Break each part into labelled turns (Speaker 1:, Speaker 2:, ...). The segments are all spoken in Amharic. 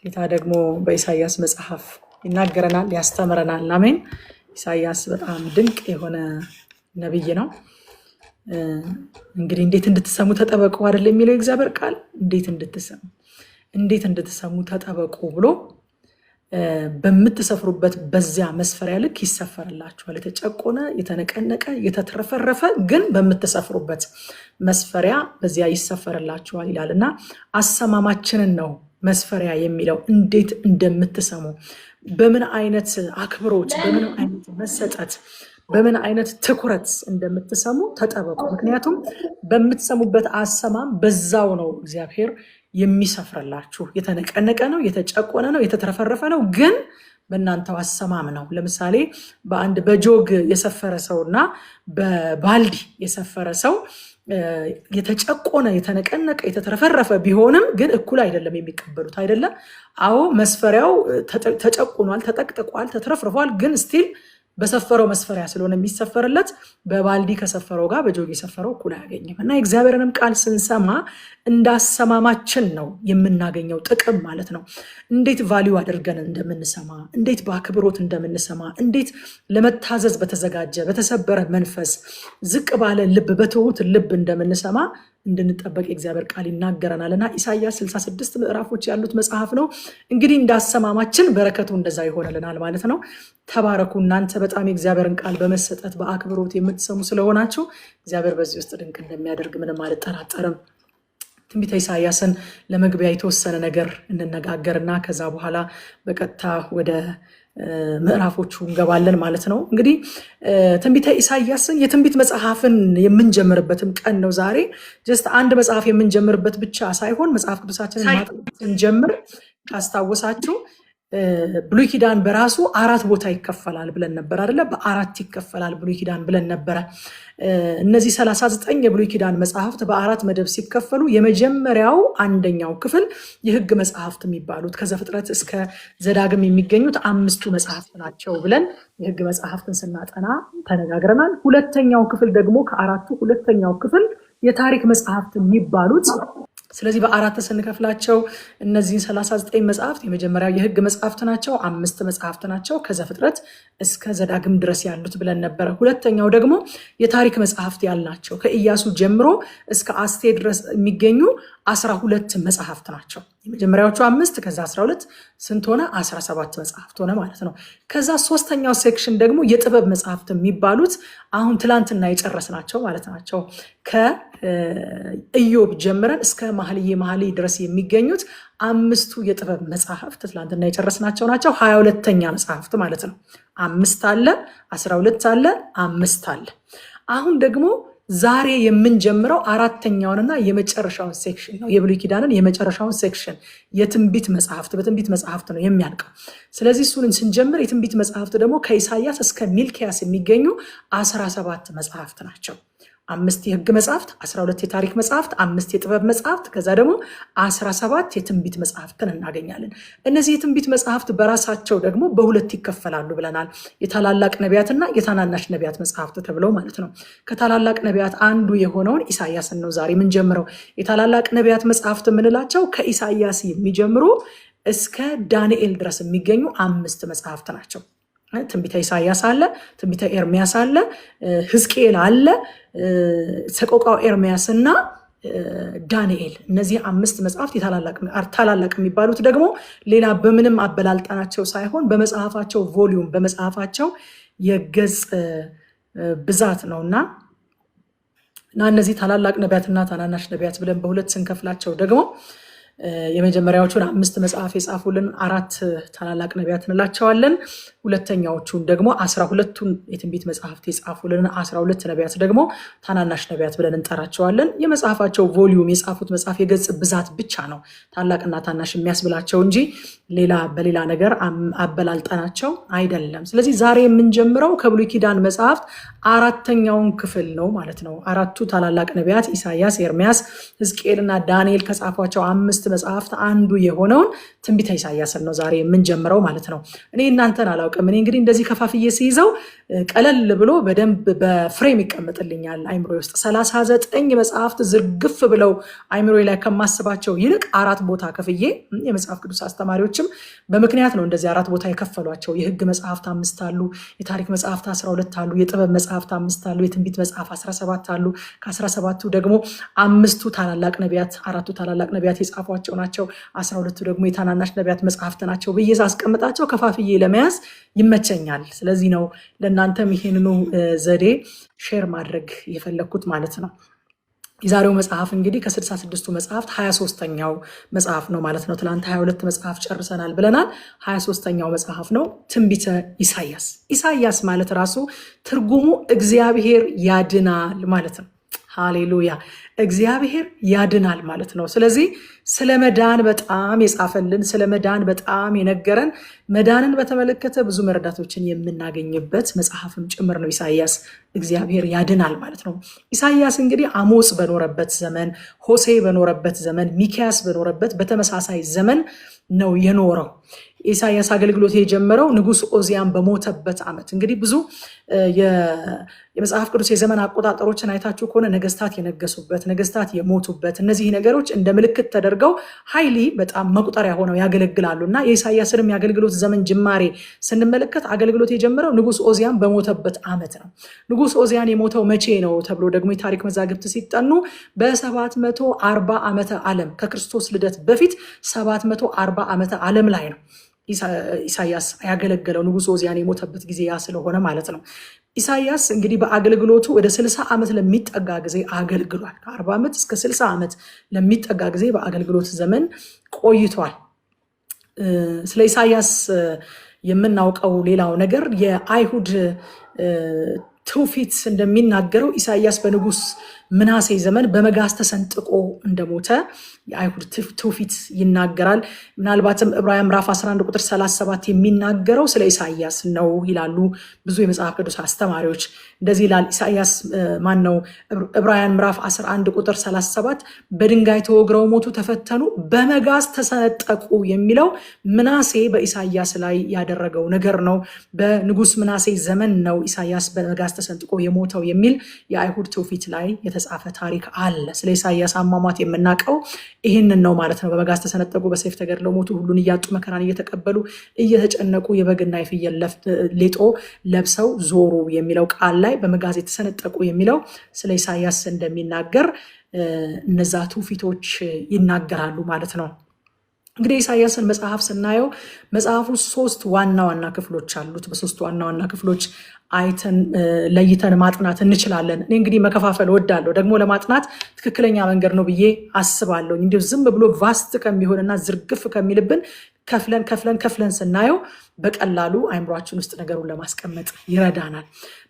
Speaker 1: ጌታ ደግሞ በኢሳይያስ መጽሐፍ ይናገረናል፣ ያስተምረናል። አሜን። ኢሳይያስ በጣም ድንቅ የሆነ ነብይ ነው። እንግዲህ እንዴት እንድትሰሙ ተጠበቁ አይደል የሚለው እግዚአብሔር ቃል። እንዴት እንድትሰሙ ተጠበቁ ብሎ በምትሰፍሩበት በዚያ መስፈሪያ ልክ ይሰፈርላችኋል። የተጨቆነ የተነቀነቀ የተትረፈረፈ ግን በምትሰፍሩበት መስፈሪያ በዚያ ይሰፈርላችኋል ይላልና አሰማማችንን ነው መስፈሪያ የሚለው። እንዴት እንደምትሰሙ በምን አይነት አክብሮት፣ በምን አይነት መሰጠት፣ በምን አይነት ትኩረት እንደምትሰሙ ተጠበቁ። ምክንያቱም በምትሰሙበት አሰማም በዛው ነው እግዚአብሔር የሚሰፍርላችሁ። የተነቀነቀ ነው፣ የተጨቆነ ነው፣ የተትረፈረፈ ነው፣ ግን በእናንተው አሰማም ነው። ለምሳሌ በአንድ በጆግ የሰፈረ ሰው እና በባልዲ የሰፈረ ሰው የተጨቆነ የተነቀነቀ የተትረፈረፈ ቢሆንም ግን እኩል አይደለም የሚቀበሉት። አይደለም? አዎ መስፈሪያው ተጨቁኗል፣ ተጠቅጥቋል፣ ተትረፍርፏል፣ ግን ስቲል በሰፈረው መስፈሪያ ስለሆነ የሚሰፈርለት በባልዲ ከሰፈረው ጋር በጆግ የሰፈረው እኩል አያገኝም። እና የእግዚአብሔርንም ቃል ስንሰማ እንዳሰማማችን ነው የምናገኘው ጥቅም ማለት ነው። እንዴት ቫሊዩ አድርገን እንደምንሰማ፣ እንዴት በአክብሮት እንደምንሰማ፣ እንዴት ለመታዘዝ በተዘጋጀ በተሰበረ መንፈስ ዝቅ ባለ ልብ በትሁት ልብ እንደምንሰማ እንድንጠበቅ የእግዚአብሔር ቃል ይናገረናል። እና ኢሳይያስ 66 ምዕራፎች ያሉት መጽሐፍ ነው። እንግዲህ እንዳሰማማችን በረከቱ እንደዛ ይሆንልናል ማለት ነው። ተባረኩ። እናንተ በጣም የእግዚአብሔርን ቃል በመሰጠት በአክብሮት የምትሰሙ ስለሆናችሁ እግዚአብሔር በዚህ ውስጥ ድንቅ እንደሚያደርግ ምንም አልጠራጠርም። ትንቢተ ኢሳይያስን ለመግቢያ የተወሰነ ነገር እንነጋገርና ከዛ በኋላ በቀጥታ ወደ ምዕራፎቹ እንገባለን ማለት ነው። እንግዲህ ትንቢተ ኢሳይያስን የትንቢት መጽሐፍን የምንጀምርበትም ቀን ነው ዛሬ። ጀስት አንድ መጽሐፍ የምንጀምርበት ብቻ ሳይሆን መጽሐፍ ቅዱሳችንን ማጥናት ስንጀምር ካስታወሳችሁ ብሉይ ኪዳን በራሱ 4 ቦታ ይከፈላል ብለን ነበር አይደለ? በ4 ይከፈላል ብሉይ ኪዳን ብለን ነበረ። እነዚህ 39 የብሉይ ኪዳን መጽሐፍት በ4 መደብ ሲከፈሉ የመጀመሪያው አንደኛው ክፍል የሕግ መጽሐፍት የሚባሉት ከዘፍጥረት እስከ ዘዳግም የሚገኙት 5ቱ መጽሐፍት ናቸው ብለን የሕግ መጽሐፍትን ስናጠና ተነጋግረናል። ሁለተኛው ክፍል ደግሞ ከ4ቱ ሁለተኛው ክፍል የታሪክ መጽሐፍት የሚባሉት። ስለዚህ በ4 ስንከፍላቸው እነዚህን 39 መጽሐፍት የመጀመሪያው የሕግ መጽሐፍት ናቸው፣ 5 መጽሐፍት ናቸው ከዘፍጥረት እስከ ዘዳግም ድረስ ያሉት ብለን ነበረ። ሁለተኛው ደግሞ የታሪክ መጽሐፍት ያልናቸው ከኢያሱ ጀምሮ እስከ አስቴር ድረስ የሚገኙ 12 መጽሐፍት ናቸው። የመጀመሪያዎቹ 5 ከዛ 12 ስንት ሆነ? 17 መጽሐፍት ሆነ ማለት ነው። ከዛ ሶስተኛው ሴክሽን ደግሞ የጥበብ መጽሐፍት የሚባሉት አሁን ትላንትና የጨረስናቸው ማለት ናቸው። ከኢዮብ ጀምረን እስከ መኃልየ ድረስ የሚገኙት 5ቱ የጥበብ መጽሐፍት ትላንትና የጨረስናቸው ናቸው። 22ኛ መጽሐፍት ማለት ነው። 5 አለ፣ 12 አለ፣ 5 አለ። አሁን ደግሞ ዛሬ የምንጀምረው 4ኛውንና የመጨረሻውን ሴክሽን ነው። የብሉይ ኪዳንን የመጨረሻውን ሴክሽን የትንቢት መጽሐፍት በትንቢት መጽሐፍት ነው የሚያልቀው። ስለዚህ እሱን ስንጀምር የትንቢት መጽሐፍት ደግሞ ከኢሳይያስ እስከ ሚልኪያስ የሚገኙ 17 መጽሐፍት ናቸው። 5 የሕግ መጽሐፍት፣ 12 የታሪክ መጽሐፍት፣ 5 የጥበብ መጽሐፍት፣ ከዛ ደግሞ 17 የትንቢት መጽሐፍትን እናገኛለን። እነዚህ የትንቢት መጽሐፍት በራሳቸው ደግሞ በ2 ይከፈላሉ ብለናል። የታላላቅ ነቢያትና የታናናሽ ነቢያት መጽሐፍት ተብለው ማለት ነው። ከታላላቅ ነቢያት አንዱ የሆነውን ኢሳይያስን ነው ዛሬ የምንጀምረው። የታላላቅ ነቢያት መጽሐፍት የምንላቸው ከኢሳይያስ የሚጀምሩ እስከ ዳንኤል ድረስ የሚገኙ 5 መጽሐፍት ናቸው። ትንቢተ ኢሳይያስ አለ፣ ትንቢተ ኤርሚያስ አለ፣ ሕዝቅኤል አለ፣ ሰቆቃው ኤርሚያስ እና ዳንኤል። እነዚህ 5 መጽሐፍት ታላላቅ የሚባሉት ደግሞ ሌላ በምንም አበላልጠናቸው ሳይሆን በመጽሐፋቸው ቮሊዩም በመጽሐፋቸው የገጽ ብዛት ነውና እነዚህ ታላላቅ ነቢያትና ታናናሽ ነቢያት ብለን በ2 ስንከፍላቸው ደግሞ የመጀመሪያዎቹን 5 መጽሐፍ የጻፉልን 4 ታላላቅ ነቢያት እንላቸዋለን። ሁለተኛዎቹን ደግሞ 12ቱን የትንቢት መጽሐፍት የጻፉልን 12 ነቢያት ደግሞ ታናናሽ ነቢያት ብለን እንጠራቸዋለን። የመጽሐፋቸው ቮሊዩም የጻፉት መጽሐፍ የገጽ ብዛት ብቻ ነው ታላቅና ታናሽ የሚያስብላቸው እንጂ በሌላ ነገር አበላልጠናቸው አይደለም። ስለዚህ ዛሬ የምንጀምረው ከብሉይ ኪዳን መጽሐፍት 4ኛውን ክፍል ነው ማለት ነው። 4ቱ ታላላቅ ነቢያት ኢሳይያስ፣ ኤርሚያስ፣ ሕዝቅኤልና ዳንኤል ከጻፏቸው 5 ከ35 መጽሐፍት አንዱ የሆነውን ትንቢተ ኢሳይያስን ነው ዛሬ የምንጀምረው ማለት ነው። እኔ እናንተን አላውቅም። እኔ እንግዲህ እንደዚህ ከፋፍዬ ሲይዘው ቀለል ብሎ በደንብ በፍሬም ይቀመጥልኛል አይምሮ ውስጥ 39 መጽሐፍት ዝርግፍ ብለው አይምሮ ላይ ከማስባቸው ይልቅ 4 ቦታ ከፍዬ የመጽሐፍ ቅዱስ አስተማሪዎችም በምክንያት ነው እንደዚህ 4 ቦታ የከፈሏቸው። የህግ መጽሐፍት 5 አሉ፣ የታሪክ መጽሐፍት 12 አሉ፣ የጥበብ መጽሐፍት 5 አሉ፣ የትንቢት መጽሐፍ 17 አሉ። ከ17ቱ ደግሞ 5ቱ ታላላቅ ነቢያት 4ቱ ታላላቅ ነቢያት የጻፏቸው ናቸው። 12ቱ ደግሞ የታናናሽ ነቢያት መጽሐፍት ናቸው ብዬ ሳስቀምጣቸው ከፋፍዬ ለመያዝ ይመቸኛል። ስለዚህ ነው ለእናንተም ይሄንኑ ዘዴ ሼር ማድረግ የፈለግኩት ማለት ነው። የዛሬው መጽሐፍ እንግዲህ ከ66ቱ መጽሐፍት 23ኛው መጽሐፍ ነው ማለት ነው። ትናንት 22 መጽሐፍ ጨርሰናል ብለናል። 23ኛው መጽሐፍ ነው ትንቢተ ኢሳይያስ። ኢሳይያስ ማለት ራሱ ትርጉሙ እግዚአብሔር ያድናል ማለት ነው። ሃሌሉያ! እግዚአብሔር ያድናል ማለት ነው። ስለዚህ ስለ መዳን በጣም የጻፈልን፣ ስለ መዳን በጣም የነገረን፣ መዳንን በተመለከተ ብዙ መረዳቶችን የምናገኝበት መጽሐፍም ጭምር ነው ኢሳይያስ። እግዚአብሔር ያድናል ማለት ነው። ኢሳይያስ እንግዲህ አሞጽ በኖረበት ዘመን፣ ሆሴ በኖረበት ዘመን፣ ሚኪያስ በኖረበት በተመሳሳይ ዘመን ነው የኖረው። ኢሳይያስ አገልግሎት የጀመረው ንጉስ ኦዚያን በሞተበት ዓመት። እንግዲህ ብዙ የመጽሐፍ ቅዱስ የዘመን አቆጣጠሮችን አይታችሁ ከሆነ ነገስታት የነገሱበት፣ ነገስታት የሞቱበት፣ እነዚህ ነገሮች እንደ ምልክት ተደርገው ኃይሊ በጣም መቁጠሪያ ሆነው ያገለግላሉ እና የኢሳይያስንም የአገልግሎት ዘመን ጅማሬ ስንመለከት አገልግሎት የጀመረው ንጉስ ኦዚያን በሞተበት ዓመት ነው። ንጉስ ኦዚያን የሞተው መቼ ነው ተብሎ ደግሞ የታሪክ መዛግብት ሲጠኑ በ740 ዓመተ ዓለም ከክርስቶስ ልደት በፊት 740 ዓመተ ዓለም ላይ ነው ኢሳይያስ ያገለገለው። ንጉስ ኦዚያን የሞተበት ጊዜ ያ ስለሆነ ማለት ነው። ኢሳይያስ እንግዲህ በአገልግሎቱ ወደ 60 ዓመት ለሚጠጋ ጊዜ አገልግሏል። ከ40 ዓመት እስከ 60 ዓመት ለሚጠጋ ጊዜ በአገልግሎት ዘመን ቆይቷል። ስለ ኢሳይያስ የምናውቀው ሌላው ነገር የአይሁድ ትውፊት እንደሚናገረው ኢሳይያስ በንጉስ ምናሴ ዘመን በመጋዝ ተሰንጥቆ እንደሞተ የአይሁድ ትውፊት ይናገራል። ምናልባትም ዕብራውያን ምዕራፍ 11 ቁጥር 37 የሚናገረው ስለ ኢሳይያስ ነው ይላሉ ብዙ የመጽሐፍ ቅዱስ አስተማሪዎች። እንደዚህ ይላል ኢሳይያስ ዕብራውያን ምዕራፍ 11 ቁጥር 37 በድንጋይ ተወግረው ሞቱ፣ ተፈተኑ፣ በመጋዝ ተሰነጠቁ የሚለው ምናሴ በኢሳይያስ ላይ ያደረገው ነገር ነው። በንጉስ ምናሴ ዘመን ነው ኢሳይያስ በመጋዝ ተሰንጥቆ የሞተው የሚል የአይሁድ ትውፊት ላይ የተጻፈ ታሪክ አለ። ስለ ኢሳይያስ አሟሟት የምናውቀው ይህንን ነው ማለት ነው። በመጋዝ ተሰነጠቁ፣ በሰይፍ ተገድለው ሞቱ፣ ሁሉን እያጡ መከራን እየተቀበሉ እየተጨነቁ የበግና የፍየል ሌጦ ለብሰው ዞሩ የሚለው ቃል ላይ በመጋዝ የተሰነጠቁ የሚለው ስለ ኢሳይያስ እንደሚናገር እነዛ ትውፊቶች ይናገራሉ ማለት ነው። እንግዲህ ኢሳይያስን መጽሐፍ ስናየው መጽሐፉ 3 ዋና ዋና ክፍሎች አሉት። በ3 ዋና ዋና ክፍሎች አይተን ለይተን ማጥናት እንችላለን። እኔ እንግዲህ መከፋፈል ወዳለሁ፣ ደግሞ ለማጥናት ትክክለኛ መንገድ ነው ብዬ አስባለሁ። እንዲሁ ዝም ብሎ ቫስት ከሚሆንና ዝርግፍ ከሚልብን ከፍለን ስናየው በቀላሉ አይምሯችን ውስጥ ነገሩን ለማስቀመጥ ይረዳናል።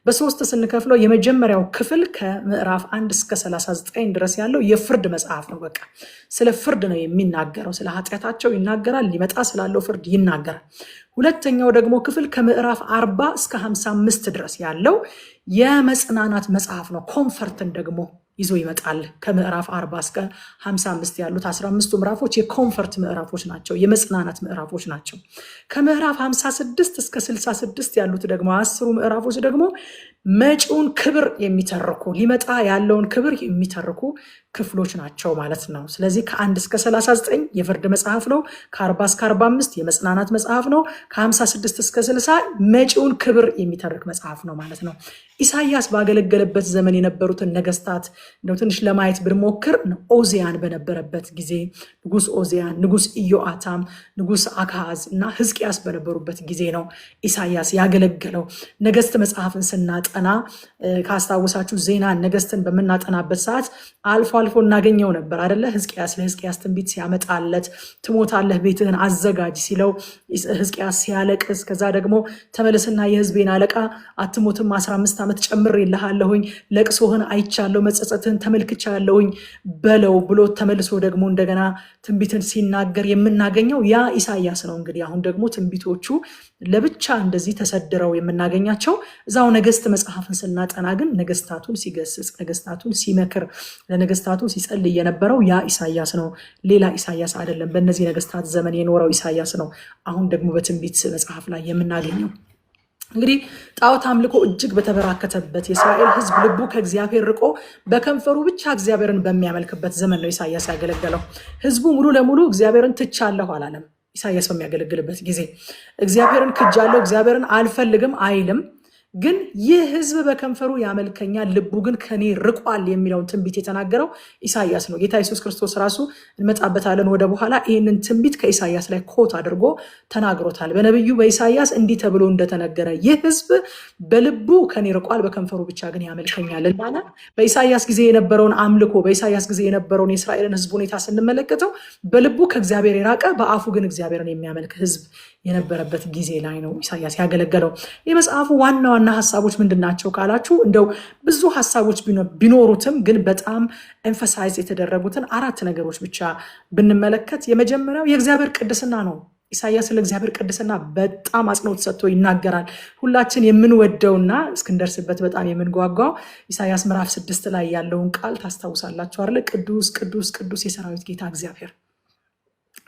Speaker 1: በ3 ስንከፍለው የመጀመሪያው ክፍል ከምዕራፍ 1 እስከ 39 ድረስ ያለው የፍርድ መጽሐፍ ነው። በቃ ስለ ፍርድ ነው የሚናገረው። ስለ ኃጢአታቸው ይናገራል፣ ሊመጣ ስላለው ፍርድ ይናገራል። ሁለተኛው ደግሞ ክፍል ከምዕራፍ 40 እስከ 55 ድረስ ያለው የመጽናናት መጽሐፍ ነው። ኮንፈርትን ደግሞ ይዞ ይመጣል። ከምዕራፍ 40 እስከ 55 ያሉት 15ቱ ምዕራፎች የኮንፈርት ምዕራፎች ናቸው፣ የመጽናናት ምዕራፎች ናቸው። ከምዕራፍ 56 እስከ 66 ያሉት ደግሞ 10ሩ ምዕራፎች ደግሞ መጪውን ክብር የሚተርኩ ሊመጣ ያለውን ክብር የሚተርኩ ክፍሎች ናቸው ማለት ነው። ስለዚህ ከ1 እስከ 39 የፍርድ መጽሐፍ ነው። ከ40 እስከ 45 የመጽናናት መጽሐፍ ነው። ከ56 እስከ 60 መጪውን ክብር የሚተርክ መጽሐፍ ነው ማለት ነው። ኢሳይያስ ባገለገለበት ዘመን የነበሩትን ነገስታት እንደው ትንሽ ለማየት ብንሞክር ኦዚያን በነበረበት ጊዜ ንጉስ ኦዚያን፣ ንጉስ ኢዮአታም፣ ንጉስ አካዝ እና ሕዝቅያስ በነበሩበት ጊዜ ነው ኢሳይያስ ያገለገለው። ነገስት መጽሐፍን ስናጠና ካስታወሳችሁ ዜና ነገስትን በምናጠናበት ሰዓት አልፎ አልፎ እናገኘው ነበር አይደለ? ለሕዝቅያስ ትንቢት ሲያመጣለት ትሞታለህ ቤትህን አዘጋጅ ሲለው ሕዝቅያስ ሲያለቅስ፣ ከዛ ደግሞ ተመለስና የህዝቤን አለቃ አትሞትም 15 ዓመት ጨምሬልሃለሁኝ፣ ለቅሶህን አይቻለሁ፣ መጸጸት ጸጸትን ተመልክቻለሁኝ በለው ብሎ ተመልሶ ደግሞ እንደገና ትንቢትን ሲናገር የምናገኘው ያ ኢሳያስ ነው። እንግዲህ አሁን ደግሞ ትንቢቶቹ ለብቻ እንደዚህ ተሰድረው የምናገኛቸው እዛው ነገስት መጽሐፍን ስናጠና ግን ነገስታቱን ሲገስጽ፣ ነገስታቱን ሲመክር፣ ለነገስታቱ ሲጸልይ የነበረው ያ ኢሳያስ ነው። ሌላ ኢሳያስ አይደለም። በእነዚህ ነገስታት ዘመን የኖረው ኢሳያስ ነው አሁን ደግሞ በትንቢት መጽሐፍ ላይ የምናገኘው። እንግዲህ ጣዖት አምልኮ እጅግ በተበራከተበት የእስራኤል ሕዝብ ልቡ ከእግዚአብሔር ርቆ በከንፈሩ ብቻ እግዚአብሔርን በሚያመልክበት ዘመን ነው ኢሳያስ ያገለገለው። ሕዝቡ ሙሉ ለሙሉ እግዚአብሔርን ትቻለሁ አላለም። ኢሳያስ በሚያገለግልበት ጊዜ እግዚአብሔርን ክጃለሁ፣ እግዚአብሔርን አልፈልግም አይልም። ግን ይህ ህዝብ በከንፈሩ ያመልከኛል፣ ልቡ ግን ከኔ ርቋል የሚለውን ትንቢት የተናገረው ኢሳያስ ነው። ጌታ ኢየሱስ ክርስቶስ ራሱ እንመጣበታለን ወደ በኋላ ይህንን ትንቢት ከኢሳያስ ላይ ኮት አድርጎ ተናግሮታል። በነቢዩ በኢሳያስ እንዲህ ተብሎ እንደተነገረ ይህ ህዝብ በልቡ ከኔ ርቋል፣ በከንፈሩ ብቻ ግን ያመልከኛል እንዳለ በኢሳያስ ጊዜ የነበረውን አምልኮ፣ በኢሳያስ ጊዜ የነበረውን የእስራኤልን ህዝብ ሁኔታ ስንመለከተው በልቡ ከእግዚአብሔር የራቀ በአፉ ግን እግዚአብሔርን የሚያመልክ ህዝብ የነበረበት ጊዜ ላይ ነው ኢሳያስ ያገለገለው። የመጽሐፉ ዋና ዋና ሀሳቦች ምንድን ናቸው ካላችሁ፣ እንደው ብዙ ሀሳቦች ቢኖሩትም ግን በጣም ኤምፋሳይዝ የተደረጉትን 4 ነገሮች ብቻ ብንመለከት፣ የመጀመሪያው የእግዚአብሔር ቅድስና ነው። ኢሳያስ ስለ እግዚአብሔር ቅድስና በጣም አጽንኦት ሰጥቶ ይናገራል። ሁላችን የምንወደውና እስክንደርስበት በጣም የምንጓጓው ኢሳያስ ምዕራፍ 6 ላይ ያለውን ቃል ታስታውሳላችሁ አይደል? ቅዱስ ቅዱስ ቅዱስ የሰራዊት ጌታ እግዚአብሔር፣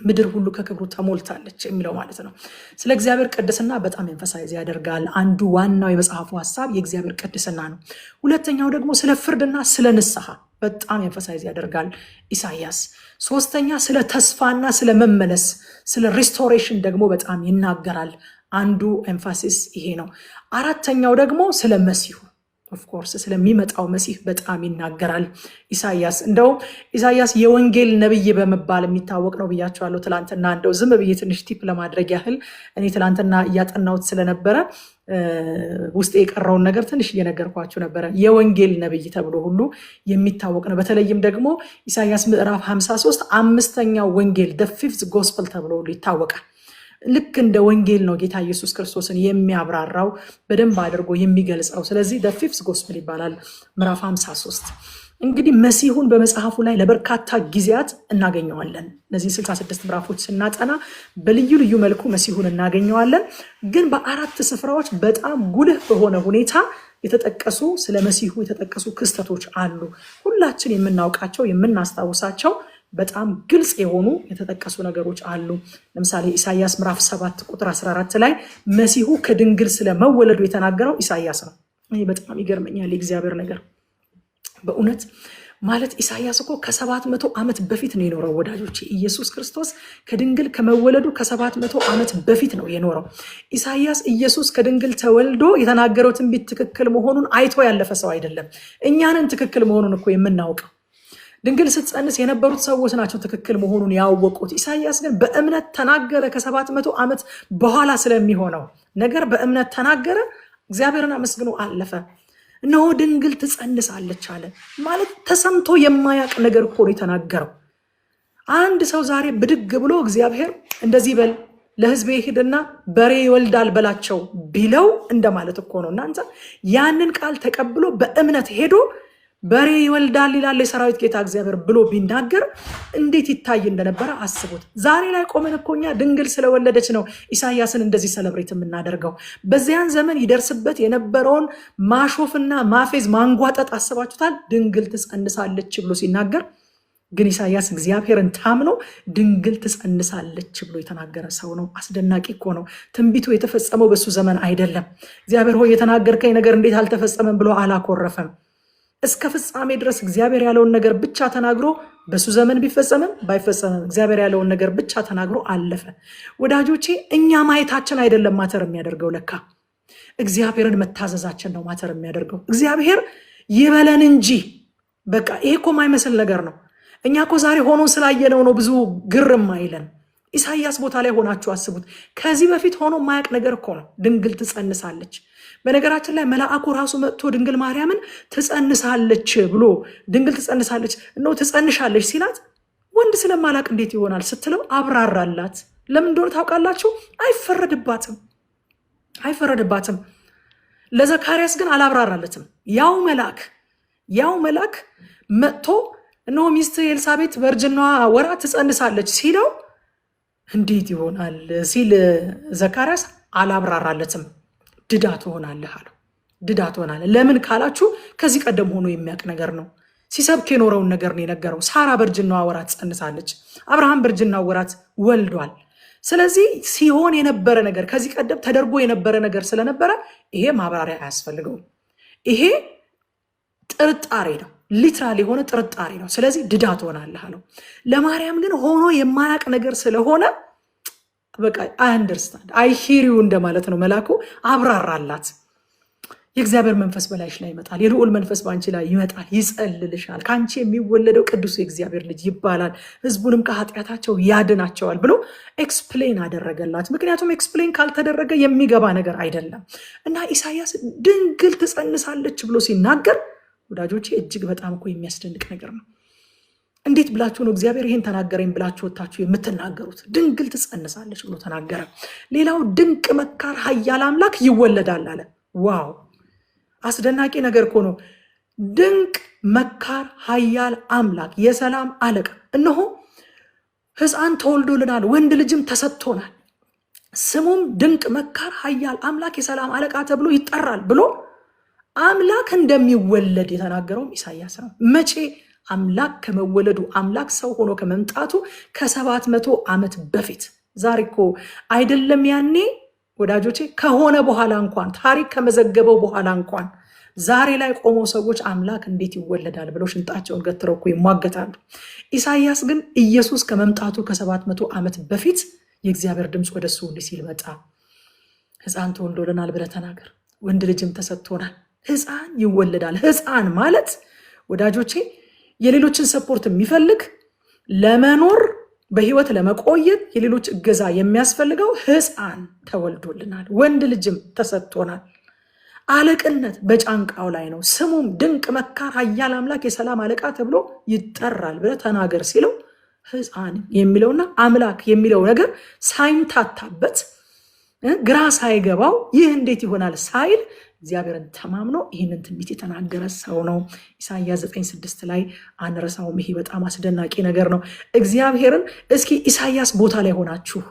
Speaker 1: ምድር ሁሉ ከክብሩ ተሞልታለች የሚለው ማለት ነው። ስለ እግዚአብሔር ቅድስና በጣም ኤምፋሳይዝ ያደርጋል። አንዱ ዋናው የመጽሐፉ ሀሳብ የእግዚአብሔር ቅድስና ነው። ሁለተኛው ደግሞ ስለ ፍርድና ስለ ንስሐ በጣም ኤምፋሳይዝ ያደርጋል ኢሳያስ። ሶስተኛ ስለ ተስፋና ስለ መመለስ፣ ስለ ሪስቶሬሽን ደግሞ በጣም ይናገራል። አንዱ ኤምፋሲስ ይሄ ነው። አራተኛው ደግሞ ስለ መሲሁ ኦፍኮርስ ስለሚመጣው መሲህ በጣም ይናገራል ኢሳያስ። እንደውም ኢሳያስ የወንጌል ነብይ በመባል የሚታወቅ ነው ብያቸዋለሁ ትላንትና። እንደው ዝም ብዬ ትንሽ ቲፕ ለማድረግ ያህል እኔ ትላንትና እያጠናሁት ስለነበረ ውስጥ የቀረውን ነገር ትንሽ እየነገርኳችሁ ነበረ። የወንጌል ነብይ ተብሎ ሁሉ የሚታወቅ ነው። በተለይም ደግሞ ኢሳያስ ምዕራፍ 53 5ኛው ወንጌል the fifth gospel ተብሎ ሁሉ ይታወቃል። ልክ እንደ ወንጌል ነው ጌታ ኢየሱስ ክርስቶስን የሚያብራራው በደንብ አድርጎ የሚገልጸው። ስለዚህ the fifth gospel ይባላል ምዕራፍ 53። እንግዲህ መሲሁን በመጽሐፉ ላይ ለበርካታ ጊዜያት እናገኘዋለን። እነዚህ 66 ምዕራፎች ስናጠና በልዩ ልዩ መልኩ መሲሁን እናገኘዋለን። ግን በ4 ስፍራዎች በጣም ጉልህ በሆነ ሁኔታ የተጠቀሱ ስለ መሲሁ የተጠቀሱ ክስተቶች አሉ። ሁላችን የምናውቃቸው የምናስታውሳቸው በጣም ግልጽ የሆኑ የተጠቀሱ ነገሮች አሉ። ለምሳሌ ኢሳያስ ምዕራፍ 7 ቁጥር 14 ላይ መሲሁ ከድንግል ስለመወለዱ የተናገረው ኢሳያስ ነው። ይህ በጣም ይገርመኛል የእግዚአብሔር ነገር በእውነት ማለት ኢሳያስ እኮ ከ700 ዓመት በፊት ነው የኖረው ወዳጆች። ኢየሱስ ክርስቶስ ከድንግል ከመወለዱ ከ700 ዓመት በፊት ነው የኖረው። ኢሳያስ ኢየሱስ ከድንግል ተወልዶ የተናገረው ትንቢት ትክክል መሆኑን አይቶ ያለፈ ሰው አይደለም። እኛንን ትክክል መሆኑን እኮ የምናውቀው ድንግል ስትጸንስ የነበሩት ሰዎች ናቸው ትክክል መሆኑን ያወቁት። ኢሳያስ ግን በእምነት ተናገረ። ከ700 ዓመት በኋላ ስለሚሆነው ነገር በእምነት ተናገረ። እግዚአብሔርን አመስግኖ አለፈ። እነሆ ድንግል ትጸንሳለች አለ። ማለት ተሰምቶ የማያውቅ ነገር እኮ ነው የተናገረው። አንድ ሰው ዛሬ ብድግ ብሎ እግዚአብሔር እንደዚህ በል ለሕዝቤ ሂድና በሬ ይወልዳል በላቸው ቢለው እንደማለት እኮ ነው። እናንተ ያንን ቃል ተቀብሎ በእምነት ሄዶ በሬ ይወልዳል ይላል የሰራዊት ጌታ እግዚአብሔር ብሎ ቢናገር እንዴት ይታይ እንደነበረ አስቡት። ዛሬ ላይ ቆመን እኮ እኛ ድንግል ስለወለደች ነው ኢሳያስን እንደዚህ ሰለብሬት የምናደርገው። በዚያን ዘመን ይደርስበት የነበረውን ማሾፍና ማፌዝ ማንጓጠጥ አስባችሁታል? ድንግል ትጸንሳለች ብሎ ሲናገር ግን ኢሳያስ እግዚአብሔርን ታምኖ ድንግል ትጸንሳለች ብሎ የተናገረ ሰው ነው። አስደናቂ እኮ ነው። ትንቢቱ የተፈጸመው በሱ ዘመን አይደለም። እግዚአብሔር ሆይ የተናገርከኝ ነገር እንዴት አልተፈጸመም ብሎ አላኮረፈም። እስከ ፍጻሜ ድረስ እግዚአብሔር ያለውን ነገር ብቻ ተናግሮ በሱ ዘመን ቢፈጸምም ባይፈጸምም እግዚአብሔር ያለውን ነገር ብቻ ተናግሮ አለፈ። ወዳጆቼ እኛ ማየታችን አይደለም ማተር የሚያደርገው፣ ለካ እግዚአብሔርን መታዘዛችን ነው ማተር የሚያደርገው። እግዚአብሔር ይበለን እንጂ በቃ ይሄ እኮ የማይመስል ነገር ነው። እኛ እኮ ዛሬ ሆኖ ስላየነው ነው ብዙ ግርም አይለን። ኢሳያስ ቦታ ላይ ሆናችሁ አስቡት። ከዚህ በፊት ሆኖ የማያውቅ ነገር እኮ ነው። ድንግል ትጸንሳለች። በነገራችን ላይ መልአኩ ራሱ መጥቶ ድንግል ማርያምን ትጸንሳለች ብሎ ድንግል ትጸንሳለች ነው ትጸንሻለች ሲላት ወንድ ስለማላቅ እንዴት ይሆናል ስትለው አብራራላት። ለምን እንደሆነ ታውቃላችሁ? አይፈረድባትም። ለዘካርያስ ግን አላብራራለትም። ያው መልአክ መጥቶ እነሆ ሚስት ኤልሳቤጥ ቨርጅናዋ ወራት ትጸንሳለች ሲለው እንዴት ይሆናል ሲል ዘካርያስ አላብራራለትም። ድዳ ትሆናለህ አለው። ድዳ ትሆናለህ። ለምን ካላችሁ ከዚህ ቀደም ሆኖ የሚያውቅ ነገር ነው። ሲሰብክ የኖረውን ነገር ነው የነገረው። ሳራ በእርጅናዋ ወራት ጸንሳለች። አብርሃም በእርጅናው ወራት ወልዷል። ስለዚህ ሲሆን የነበረ ነገር ከዚህ ቀደም ተደርጎ የነበረ ነገር ስለነበረ ይሄ ማብራሪያ አያስፈልገውም። ይሄ ጥርጣሬ ነው፣ ሊትራል የሆነ ጥርጣሬ ነው። ስለዚህ ድዳ ትሆናለህ አለው። ለማርያም ግን ሆኖ የማያውቅ ነገር ስለሆነ በቃ አይ አንደርስታንድ አይ ሂር ዩ እንደማለት ነው። መልአኩ አብራራላት። የእግዚአብሔር መንፈስ በላይሽ ላይ ይመጣል፣ የልዑል መንፈስ በአንቺ ላይ ይመጣል፣ ይጸልልሻል፣ ከአንቺ የሚወለደው ቅዱስ የእግዚአብሔር ልጅ ይባላል፣ ህዝቡንም ከኃጢአታቸው ያድናቸዋል ብሎ ኤክስፕሌን አደረገላት። ምክንያቱም ኤክስፕሌን ካልተደረገ የሚገባ ነገር አይደለም እና ኢሳያስ ድንግል ትጸንሳለች ብሎ ሲናገር ወዳጆቼ እጅግ በጣም እኮ የሚያስደንቅ ነገር ነው። እንዴት ብላችሁ ነው እግዚአብሔር ይሄን ተናገረኝ ብላችሁ ወታችሁ የምትናገሩት? ድንግል ትጸንሳለች ብሎ ተናገረ። ሌላው ድንቅ መካር ኃያል አምላክ ይወለዳል አለ። ዋው አስደናቂ ነገር እኮ ነው። ድንቅ መካር ኃያል አምላክ የሰላም አለቃ፣ እነሆ ሕፃን ተወልዶልናል፣ ወንድ ልጅም ተሰጥቶናል፣ ስሙም ድንቅ መካር ኃያል አምላክ የሰላም አለቃ ተብሎ ይጠራል ብሎ አምላክ እንደሚወለድ የተናገረውም ኢሳያስ ነው። መቼ? አምላክ ከመወለዱ አምላክ ሰው ሆኖ ከመምጣቱ ከ700 ዓመት በፊት። ዛሬ እኮ አይደለም ያኔ ወዳጆቼ ከሆነ በኋላ እንኳን ታሪክ ከመዘገበው በኋላ እንኳን ዛሬ ላይ ቆመው ሰዎች አምላክ እንዴት ይወለዳል ብለው ሽንጣቸውን ገትረው እኮ ይሟገታሉ። ኢሳያስ ግን ኢየሱስ ከመምጣቱ ከ700 ዓመት በፊት የእግዚአብሔር ድምፅ ወደሱ እንዲህ ሲል መጣ። ሕፃን ተወልዶልናል ብለህ ተናገር፣ ወንድ ልጅም ተሰጥቶናል። ሕፃን ይወለዳል። ሕፃን ማለት ወዳጆቼ የሌሎችን ሰፖርት የሚፈልግ ለመኖር በህይወት ለመቆየት የሌሎች እገዛ የሚያስፈልገው ሕፃን ተወልዶልናል፣ ወንድ ልጅም ተሰጥቶናል። አለቅነት በጫንቃው ላይ ነው። ስሙም ድንቅ መካር ኃያል አምላክ የሰላም አለቃ ተብሎ ይጠራል ብለህ ተናገር ሲለው ሕፃን የሚለውና አምላክ የሚለው ነገር ሳይምታታበት ግራ ሳይገባው ይህ እንዴት ይሆናል ሳይል እግዚአብሔርን ተማምኖ ይህንን ትንቢት የተናገረ ሰው ነው። ኢሳያስ 9:6 ላይ አንረሳውም። ይሄ በጣም አስደናቂ ነገር ነው። እግዚአብሔርን እስኪ ኢሳያስ ቦታ ላይ ሆናችሁ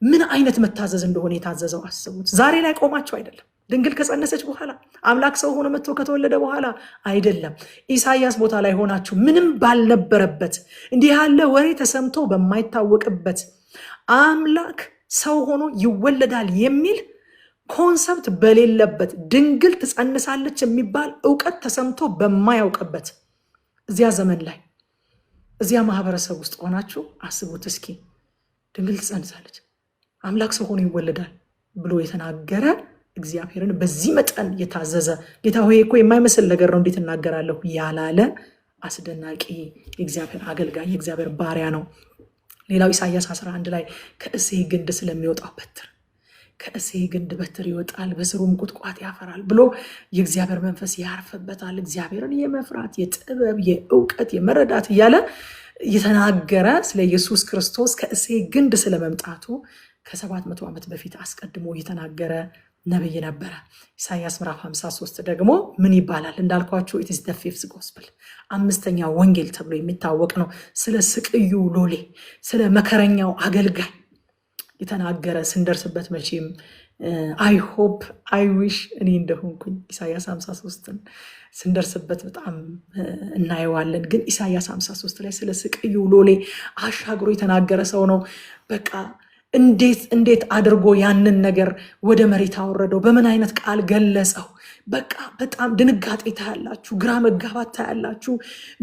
Speaker 1: ምን አይነት መታዘዝ እንደሆነ የታዘዘው አስቡት። ዛሬ ላይ ቆማችሁ አይደለም፣ ድንግል ከጸነሰች በኋላ አምላክ ሰው ሆኖ መጥቶ ከተወለደ በኋላ አይደለም። ኢሳያስ ቦታ ላይ ሆናችሁ ምንም ባልነበረበት እንዲህ ያለ ወሬ ተሰምቶ በማይታወቅበት አምላክ ሰው ሆኖ ይወለዳል የሚል ኮንሰፕት በሌለበት ድንግል ትጸንሳለች የሚባል እውቀት ተሰምቶ በማያውቅበት እዚያ ዘመን ላይ እዚያ ማህበረሰብ ውስጥ ሆናችሁ አስቡት እስኪ። ድንግል ትጸንሳለች፣ አምላክ ሰው ሆኖ ይወለዳል ብሎ የተናገረ እግዚአብሔርን በዚህ መጠን የታዘዘ ጌታ ሆይ እኮ የማይመስል ነገር ነው እንዴት እናገራለሁ ያላለ አስደናቂ የእግዚአብሔር አገልጋይ የእግዚአብሔር ባሪያ ነው። ሌላው ኢሳያስ 11 ላይ ከእሴይ ግንድ ስለሚወጣው በትር ከእሴይ ግንድ በትር ይወጣል፣ በስሩም ቁጥቋጥ ያፈራል ብሎ የእግዚአብሔር መንፈስ ያርፍበታል። እግዚአብሔርን የመፍራት የጥበብ የእውቀት የመረዳት እያለ የተናገረ ስለ ኢየሱስ ክርስቶስ ከእሴይ ግንድ ስለመምጣቱ ከ700 ዓመት በፊት አስቀድሞ የተናገረ ነብይ ነበረ። ኢሳያስ ምዕራፍ 53 ደግሞ ምን ይባላል እንዳልኳችሁ ኢትስ ዘ ፊፍዝ ጎስፕል 5ኛ ወንጌል ተብሎ የሚታወቅ ነው። ስለ ስቅዩ ሎሌ ስለ መከረኛው አገልጋይ የተናገረ ስንደርስበት መቼም አይ ሆፕ አይ ዊሽ እኔ እንደሆንኩኝ ኢሳያስ 53ን ስንደርስበት በጣም እናየዋለን። ግን ኢሳያስ 53 ላይ ስለ ስቅዩ ሎሌ አሻግሮ የተናገረ ሰው ነው። በቃ እንዴት አድርጎ ያንን ነገር ወደ መሬት አወረደው፣ በምን አይነት ቃል ገለጸው። በቃ በጣም ድንጋጤ ታያላችሁ፣ ግራ መጋባት ታያላችሁ፣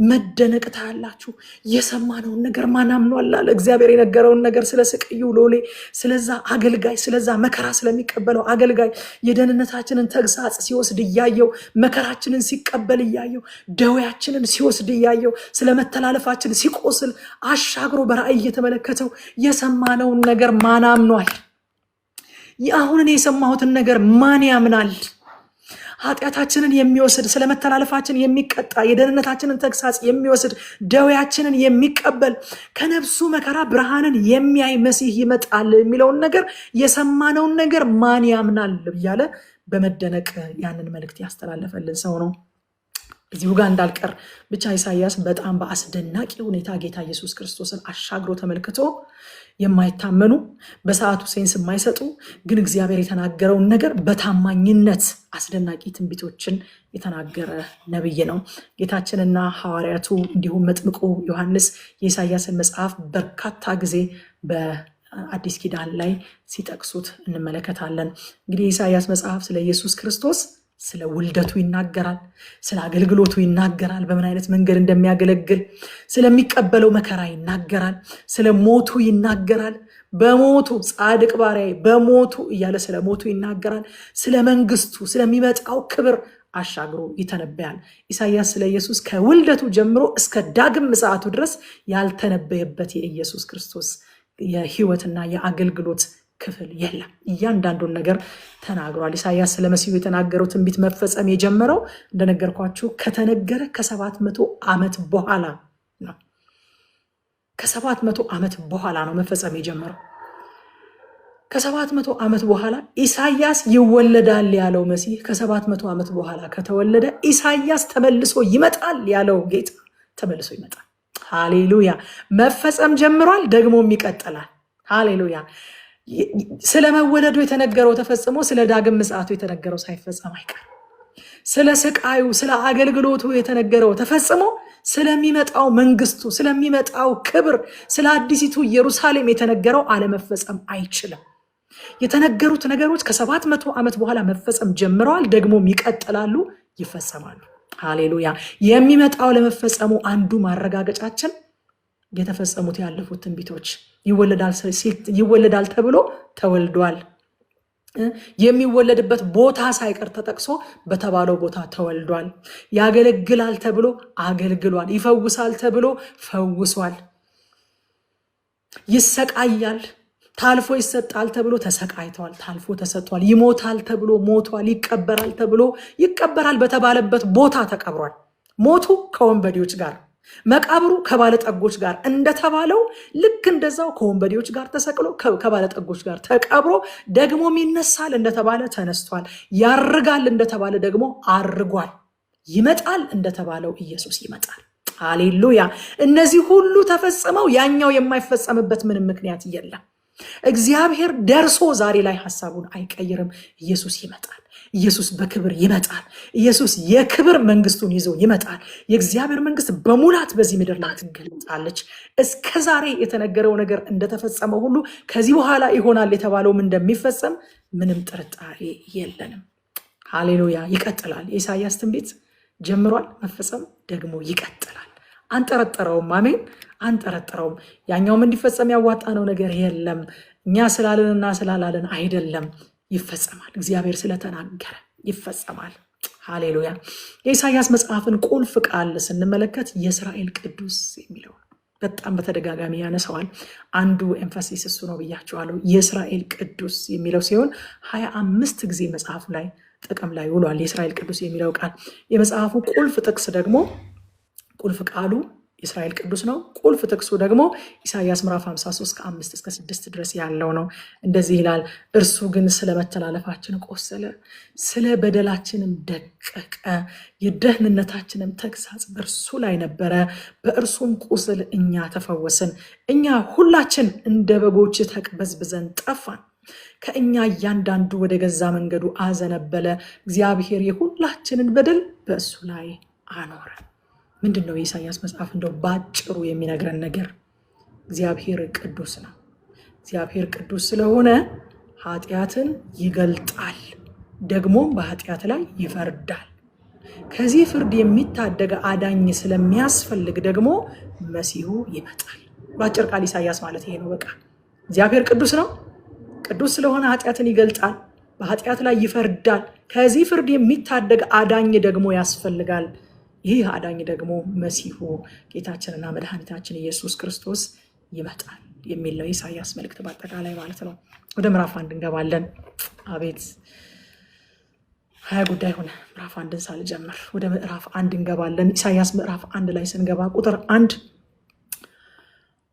Speaker 1: መደነቅ ታያላችሁ። የሰማነውን ነገር ማን አምኗል አለ። እግዚአብሔር የነገረውን ነገር ስለ ስቅዩ ሎሌ፣ ስለዛ አገልጋይ፣ ስለዛ መከራ ስለሚቀበለው አገልጋይ የደህንነታችንን ተግሳጽ ሲወስድ እያየው፣ መከራችንን ሲቀበል እያየው፣ ደዌያችንን ሲወስድ እያየው፣ ስለ መተላለፋችን ሲቆስል አሻግሮ በራእይ እየተመለከተው የሰማነውን ነገር ማን አምኗል? አሁን እኔ የሰማሁትን ነገር ማን ያምናል? ኃጢአታችንን የሚወስድ ስለ መተላለፋችን የሚቀጣ የደህንነታችንን ተግሳጽ የሚወስድ ደዌያችንን የሚቀበል ከነፍሱ መከራ ብርሃንን የሚያይ መሲህ ይመጣል የሚለውን ነገር የሰማነውን ነገር ማን ያምናል እያለ በመደነቅ ያንን መልእክት ያስተላለፈልን ሰው ነው። እዚሁ ጋር እንዳልቀር ብቻ ኢሳይያስ በጣም በአስደናቂ ሁኔታ ጌታ ኢየሱስ ክርስቶስን አሻግሮ ተመልክቶ የማይታመኑ በሰዓቱ ሴንስ የማይሰጡ ግን እግዚአብሔር የተናገረውን ነገር በታማኝነት አስደናቂ ትንቢቶችን የተናገረ ነብይ ነው። ጌታችንና ሐዋርያቱ እንዲሁም መጥምቁ ዮሐንስ የኢሳይያስን መጽሐፍ በርካታ ጊዜ በአዲስ ኪዳን ላይ ሲጠቅሱት እንመለከታለን። እንግዲህ የኢሳይያስ መጽሐፍ ስለ ኢየሱስ ክርስቶስ ስለ ውልደቱ ይናገራል፣ ስለ አገልግሎቱ ይናገራል፣ በምን አይነት መንገድ እንደሚያገለግል ስለሚቀበለው መከራ ይናገራል፣ ስለ ሞቱ ይናገራል። በሞቱ ጻድቅ ባሪያዬ በሞቱ እያለ ስለ ሞቱ ይናገራል። ስለ መንግስቱ ስለሚመጣው ክብር አሻግሮ ይተነበያል። ኢሳይያስ ስለ ኢየሱስ ከውልደቱ ጀምሮ እስከ ዳግም ምጽአቱ ድረስ ያልተነበየበት የኢየሱስ ክርስቶስ የህይወትና የአገልግሎት ክፍል የለም። እያንዳንዱን ነገር ተናግሯል። ኢሳይያስ ስለ መሲሁ የተናገረው ትንቢት መፈጸም የጀመረው እንደነገርኳችሁ ከተነገረ ከ700 ዓመት በኋላ ነው። ከ700 ዓመት በኋላ ነው መፈጸም የጀመረው። ከ700 ዓመት በኋላ ኢሳይያስ ይወለዳል ያለው መሲህ ከ700 ዓመት በኋላ ከተወለደ ኢሳይያስ ተመልሶ ይመጣል ያለው ጌታ ተመልሶ ይመጣል። ሃሌሉያ! መፈጸም ጀምሯል፣ ደግሞም ይቀጥላል። ሃሌሉያ! ስለ መወለዱ የተነገረው ተፈጽሞ ስለ ዳግም ምጽአቱ የተነገረው ሳይፈጸም አይቀርም። ስለ ስቃዩ ስለ አገልግሎቱ የተነገረው ተፈጽሞ ስለሚመጣው መንግስቱ ስለሚመጣው ክብር ስለ አዲሲቱ ኢየሩሳሌም የተነገረው አለመፈጸም አይችልም። የተነገሩት ነገሮች ከ700 ዓመት በኋላ መፈጸም ጀምረዋል፣ ደግሞም ይቀጥላሉ፣ ይፈጸማሉ። ሃሌሉያ! የሚመጣው ለመፈጸሙ አንዱ ማረጋገጫችን የተፈጸሙት ያለፉት ትንቢቶች ይወለዳል ተብሎ ተወልዷል። የሚወለድበት ቦታ ሳይቀር ተጠቅሶ በተባለው ቦታ ተወልዷል። ያገለግላል ተብሎ አገልግሏል። ይፈውሳል ተብሎ ፈውሷል። ይሰቃያል ታልፎ ይሰጣል ተብሎ ተሰቃይቷል፣ ታልፎ ተሰጥቷል። ይሞታል ተብሎ ሞቷል። ይቀበራል ተብሎ ይቀበራል፣ በተባለበት ቦታ ተቀብሯል። ሞቱ ከወንበዴዎች ጋር መቃብሩ ከባለጠጎች ጋር እንደተባለው ልክ እንደዛው ከወንበዴዎች ጋር ተሰቅሎ ከባለጠጎች ጋር ተቀብሮ ደግሞም ይነሳል እንደተባለ ተነስቷል። ያርጋል እንደተባለ ደግሞ አርጓል። ይመጣል እንደተባለው ኢየሱስ ይመጣል። ሃሌሉያ! እነዚህ ሁሉ ተፈጽመው ያኛው የማይፈጸምበት ምንም ምክንያት የለም። እግዚአብሔር ደርሶ ዛሬ ላይ ሐሳቡን አይቀይርም። ኢየሱስ ይመጣል። ኢየሱስ በክብር ይመጣል። ኢየሱስ የክብር መንግስቱን ይዞ ይመጣል። የእግዚአብሔር መንግስት በሙላት በዚህ ምድር ላይ ትገለጣለች። እስከ ዛሬ የተነገረው ነገር እንደተፈጸመ ሁሉ ከዚህ በኋላ ይሆናል የተባለውም እንደሚፈጸም ምንም ጥርጣሬ የለንም። ሃሌሉያ! ይቀጥላል። የኢሳይያስ ትንቢት ጀምሯል፣ መፈጸም ደግሞ ይቀጥላል። አንጠረጠረውም። አሜን፣ አንጠረጠረውም። ያኛውም እንዲፈጸም ያዋጣነው ነገር የለም። እኛ ስላለንና ስላላለን አይደለም። ይፈጸማል። እግዚአብሔር ስለተናገረ ይፈጸማል። ሃሌሉያ! የኢሳይያስ መጽሐፍን ቁልፍ ቃል ስንመለከት የእስራኤል ቅዱስ የሚለው በጣም በተደጋጋሚ ያነሰዋል። አንዱ ኤምፋሲስ እሱ ነው ብያቸዋለሁ። የእስራኤል ቅዱስ የሚለው ሲሆን 25 ጊዜ መጽሐፉ ላይ ጥቅም ላይ ውሏል። የእስራኤል ቅዱስ የሚለው ቃል የመጽሐፉ ቁልፍ ጥቅስ ደግሞ ቁልፍ ቃሉ የእስራኤል ቅዱስ ነው። ቁልፍ ጥቅሱ ደግሞ ኢሳይያስ ምዕራፍ 53 ከ5 እስከ 6 ድረስ ያለው ነው። እንደዚህ ይላል፣ እርሱ ግን ስለ መተላለፋችን ቆሰለ፣ ስለ በደላችንም ደቀቀ፣ የደህንነታችንም ተግሳጽ በእርሱ ላይ ነበረ፣ በእርሱም ቁስል እኛ ተፈወስን። እኛ ሁላችን እንደ በጎች ተቅበዝብዘን ጠፋን፣ ከእኛ እያንዳንዱ ወደ ገዛ መንገዱ አዘነበለ፣ እግዚአብሔር የሁላችንን በደል በእሱ ላይ አኖረ። ምንድን ነው የኢሳይያስ መጽሐፍ እንደው ባጭሩ የሚነግረን ነገር? እግዚአብሔር ቅዱስ ነው። እግዚአብሔር ቅዱስ ስለሆነ ኃጢአትን ይገልጣል፣ ደግሞም በኃጢአት ላይ ይፈርዳል። ከዚህ ፍርድ የሚታደግ አዳኝ ስለሚያስፈልግ ደግሞ መሲሁ ይመጣል። በአጭር ቃል ኢሳይያስ ማለት ይሄ ነው። በቃ እግዚአብሔር ቅዱስ ነው። ቅዱስ ስለሆነ ኃጢአትን ይገልጣል፣ በኃጢአት ላይ ይፈርዳል። ከዚህ ፍርድ የሚታደግ አዳኝ ደግሞ ያስፈልጋል። ይህ አዳኝ ደግሞ መሲሁ ጌታችንና መድኃኒታችን ኢየሱስ ክርስቶስ ይመጣል የሚል ነው የኢሳይያስ መልእክት በአጠቃላይ ማለት ነው። ወደ ምዕራፍ 1 እንገባለን። አቤት 20 ጉዳይ ሆነ። ምዕራፍ 1ን ሳልጀምር ወደ ምዕራፍ 1 እንገባለን። ኢሳይያስ ምዕራፍ 1 ላይ ስንገባ ቁጥር 1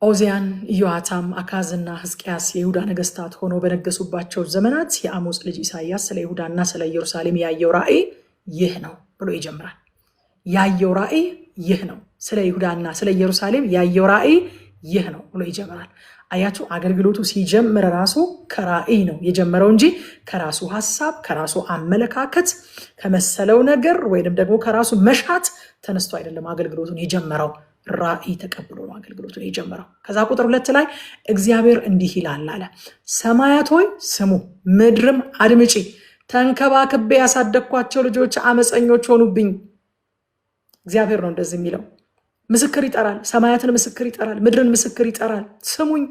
Speaker 1: ኦዚያን፣ ኢዮአታም፣ አካዝና ሕዝቅያስ የይሁዳ ነገስታት ሆነው በነገሱባቸው ዘመናት የአሞጽ ልጅ ኢሳይያስ ስለ ይሁዳና ስለ ኢየሩሳሌም ያየው ራእይ ይህ ነው ብሎ ይጀምራል። ያየው ራእይ ይህ ነው። ስለ ይሁዳና ስለ ኢየሩሳሌም ያየው ራእይ ይህ ነው ብሎ ይጀምራል። አያችሁ፣ አገልግሎቱ ሲጀምር ራሱ ከራእይ ነው የጀመረው እንጂ ከራሱ ሀሳብ፣ ከራሱ አመለካከት፣ ከመሰለው ነገር ወይም ደግሞ ከራሱ መሻት ተነስቶ አይደለም አገልግሎቱን የጀመረው። ራእይ ተቀብሎ ነው አገልግሎቱን የጀመረው። ከዛ ቁጥር 2 ላይ እግዚአብሔር እንዲህ ይላል አለ፣ ሰማያት ሆይ ስሙ፣ ምድርም አድምጪ፣ ተንከባክቤ ያሳደግኳቸው ልጆች አመፀኞች ሆኑብኝ። እግዚአብሔር ነው እንደዚህ የሚለው። ምስክር ይጠራል፣ ሰማያትን ምስክር ይጠራል፣ ምድርን ምስክር ይጠራል። ስሙኝ፣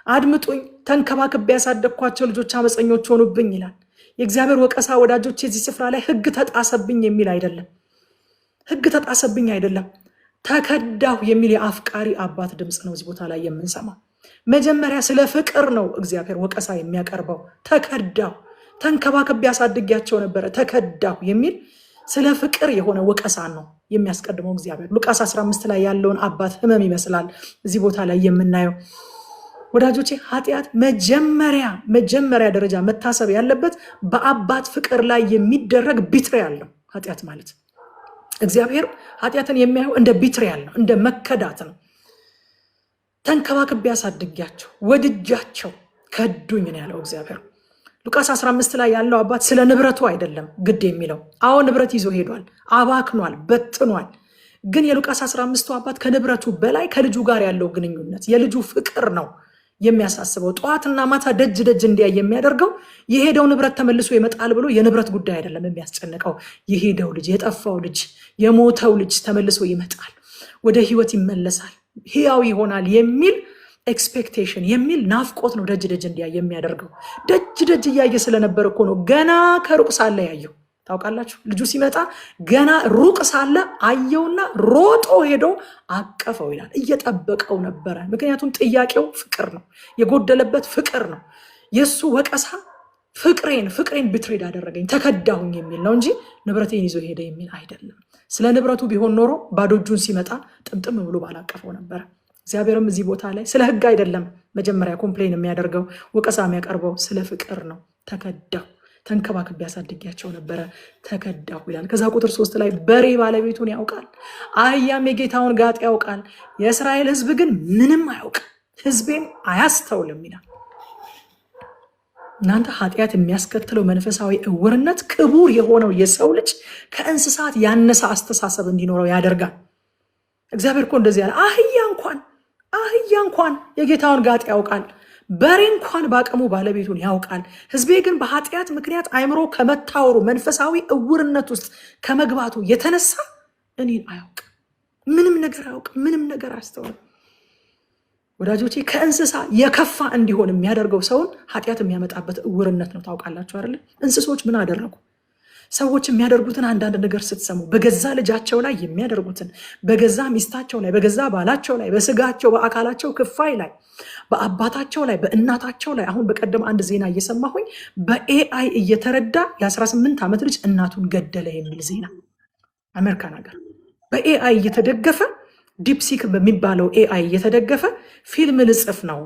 Speaker 1: አድምጡኝ፣ ተንከባክቤ ያሳደግኳቸው ልጆች አመፀኞች ሆኑብኝ ይላል። የእግዚአብሔር ወቀሳ ወዳጆች የዚህ ስፍራ ላይ ህግ ተጣሰብኝ የሚል አይደለም። ህግ ተጣሰብኝ አይደለም፣ ተከዳሁ የሚል የአፍቃሪ አባት ድምፅ ነው እዚህ ቦታ ላይ የምንሰማው። መጀመሪያ ስለ ፍቅር ነው እግዚአብሔር ወቀሳ የሚያቀርበው። ተከዳሁ፣ ተንከባክቤ ያሳድጊያቸው ነበረ፣ ተከዳሁ የሚል ስለ ፍቅር የሆነ ወቀሳ ነው የሚያስቀድመው እግዚአብሔር። ሉቃስ 15 ላይ ያለውን አባት ህመም ይመስላል እዚህ ቦታ ላይ የምናየው። ወዳጆቼ ኃጢአት መጀመሪያ ደረጃ መታሰብ ያለበት በአባት ፍቅር ላይ የሚደረግ ቢትሪያል ነው። ኃጢአት ማለት እግዚአብሔር ኃጢአትን የሚያየው እንደ ቢትሪያል ነው፣ እንደ መከዳት ነው። ተንከባክቤ ያሳድጊያቸው ወድጃቸው ከዱኝ ነው ያለው እግዚአብሔር። ሉቃስ 15 ላይ ያለው አባት ስለ ንብረቱ አይደለም ግድ የሚለው። አዎ ንብረት ይዞ ሄዷል፣ አባክኗል፣ በጥኗል። ግን የሉቃስ 15ቱ አባት ከንብረቱ በላይ ከልጁ ጋር ያለው ግንኙነት የልጁ ፍቅር ነው የሚያሳስበው። ጠዋትና ማታ ደጅ እንዲያይ የሚያደርገው የሄደው ንብረት ተመልሶ ይመጣል ብሎ የንብረት ጉዳይ አይደለም የሚያስጨንቀው። የሄደው ልጅ፣ የጠፋው ልጅ፣ የሞተው ልጅ ተመልሶ ይመጣል፣ ወደ ህይወት ይመለሳል፣ ህያው ይሆናል የሚል ኤክስፔክቴሽን የሚል ናፍቆት ነው ደጅ እንዲያይ የሚያደርገው። ደጅ እያየ ስለነበር እኮ ነው ገና ከሩቅ ሳለ ያየው። ታውቃላችሁ፣ ልጁ ሲመጣ ገና ሩቅ ሳለ አየውና ሮጦ ሄዶ አቀፈው ይላል። እየጠበቀው ነበረ። ምክንያቱም ጥያቄው ፍቅር ነው፣ የጎደለበት ፍቅር ነው። የእሱ ወቀሳ ፍቅሬን ብትሬድ አደረገኝ፣ ተከዳሁኝ የሚል ነው እንጂ ንብረቴን ይዞ ሄደ የሚል አይደለም። ስለ ንብረቱ ቢሆን ኖሮ ባዶ እጁን ሲመጣ ጥምጥም ብሎ ባላቀፈው ነበረ። እግዚአብሔርም እዚህ ቦታ ላይ ስለ ህግ አይደለም መጀመሪያ ኮምፕሌን የሚያደርገው፣ ወቀሳ የሚያቀርበው ስለ ፍቅር ነው። ተከዳሁ፣ ተንከባክቤ ያሳድጊያቸው ነበረ፣ ተከዳሁ ይላል። ከዛ ቁጥር 3 ላይ በሬ ባለቤቱን ያውቃል፣ አህያም የጌታውን ጋጥ ያውቃል፣ የእስራኤል ህዝብ ግን ምንም አያውቅም፣ ህዝቤም አያስተውልም ይላል። እናንተ ኃጢአት የሚያስከትለው መንፈሳዊ እውርነት ክቡር የሆነው የሰው ልጅ ከእንስሳት ያነሰ አስተሳሰብ እንዲኖረው ያደርጋል። እግዚአብሔር እኮ እንደዚህ ያለ አህያ እንኳን የጌታውን ጋጥ ያውቃል፣ በሬ እንኳን በአቅሙ ባለቤቱን ያውቃል፣ ህዝቤ ግን በኃጢአት ምክንያት አእምሮ ከመታወሩ መንፈሳዊ እውርነት ውስጥ ከመግባቱ የተነሳ እኔን አያውቅም፣ ምንም ነገር አያውቅም፣ ምንም ነገር አያስተውልም። ወዳጆቼ ከእንስሳ የከፋ እንዲሆን የሚያደርገው ሰውን ኃጢአት የሚያመጣበት እውርነት ነው። ታውቃላችሁ አይደለ? እንስሶች ምን አደረጉ? ሰዎች የሚያደርጉትን አንዳንድ ነገር ስትሰሙ፣ በገዛ ልጃቸው ላይ የሚያደርጉትን፣ በገዛ ሚስታቸው ላይ፣ በገዛ ባላቸው ላይ፣ በስጋቸው በአካላቸው ክፋይ ላይ፣ በአባታቸው ላይ፣ በእናታቸው ላይ። አሁን በቀደም አንድ ዜና እየሰማሁኝ በኤአይ እየተረዳ የ18 ዓመት ልጅ እናቱን ገደለ የሚል ዜና አሜሪካን ሀገር በኤአይ እየተደገፈ ዲፕሲክ በሚባለው ኤአይ እየተደገፈ ፊልም ልጽፍ ነው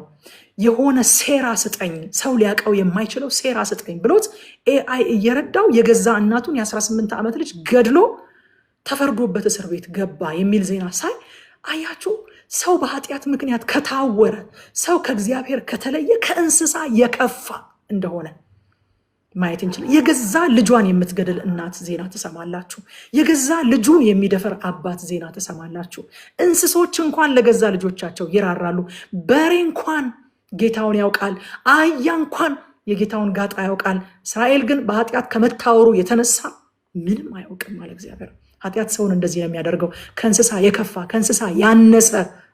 Speaker 1: የሆነ ሴራ ስጠኝ፣ ሰው ሊያውቀው የማይችለው ሴራ ስጠኝ ብሎት ኤአይ እየረዳው የገዛ እናቱን የ18 ዓመት ልጅ ገድሎ ተፈርዶበት እስር ቤት ገባ የሚል ዜና ሳይ አያችሁ፣ ሰው በኃጢአት ምክንያት ከታወረ፣ ሰው ከእግዚአብሔር ከተለየ ከእንስሳ የከፋ እንደሆነ ማየት እንችላለን። የገዛ ልጇን የምትገድል እናት ዜና ትሰማላችሁ። የገዛ ልጁን የሚደፈር አባት ዜና ትሰማላችሁ። እንስሶች እንኳን ለገዛ ልጆቻቸው ይራራሉ። በሬ እንኳን ጌታውን ያውቃል፣ አህያ እንኳን የጌታውን ጋጣ ያውቃል። እስራኤል ግን በኃጢአት ከመታወሩ የተነሳ ምንም አያውቅም አለ እግዚአብሔር። ኃጢአት ሰውን እንደዚህ ነው የሚያደርገው። ከእንስሳ የከፋ ከእንስሳ ያነሰ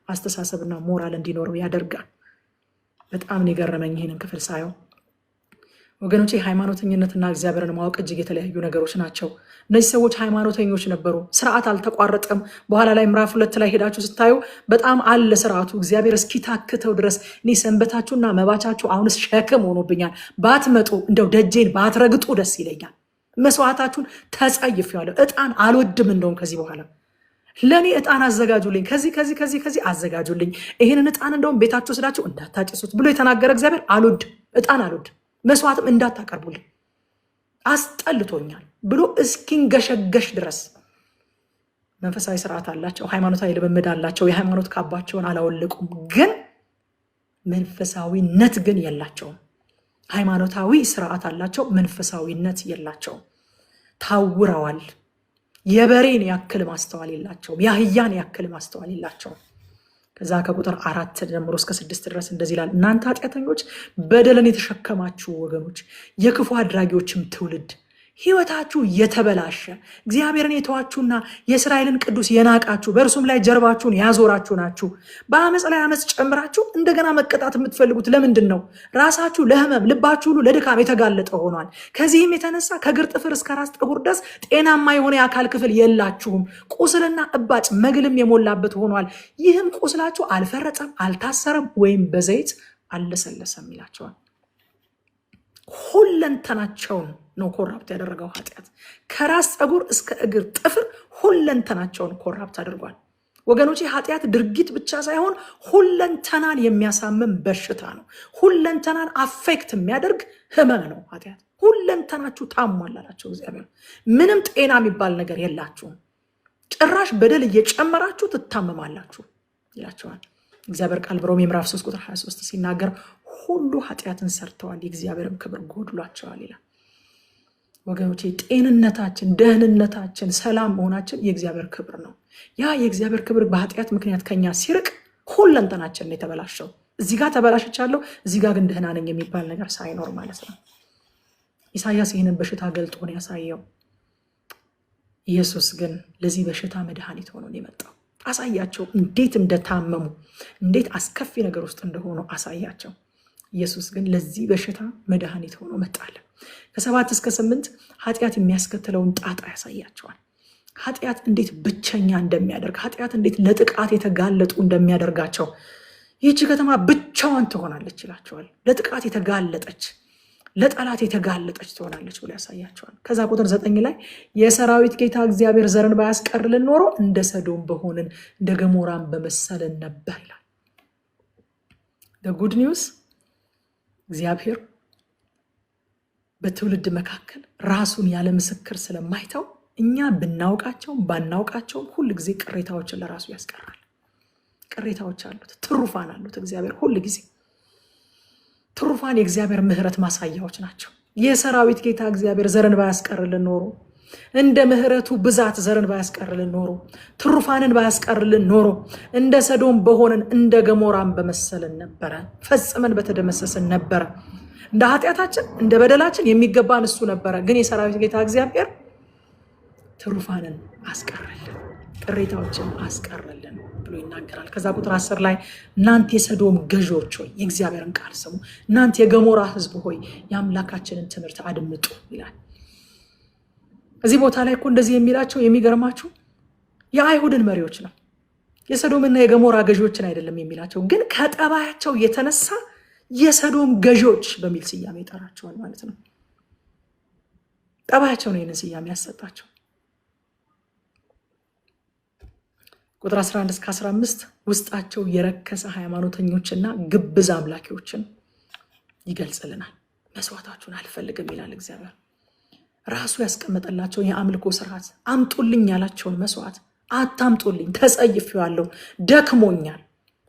Speaker 1: አስተሳሰብና ሞራል እንዲኖረው ያደርጋል። በጣም ነው የገረመኝ ይህንን ክፍል ሳየው። ወገኖቼ ሃይማኖተኝነትና እግዚአብሔርን ማወቅ እጅግ የተለያዩ ነገሮች ናቸው። እነዚህ ሰዎች ሃይማኖተኞች ነበሩ፣ ስርዓት አልተቋረጠም። በኋላ ላይ ምዕራፍ 2 ላይ ሄዳችሁ ስታዩ በጣም አለ ስርዓቱ። እግዚአብሔር እስኪታክተው ድረስ እኔ ሰንበታችሁና መባቻችሁ አሁንስ ሸክም ሆኖብኛል፣ ባትመጡ እንደው ደጄን ባትረግጡ ደስ ይለኛል። መስዋዕታችሁን ተጸይፌዋለሁ፣ ዕጣን አልወድም። እንደውም ከዚህ በኋላ ለእኔ ዕጣን አዘጋጁልኝ፣ ከዚህ አዘጋጁልኝ፣ ይህንን ዕጣን እንደውም ቤታችሁ ስላችሁ እንዳታጭሱት ብሎ የተናገረ እግዚአብሔር አልወድም፣ ዕጣን አልወድም፣ መስዋዕትም እንዳታቀርቡልኝ አስጠልቶኛል ብሎ እስኪንገሸገሽ ድረስ መንፈሳዊ ስርዓት አላቸው፣ ሃይማኖታዊ ልምምድ አላቸው፣ የሃይማኖት ካባቸውን አላወለቁም፣ ግን መንፈሳዊነት ግን የላቸውም። ሃይማኖታዊ ስርዓት አላቸው፣ መንፈሳዊነት የላቸውም። ታውረዋል። የበሬን ያክል ማስተዋል የላቸውም፣ የአህያን ያክል ማስተዋል የላቸውም። ከዛ ከቁጥር 4 ጀምሮ እስከ 6 ድረስ እንደዚህ ይላል። እናንተ ኃጢአተኞች፣ በደልን የተሸከማችሁ ወገኖች፣ የክፉ አድራጊዎችም ትውልድ፣ ሕይወታችሁ የተበላሸ እግዚአብሔርን የተዋችሁና የእስራኤልን ቅዱስ የናቃችሁ በእርሱም ላይ ጀርባችሁን ያዞራችሁ ናችሁ። በአመፅ ላይ አመፅ ጨምራችሁ እንደገና መቀጣት የምትፈልጉት ለምንድን ነው? ራሳችሁ ለሕመም ልባችሁ ሁሉ ለድካም የተጋለጠ ሆኗል። ከዚህም የተነሳ ከእግር ጥፍር እስከ ራስ ጠጉር ድረስ ጤናማ የሆነ የአካል ክፍል የላችሁም። ቁስልና እባጭ መግልም የሞላበት ሆኗል። ይህም ቁስላችሁ አልፈረጠም፣ አልታሰረም፣ ወይም በዘይት አልለሰለሰም ይላቸዋል። ሁለንተናቸውን ነው ኮራፕት ያደረገው ኃጢአት። ከራስ ፀጉር እስከ እግር ጥፍር ሁለንተናቸውን ኮራፕት አድርጓል። ወገኖች ኃጢአት ድርጊት ብቻ ሳይሆን ሁለንተናን የሚያሳምም በሽታ ነው። ሁለንተናን አፌክት የሚያደርግ ህመም ነው ኃጢአት። ሁለንተናችሁ ታሟል አላቸው እግዚአብሔር። ምንም ጤና የሚባል ነገር የላችሁም፣ ጭራሽ በደል እየጨመራችሁ ትታመማላችሁ ይላቸዋል እግዚአብሔር ቃል በሮሜ ምዕራፍ 3 ቁጥር 23 ሲናገር ሁሉ ኃጢአትን ሰርተዋል፣ የእግዚአብሔርም ክብር ጎድሏቸዋል ይላል። ወገኖቼ ጤንነታችን፣ ደህንነታችን፣ ሰላም መሆናችን የእግዚአብሔር ክብር ነው። ያ የእግዚአብሔር ክብር በኃጢአት ምክንያት ከኛ ሲርቅ ሁለንተናችን ነው የተበላሸው። እዚህ ጋር ተበላሽቻለሁ፣ እዚህ ጋር ግን ደህና ነኝ የሚባል ነገር ሳይኖር ማለት ነው። ኢሳያስ ይህንን በሽታ ገልጦ ነው ያሳየው። ኢየሱስ ግን ለዚህ በሽታ መድኃኒት ሆኖ ነው የመጣው። አሳያቸው፣ እንዴት እንደታመሙ፣ እንዴት አስከፊ ነገር ውስጥ እንደሆኑ አሳያቸው። ኢየሱስ ግን ለዚህ በሽታ መድኃኒት ሆኖ መጣለን። ከ7 እስከ 8 ኃጢአት የሚያስከትለውን ጣጣ ያሳያቸዋል። ኃጢአት እንዴት ብቸኛ እንደሚያደርግ፣ ኃጢአት እንዴት ለጥቃት የተጋለጡ እንደሚያደርጋቸው። ይህች ከተማ ብቻዋን ትሆናለች ይላቸዋል። ለጥቃት የተጋለጠች፣ ለጠላት የተጋለጠች ትሆናለች ብሎ ያሳያቸዋል። ከዛ ቁጥር 9 ላይ የሰራዊት ጌታ እግዚአብሔር ዘርን ባያስቀርልን ኖሮ እንደ ሰዶም በሆንን እንደ ገሞራን በመሰልን ነበር ይላል። ጉድ ኒውስ እግዚአብሔር በትውልድ መካከል ራሱን ያለ ምስክር ስለማይተው እኛ ብናውቃቸውም ባናውቃቸውም ሁል ጊዜ ቅሬታዎችን ለራሱ ያስቀራል። ቅሬታዎች አሉት፣ ትሩፋን አሉት። እግዚአብሔር ሁል ጊዜ ትሩፋን የእግዚአብሔር ምሕረት ማሳያዎች ናቸው። የሰራዊት ጌታ እግዚአብሔር ዘርን ባያስቀርልን ኖሮ፣ እንደ ምሕረቱ ብዛት ዘርን ባያስቀርልን ኖሮ፣ ትሩፋንን ባያስቀርልን ኖሮ እንደ ሰዶም በሆንን እንደ ገሞራን በመሰልን ነበረ፣ ፈጽመን በተደመሰስን ነበረ። እንደ ኃጢአታችን እንደ በደላችን የሚገባን እሱ ነበረ። ግን የሰራዊት ጌታ እግዚአብሔር ትሩፋንን አስቀረልን፣ ቅሬታዎችን አስቀረልን ብሎ ይናገራል። ከዛ ቁጥር 10 ላይ እናንተ የሰዶም ገዢዎች ሆይ የእግዚአብሔርን ቃል ስሙ፣ እናንተ የገሞራ ሕዝብ ሆይ የአምላካችንን ትምህርት አድምጡ ይላል። እዚህ ቦታ ላይ እኮ እንደዚህ የሚላቸው የሚገርማችሁ የአይሁድን መሪዎች ነው፣ የሰዶምና የገሞራ ገዢዎችን አይደለም የሚላቸው። ግን ከጠባያቸው የተነሳ የሰዶም ገዢዎች በሚል ስያሜ ይጠራቸዋል ማለት ነው። ጠባያቸው ነው ይህንን ስያሜ ያሰጣቸው። ቁጥር 11 እስከ 15 ውስጣቸው የረከሰ ሃይማኖተኞችና ግብዝ አምላኪዎችን ይገልጽልናል። መስዋዕታችሁን አልፈልግም ይላል እግዚአብሔር። ራሱ ያስቀመጠላቸው የአምልኮ ስርዓት፣ አምጡልኝ ያላቸውን መስዋዕት አታምጡልኝ፣ ተጸይፌዋለሁ፣ ደክሞኛል፣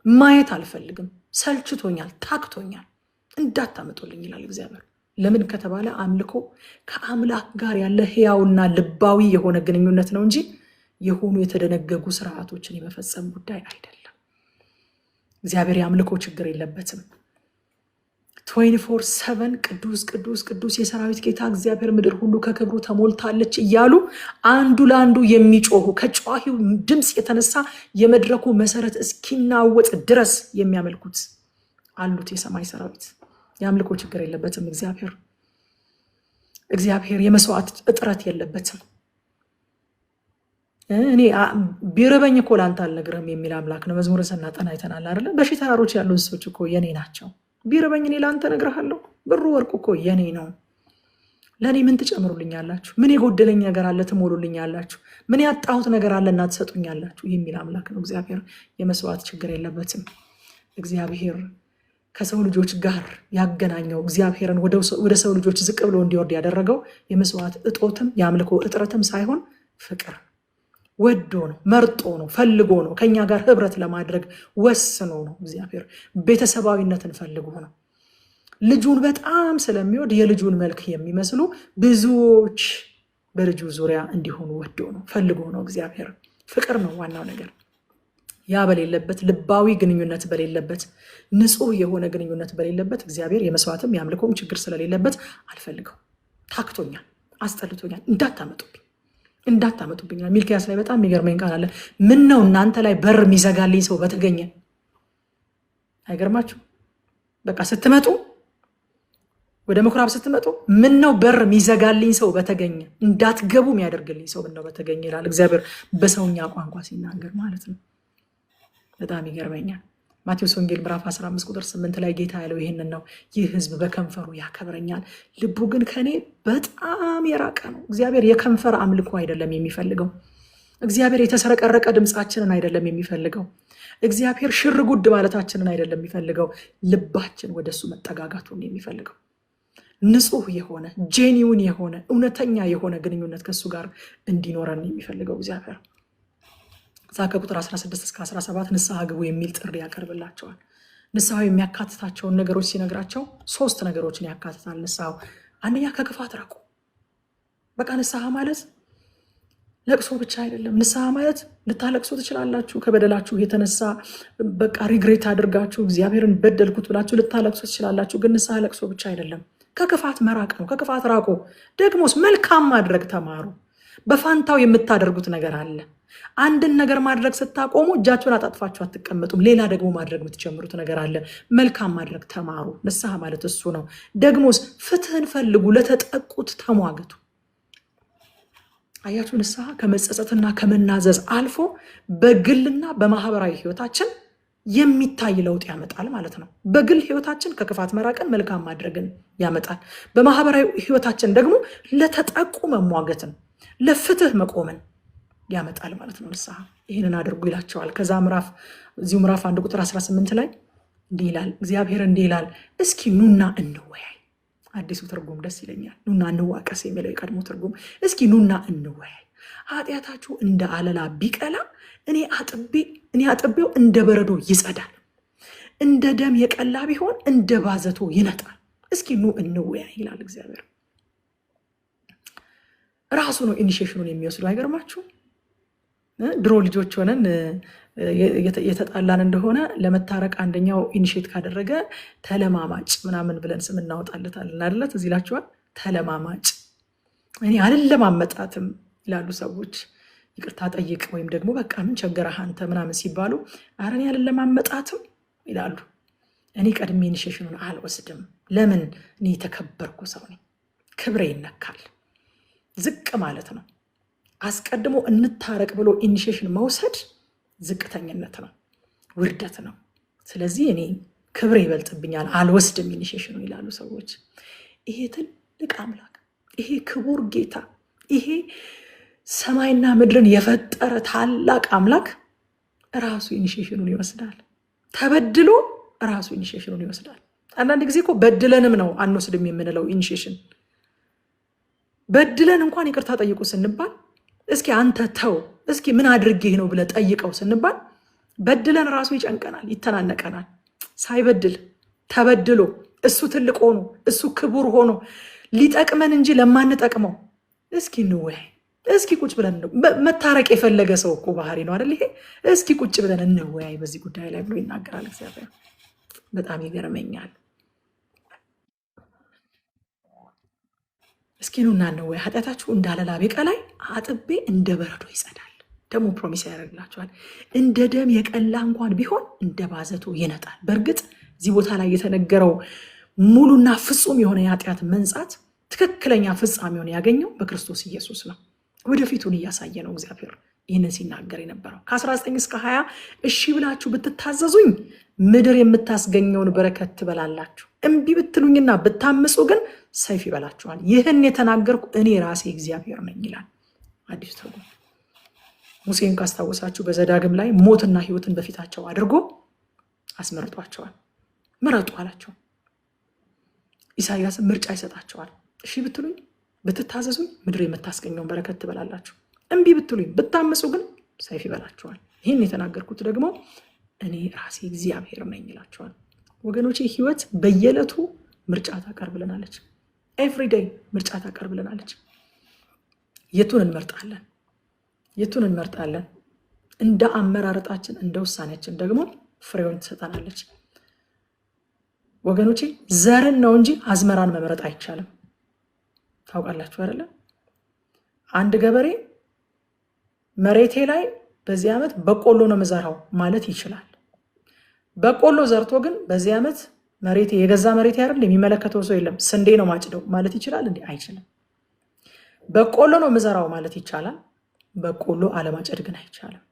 Speaker 1: ማየት አልፈልግም፣ ሰልችቶኛል፣ ታክቶኛል፣ እንዳታመጡልኝ ይላል እግዚአብሔር። ለምን ከተባለ አምልኮ ከአምላክ ጋር ያለ ሕያውና ልባዊ የሆነ ግንኙነት ነው እንጂ የሆኑ የተደነገጉ ስርዓቶችን የመፈጸም ጉዳይ አይደለም። እግዚአብሔር የአምልኮ ችግር የለበትም። 24/7 ቅዱስ ቅዱስ ቅዱስ የሰራዊት ጌታ እግዚአብሔር፣ ምድር ሁሉ ከክብሩ ተሞልታለች እያሉ አንዱ ለአንዱ የሚጮሁ ከጨዋሂው ድምፅ የተነሳ የመድረኩ መሰረት እስኪናወጥ ድረስ የሚያመልኩት አሉት የሰማይ ሰራዊት። የአምልኮ ችግር የለበትም እግዚአብሔር የመስዋዕት እጥረት የለበትም። እኔ ቢርበኝ እኮ ላንተ አልነግርህም የሚል አምላክ ነው። መዝሙርን ስናጠና አይተናል አይደለ? በሺህ ተራሮች ያሉ እንስሶች እኮ የኔ ናቸው። ቢርበኝ እኔ ላንተ እነግርሃለሁ። ብሩ ወርቁ እኮ የኔ ነው። ለእኔ ምን ትጨምሩልኛላችሁ? ምን የጎደለኝ ነገር አለ ትሞሉልኛላችሁ? ምን ያጣሁት ነገር አለ እና ትሰጡኛላችሁ የሚል አምላክ ነው እግዚአብሔር። የመስዋዕት ችግር የለበትም። እግዚአብሔር ከሰው ልጆች ጋር ያገናኘው፣ እግዚአብሔርን ወደ ሰው ልጆች ዝቅ ብሎ እንዲወርድ ያደረገው የመስዋዕት እጦትም የአምልኮ እጥረትም ሳይሆን ፍቅር፣ ወዶ ነው፣ መርጦ ነው፣ ፈልጎ ነው፣ ከኛ ጋር ህብረት ለማድረግ ወስኖ ነው። እግዚአብሔር ቤተሰባዊነትን ፈልጎ ነው። ልጁን በጣም ስለሚወድ የልጁን መልክ የሚመስሉ ብዙዎች በልጁ ዙሪያ እንዲሆኑ ወዶ ነው፣ ፈልጎ ነው። እግዚአብሔር ፍቅር ነው ዋናው ነገር። ያ በሌለበት ልባዊ ግንኙነት በሌለበት ንጹህ የሆነ ግንኙነት በሌለበት እግዚአብሔር የመስዋዕትም የአምልኮም ችግር ስለሌለበት አልፈልገው፣ ታክቶኛል፣ አስጠልቶኛል፣ እንዳታመጡብኝ። ሚልክያስ ላይ በጣም የሚገርመኝ ቃል አለ። ምን ነው እናንተ ላይ በር የሚዘጋልኝ ሰው በተገኘ። አይገርማችሁ? በቃ ስትመጡ ወደ ምኩራብ ስትመጡ ምን ነው በር የሚዘጋልኝ ሰው በተገኘ፣ እንዳትገቡ የሚያደርግልኝ ሰው ምን ነው በተገኘ ይላል እግዚአብሔር በሰውኛ ቋንቋ ሲናገር ማለት ነው። በጣም ይገርመኛል። ማቴዎስ ወንጌል ምዕራፍ 15 ቁጥር 8 ላይ ጌታ ያለው ይህንን ነው። ይህ ሕዝብ በከንፈሩ ያከብረኛል፣ ልቡ ግን ከኔ በጣም የራቀ ነው። እግዚአብሔር የከንፈር አምልኮ አይደለም የሚፈልገው። እግዚአብሔር የተሰረቀረቀ ድምፃችንን አይደለም የሚፈልገው። እግዚአብሔር ሽር ጉድ ማለታችንን አይደለም የሚፈልገው። ልባችን ወደሱ መጠጋጋቱን የሚፈልገው ንጹህ የሆነ ጄኒውን የሆነ እውነተኛ የሆነ ግንኙነት ከሱ ጋር እንዲኖረን የሚፈልገው እግዚአብሔር እዛ ከቁጥር 16 እስከ 17 ንስሐ ግቡ የሚል ጥሪ ያቀርብላቸዋል። ንስሐ የሚያካትታቸውን ነገሮች ሲነግራቸው 3 ነገሮችን ያካትታል ንስሐው። አንደኛ ከክፋት ራቁ። በቃ ንስሐ ማለት ለቅሶ ብቻ አይደለም። ንስሐ ማለት ልታለቅሱ ትችላላችሁ። ከበደላችሁ የተነሳ በቃ ሪግሬት አድርጋችሁ እግዚአብሔርን በደልኩት ብላችሁ ልታለቅሱ ትችላላችሁ። ግን ንስሐ ለቅሶ ብቻ አይደለም፣ ከክፋት መራቅ ነው። ከክፋት ራቁ። ደግሞስ መልካም ማድረግ ተማሩ። በፋንታው የምታደርጉት ነገር አለ። አንድን ነገር ማድረግ ስታቆሙ እጃችሁን አጣጥፋችሁ አትቀመጡም። ሌላ ደግሞ ማድረግ የምትጀምሩት ነገር አለ። መልካም ማድረግ ተማሩ። ንስሐ ማለት እሱ ነው። ደግሞስ ፍትህን ፈልጉ፣ ለተጠቁት ተሟገቱ። አያችሁ፣ ንስሐ ከመጸጸትና ከመናዘዝ አልፎ በግልና በማህበራዊ ህይወታችን የሚታይ ለውጥ ያመጣል ማለት ነው። በግል ህይወታችን ከክፋት መራቅን መልካም ማድረግን ያመጣል። በማህበራዊ ህይወታችን ደግሞ ለተጠቁ መሟገትን፣ ለፍትህ መቆምን ያመጣል ማለት ነው። ንስሐ ይህንን አድርጉ ይላቸዋል። ከዛ እዚሁ ምዕራፍ 1 ቁጥር 18 ላይ እንዲህ ይላል፣ እግዚአብሔር እንዲህ ይላል፣ እስኪ ኑና እንወያይ። አዲሱ ትርጉም ደስ ይለኛል። ኑና እንዋቀስ የሚለው የቀድሞ ትርጉም። እስኪ ኑና እንወያይ። ኃጢአታችሁ እንደ አለላ ቢቀላ እኔ አጥቤው እንደ በረዶ ይጸዳል፣ እንደ ደም የቀላ ቢሆን እንደ ባዘቶ ይነጣል። እስኪ ኑ እንወያይ ይላል እግዚአብሔር። ራሱ ነው ኢኒሺዬሽኑን የሚወስዱ። አይገርማችሁ? ድሮ ልጆች ሆነን የተጣላን እንደሆነ ለመታረቅ አንደኛው ኢኒሼት ካደረገ ተለማማጭ ምናምን ብለን ስም እናወጣለታለን አይደለ? እዚህ ይላችኋል። ተለማማጭ። እኔ አልለማመጣትም ይላሉ ሰዎች። ይቅርታ ጠይቅ ወይም ደግሞ በቃ ምን ቸገረህ አንተ ምናምን ሲባሉ ኧረ እኔ አልለማመጣትም ይላሉ። እኔ ቀድሜ ኢኒሼሽኑን አልወስድም። ለምን? እኔ የተከበርኩ ሰው ነኝ። ክብሬ ይነካል። ዝቅ ማለት ነው። አስቀድሞ እንታረቅ ብሎ ኢኒሼሽን መውሰድ ዝቅተኝነት ነው፣ ውርደት ነው። ስለዚህ እኔ ክብሬ ይበልጥብኛል፣ አልወስድም ኢኒሼሽኑ ይላሉ ሰዎች። ይሄ ትልቅ አምላክ፣ ይሄ ክቡር ጌታ፣ ይሄ ሰማይና ምድርን የፈጠረ ታላቅ አምላክ ራሱ ኢኒሼሽኑን ይወስዳል። ተበድሎ ራሱ ኢኒሼሽኑን ይወስዳል። አንዳንድ ጊዜ እኮ በድለንም ነው አንወስድም የምንለው ኢኒሼሽን። በድለን እንኳን ይቅርታ ጠይቁ ስንባል እስኪ አንተ ተው እስኪ ምን አድርጌህ ነው ብለህ ጠይቀው ስንባል በድለን ራሱ ይጨንቀናል፣ ይተናነቀናል። ሳይበድል ተበድሎ እሱ ትልቅ ሆኖ እሱ ክቡር ሆኖ ሊጠቅመን እንጂ ለማንጠቅመው እስኪ እንወያይ፣ እስኪ ቁጭ ብለን መታረቅ የፈለገ ሰው እኮ ባህሪ ነው አይደል ይሄ። እስኪ ቁጭ ብለን እንወያይ በዚህ ጉዳይ ላይ ብሎ ይናገራል እግዚአብሔር። በጣም ይገርመኛል። እስኪ ኑና እንወያይ፣ ኃጢአታችሁ እንደ አለላ ቢቀላ አጥቤ እንደ በረዶ ይጸዳል። ደግሞ ፕሮሚስ ያደርግላቸዋል። እንደ ደም የቀላ እንኳን ቢሆን እንደ ባዘቶ ይነጣል። በእርግጥ እዚህ ቦታ ላይ የተነገረው ሙሉና ፍጹም የሆነ የኃጢአት መንጻት ትክክለኛ ፍጻሜውን ያገኘው በክርስቶስ ኢየሱስ ነው። ወደፊቱን እያሳየ ነው እግዚአብሔር ይህንን ሲናገር የነበረው። ከ19 እስከ 20 እሺ ብላችሁ ብትታዘዙኝ ምድር የምታስገኘውን በረከት ትበላላችሁ፣ እምቢ ብትሉኝና ብታምፁ ግን ሰይፍ ይበላችኋል። ይህን የተናገርኩ እኔ ራሴ እግዚአብሔር ነኝ ይላል አዲሱ ትርጉም። ሙሴን ካስታወሳችሁ በዘዳግም ላይ ሞትና ሕይወትን በፊታቸው አድርጎ አስመርጧቸዋል። ምረጡ አላቸው። ኢሳያስን ምርጫ ይሰጣቸዋል። እሺ ብትሉኝ ብትታዘዙኝ ምድር የምታስገኘውን በረከት ትበላላችሁ፣ እምቢ ብትሉኝ ብታመፁ ግን ሰይፍ ይበላችኋል። ይህን የተናገርኩት ደግሞ እኔ ራሴ እግዚአብሔር ነኝ ይላችኋል። ወገኖቼ ህይወት በየዕለቱ ምርጫ ታቀርብልናለች። ኤቭሪዴይ ምርጫ ታቀርብልናለች። የቱን እንመርጣለን? የቱን እንመርጣለን? እንደ አመራረጣችን እንደ ውሳኔያችን ደግሞ ፍሬውን ትሰጠናለች። ወገኖቼ ዘርን ነው እንጂ አዝመራን መምረጥ አይቻልም። ታውቃላችሁ አይደለም? አንድ ገበሬ መሬቴ ላይ በዚህ ዓመት በቆሎ ነው መዘራው ማለት ይችላል። በቆሎ ዘርቶ ግን በዚህ ዓመት መሬቴ የገዛ መሬቴ አይደል የሚመለከተው ሰው የለም ስንዴ ነው ማጭደው ማለት ይችላል እንዴ? አይችልም። በቆሎ ነው መዘራው ማለት ይቻላል። በቆሎ አለማጨድ ግን አይቻልም።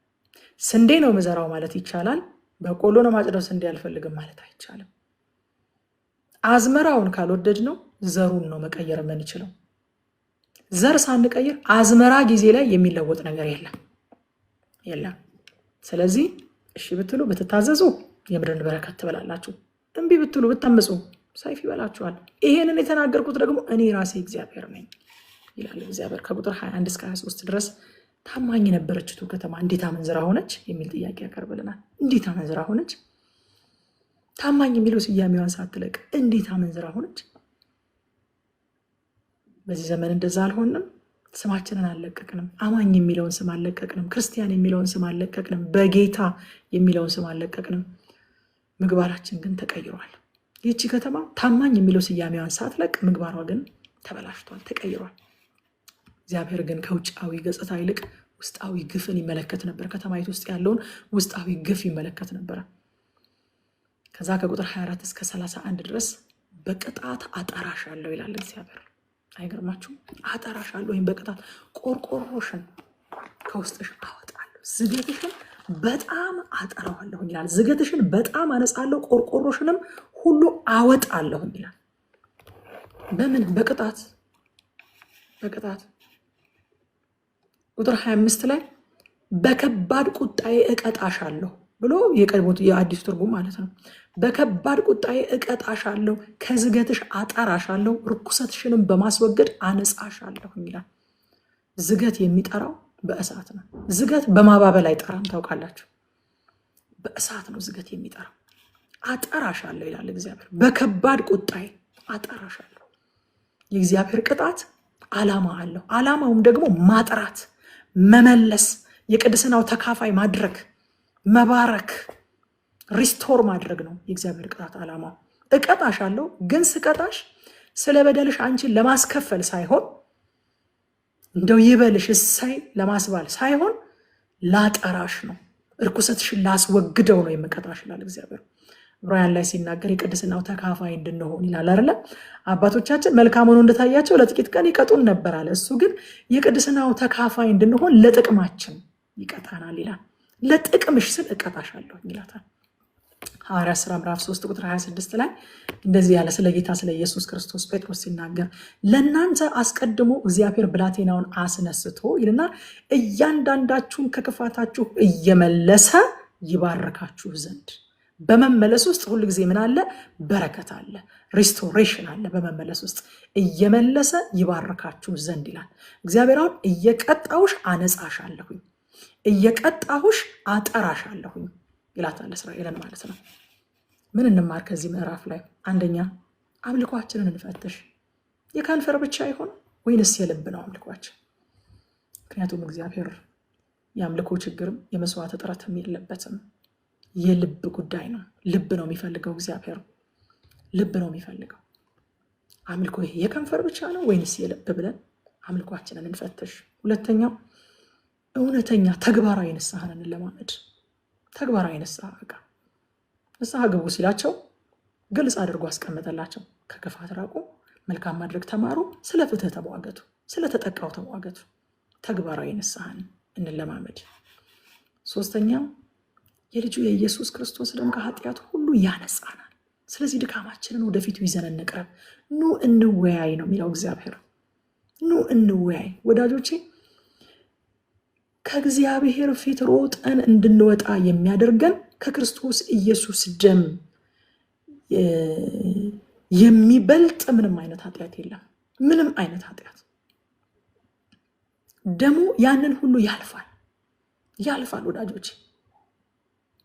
Speaker 1: ስንዴ ነው መዘራው ማለት ይቻላል። በቆሎ ነው ማጭደው ስንዴ አልፈልግም ማለት አይቻልም። አዝመራውን ካልወደድ ነው ዘሩን ነው መቀየር የምንችለው። ዘር ሳንቀይር አዝመራ ጊዜ ላይ የሚለወጥ ነገር የለም። ስለዚህ እሺ ብትሉ ብትታዘዙ የምድርን በረከት ትበላላችሁ። እምቢ ብትሉ ብታመፁ ሰይፍ ይበላችኋል። ይሄንን የተናገርኩት ደግሞ እኔ ራሴ እግዚአብሔር ነኝ ይላል እግዚአብሔር። ከቁጥር 21 እስከ 23 ድረስ ታማኝ የነበረችቱ ከተማ እንዴት አመንዝራ ሆነች የሚል ጥያቄ ያቀርብልናል። እንዴት አመንዝራ ሆነች? ታማኝ የሚለው ስያሜዋን ሳትለቅ እንዴት አመንዝራ ሆነች? በዚህ ዘመን እንደዛ አልሆንም። ስማችንን አልለቀቅንም። አማኝ የሚለውን ስም አልለቀቅንም። ክርስቲያን የሚለውን ስም አልለቀቅንም። በጌታ የሚለውን ስም አልለቀቅንም። ምግባራችን ግን ተቀይሯል። ይህቺ ከተማ ታማኝ የሚለው ስያሜዋን ሳትለቅ ምግባሯ ግን ተበላሽቷል፣ ተቀይሯል። እግዚአብሔር ግን ከውጫዊ ገጽታ ይልቅ ውስጣዊ ግፍን ይመለከት ነበር። ከተማይቱ ውስጥ ያለውን ውስጣዊ ግፍ ይመለከት ነበር። ከዛ ከቁጥር 24 እስከ 31 ድረስ በቅጣት አጠራሻለሁ ይላል እግዚአብሔር። አይገርማችሁም? አጠራሻለሁ ወይም በቅጣት ቆርቆሮሽን ከውስጥሽ አወጣለሁ፣ ዝገትሽን በጣም አጠራዋለሁ ይላል። ዝገትሽን በጣም አነጻለሁ፣ ቆርቆሮሽንም ሁሉ አወጣለሁ ይላል። በምን? በቅጣት። ቁጥር 25 ላይ በከባድ ቁጣዬ እቀጣሻለሁ ብሎ የቀድሞት የአዲስ ትርጉም ማለት ነው። በከባድ ቁጣዬ እቀጣሻለሁ፣ ከዝገትሽ አጠራሻለሁ፣ ርኩሰትሽንም በማስወገድ አነጻሻለሁ ይላል። ዝገት የሚጠራው በእሳት ነው። ዝገት በማባበል አይጠራም። ታውቃላችሁ፣ በእሳት ነው ዝገት የሚጠራው። አጠራሻለሁ ይላል እግዚአብሔር። በከባድ ቁጣዬ አጠራሻለሁ። የእግዚአብሔር ቅጣት ዓላማ አለው። ዓላማውም ደግሞ ማጥራት፣ መመለስ፣ የቅድስናው ተካፋይ ማድረግ፣ መባረክ፣ ሪስቶር ማድረግ ነው የእግዚአብሔር ቅጣት ዓላማው። እቀጣሻለሁ፣ ግን ስቀጣሽ ስለ በደልሽ አንቺን ለማስከፈል ሳይሆን እንደው ይበልሽ እሳይ ለማስባል ሳይሆን ላጠራሽ ነው፣ እርኩሰትሽን ላስወግደው ነው የምቀጣሽ ይላል እግዚአብሔር። ዕብራውያን ላይ ሲናገር የቅድስናው ተካፋይ እንድንሆን ይላል አይደለ? አባቶቻችን መልካም ሆኖ እንደታያቸው ለጥቂት ቀን ይቀጡን ነበር አለ። እሱ ግን የቅድስናው ተካፋይ እንድንሆን ለጥቅማችን ይቀጣናል ይላል። ለጥቅምሽ ስል እቀጣሻለሁ ይላታል። ሐዋርያት ሥራ ምዕራፍ 3 ቁጥር 26 ላይ እንደዚህ ያለ ስለ ጌታ ስለ ኢየሱስ ክርስቶስ ጴጥሮስ ሲናገር ለእናንተ አስቀድሞ እግዚአብሔር ብላቴናውን አስነስቶ ይልና እያንዳንዳችሁን ከክፋታችሁ እየመለሰ ይባርካችሁ ዘንድ። በመመለስ ውስጥ ሁሉ ጊዜ ምን አለ? በረከት አለ፣ ሪስቶሬሽን አለ። በመመለስ ውስጥ እየመለሰ ይባርካችሁ ዘንድ ይላል እግዚአብሔር። አሁን እየቀጣሁሽ አነጻሻለሁኝ፣ እየቀጣሁሽ አጠራሻለሁኝ ይላታል እስራኤልን ማለት ነው። ምን እንማር ከዚህ ምዕራፍ ላይ? አንደኛ አምልኳችንን እንፈትሽ። የከንፈር ብቻ ይሆን ወይንስ የልብ ነው አምልኳችን? ምክንያቱም እግዚአብሔር የአምልኮ ችግርም የመስዋዕት እጥረትም የለበትም። የልብ ጉዳይ ነው። ልብ ነው የሚፈልገው እግዚአብሔር፣ ልብ ነው የሚፈልገው። አምልኮ ይሄ የከንፈር ብቻ ነው ወይንስ የልብ ብለን አምልኳችንን እንፈትሽ። ሁለተኛው እውነተኛ ተግባራዊ ንስሐን እንለማመድ። ተግባራዊ ንስሐ በቃ ንስሐ ግቡ ሲላቸው ግልጽ አድርጎ አስቀመጠላቸው። ከክፋት ራቁ፣ መልካም ማድረግ ተማሩ፣ ስለ ፍትህ ተሟገቱ፣ ስለ ተጠቃው ተሟገቱ። ተግባራዊ ንስሐን እንለማመድ። ሶስተኛው የልጁ የኢየሱስ ክርስቶስ ደም ከኃጢአት ሁሉ ያነጻናል። ስለዚህ ድካማችንን ወደፊቱ ይዘን እንቅረብ። ኑ እንወያይ ነው የሚለው እግዚአብሔር። ኑ እንወያይ ወዳጆቼ። ከእግዚአብሔር ፊት ሮጠን እንድንወጣ የሚያደርገን ከክርስቶስ ኢየሱስ ደም የሚበልጥ ምንም አይነት ኃጢአት የለም። ምንም አይነት ኃጢአት ደሙ ያንን ሁሉ ያልፋል ወዳጆች።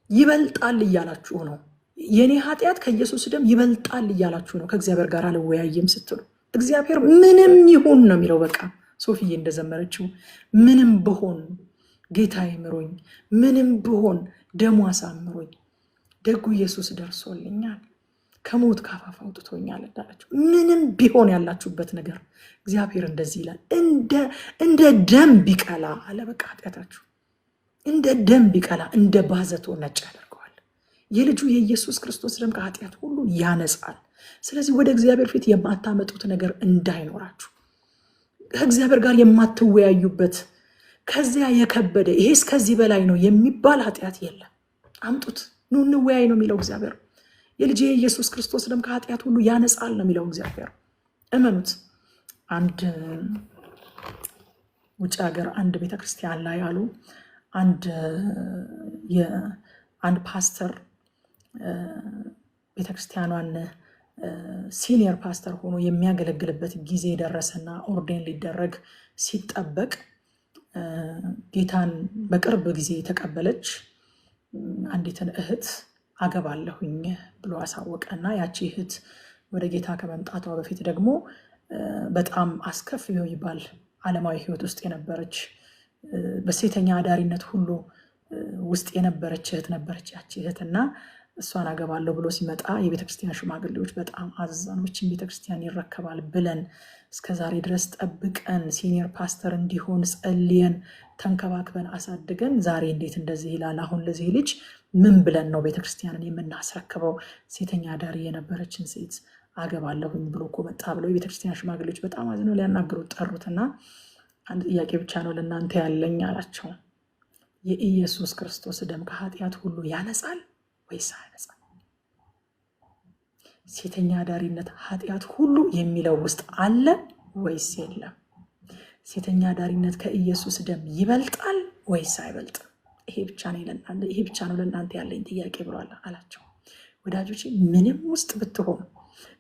Speaker 1: ይበልጣል እያላችሁ ነው። የኔ ኃጢአት ከኢየሱስ ደም ይበልጣል እያላችሁ ነው። ከእግዚአብሔር ጋር አልወያይም ስትሉ እግዚአብሔር ምንም ይሁን ነው የሚለው። በቃ ሶፊዬ እንደዘመረችው ምንም ብሆን ጌታ ይምሮኝ፣ ምንም ብሆን ደሙ አሳምሮኝ፣ ደጉ ኢየሱስ ደርሶልኛል፣ ከሞት ካፋፍ አውጥቶኛል እንዳላችሁ ምንም ቢሆን ያላችሁበት ነገር እግዚአብሔር እንደዚህ ይላል፣ እንደ ደም ቢቀላ አለ። በቃ ኃጢአታችሁ እንደ ደም ቢቀላ እንደ ባዘቶ ነጭ ያደርገዋል። የልጁ የኢየሱስ ክርስቶስ ደም ከኃጢአት ሁሉ ያነጻል። ስለዚህ ወደ እግዚአብሔር ፊት የማታመጡት ነገር እንዳይኖራችሁ፣ ከእግዚአብሔር ጋር የማትወያዩበት ከዚያ የከበደ ይሄ እስከዚህ በላይ ነው የሚባል ኃጢአት የለም። አምጡት፣ ኑ እንወያይ ነው የሚለው እግዚአብሔር። የልጅ የኢየሱስ ክርስቶስ ደም ከኃጢአት ሁሉ ያነጻል ነው የሚለው እግዚአብሔር። እመኑት። አንድ ውጭ ሀገር አንድ ቤተክርስቲያን ላይ ያሉ አንድ ፓስተር ቤተክርስቲያኗን ሲኒየር ፓስተር ሆኖ የሚያገለግልበት ጊዜ ደረሰና ኦርዴን ሊደረግ ሲጠበቅ ጌታን በቅርብ ጊዜ የተቀበለች አንዲትን እህት አገባለሁኝ ብሎ አሳወቀና ያቺ እህት ወደ ጌታ ከመምጣቷ በፊት ደግሞ በጣም አስከፊ የሚባል ዓለማዊ ህይወት ውስጥ የነበረች በሴተኛ አዳሪነት ሁሉ ውስጥ የነበረች እህት ነበረች ያቺ እህትና እሷን አገባለሁ ብሎ ሲመጣ የቤተክርስቲያን ሽማግሌዎች በጣም አዘኖችን ቤተክርስቲያን ይረከባል ብለን እስከዛሬ ድረስ ጠብቀን ሲኒየር ፓስተር እንዲሆን ጸልየን ተንከባክበን አሳድገን ዛሬ እንዴት እንደዚህ ይላል? አሁን ለዚህ ልጅ ምን ብለን ነው ቤተክርስቲያንን የምናስረክበው? ሴተኛ አዳሪ የነበረችን ሴት አገባለሁኝ ብሎ እኮ መጣ ብለው የቤተክርስቲያን ሽማግሌዎች በጣም አዝነው ሊያናግሩት ጠሩትና አንድ ጥያቄ ብቻ ነው ለእናንተ ያለኝ አላቸው። የኢየሱስ ክርስቶስ ደም ከኃጢአት ሁሉ ያነጻል ወይስ አያነጻም? ሴተኛ አዳሪነት ኃጢአት ሁሉ የሚለው ውስጥ አለ ወይስ የለም? ሴተኛ አዳሪነት ከኢየሱስ ደም ይበልጣል ወይስ አይበልጥም? ይሄ ብቻ ነው ለእናንተ ያለኝ ጥያቄ ብሏል አላቸው። ወዳጆች ምንም ውስጥ ብትሆኑ፣